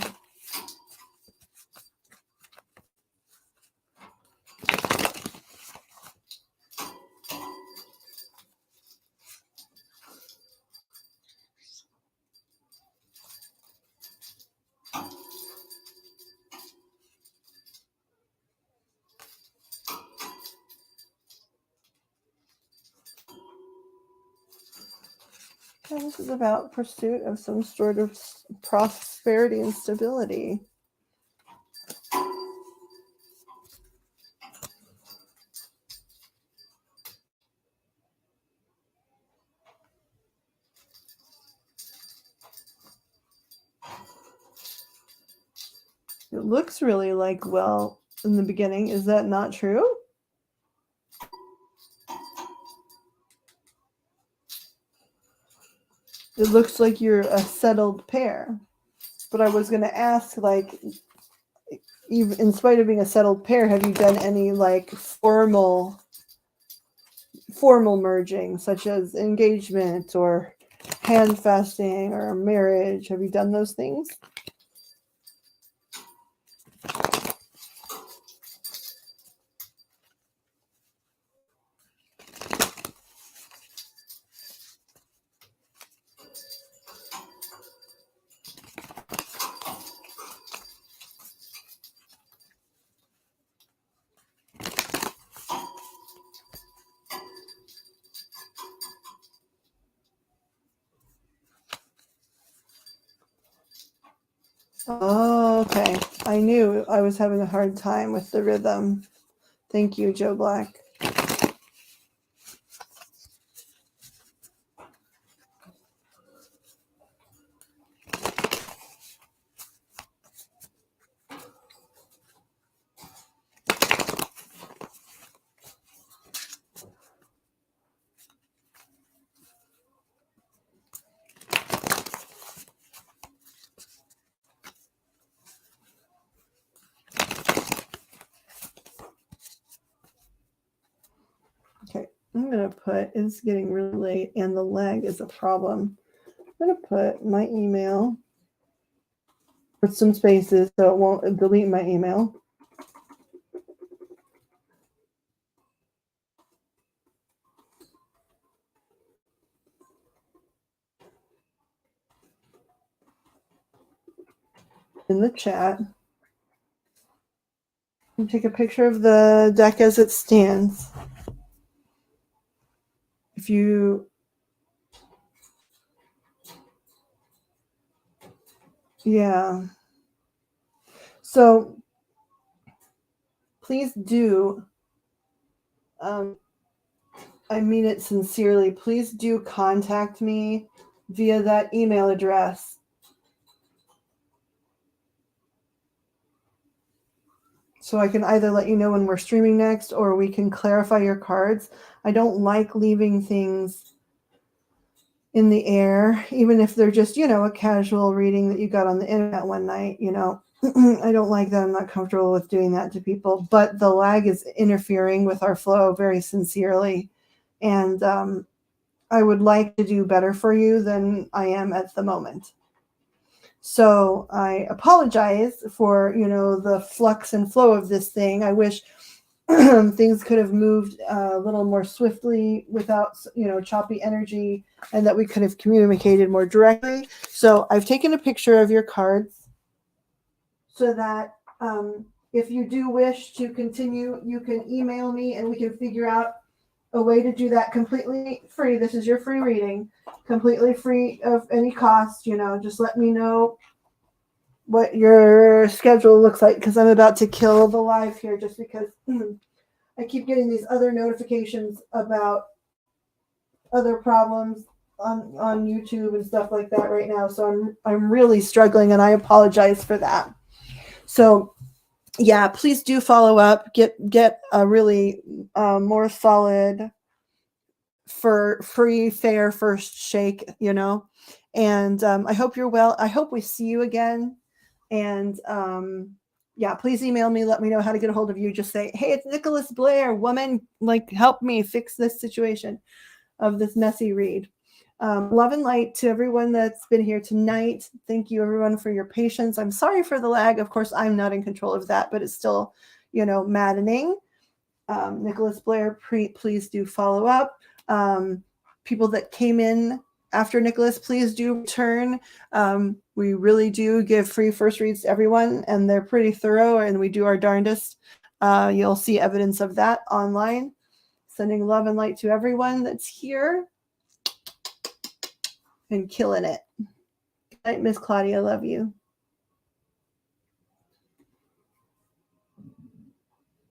This is about pursuit of some sort of prosperity and stability. It looks really like well in the beginning. Is that not true? It looks like you're a settled pair. But I was going to ask, like, even in spite of being a settled pair, have you done any like formal merging, such as engagement or hand fasting or marriage? Have you done those things? Oh, okay. I knew I was having a hard time with the rhythm. Thank you, Joe Black. to put, it's getting really late and the lag is a problem. I'm going to put my email with some spaces so it won't delete my email. In the chat. And take a picture of the deck as it stands. If you, yeah. So please do, I mean it sincerely, please do contact me via that email address. So I can either let you know when we're streaming next or we can clarify your cards. I don't like leaving things in the air, even if they're just, a casual reading that you got on the internet one night, I don't like that. I'm not comfortable with doing that to people, but the lag is interfering with our flow very sincerely. And I would like to do better for you than I am at the moment. So I apologize for, the flux and flow of this thing. I wish things could have moved a little more swiftly without, choppy energy, and that we could have communicated more directly. So I've taken a picture of your cards so that if you do wish to continue, you can email me and we can figure out a way to do that completely free. This is your free reading, completely free of any cost. Just let me know what your schedule looks like, because I'm about to kill the live here just because I keep getting these other notifications about other problems on YouTube and stuff like that right now. So I'm really struggling, and I apologize for that. So yeah, please do follow up. Get a really more solid for free, fair first shake, and I hope you're well. I hope we see you again. And yeah, please email me. Let me know how to get a hold of you. Just say, hey, it's Nicholas Blair, woman, help me fix this situation of this messy read. Love and light to everyone that's been here tonight. Thank you, everyone, for your patience. I'm sorry for the lag. Of course, I'm not in control of that, but it's still, maddening. Nicholas Blair, please do follow up. People that came in after Nicholas, please do return. We really do give free first reads to everyone, and they're pretty thorough, and we do our darndest. You'll see evidence of that online. Sending love and light to everyone that's here and killing it. Good night, Miss Claudia. Love you.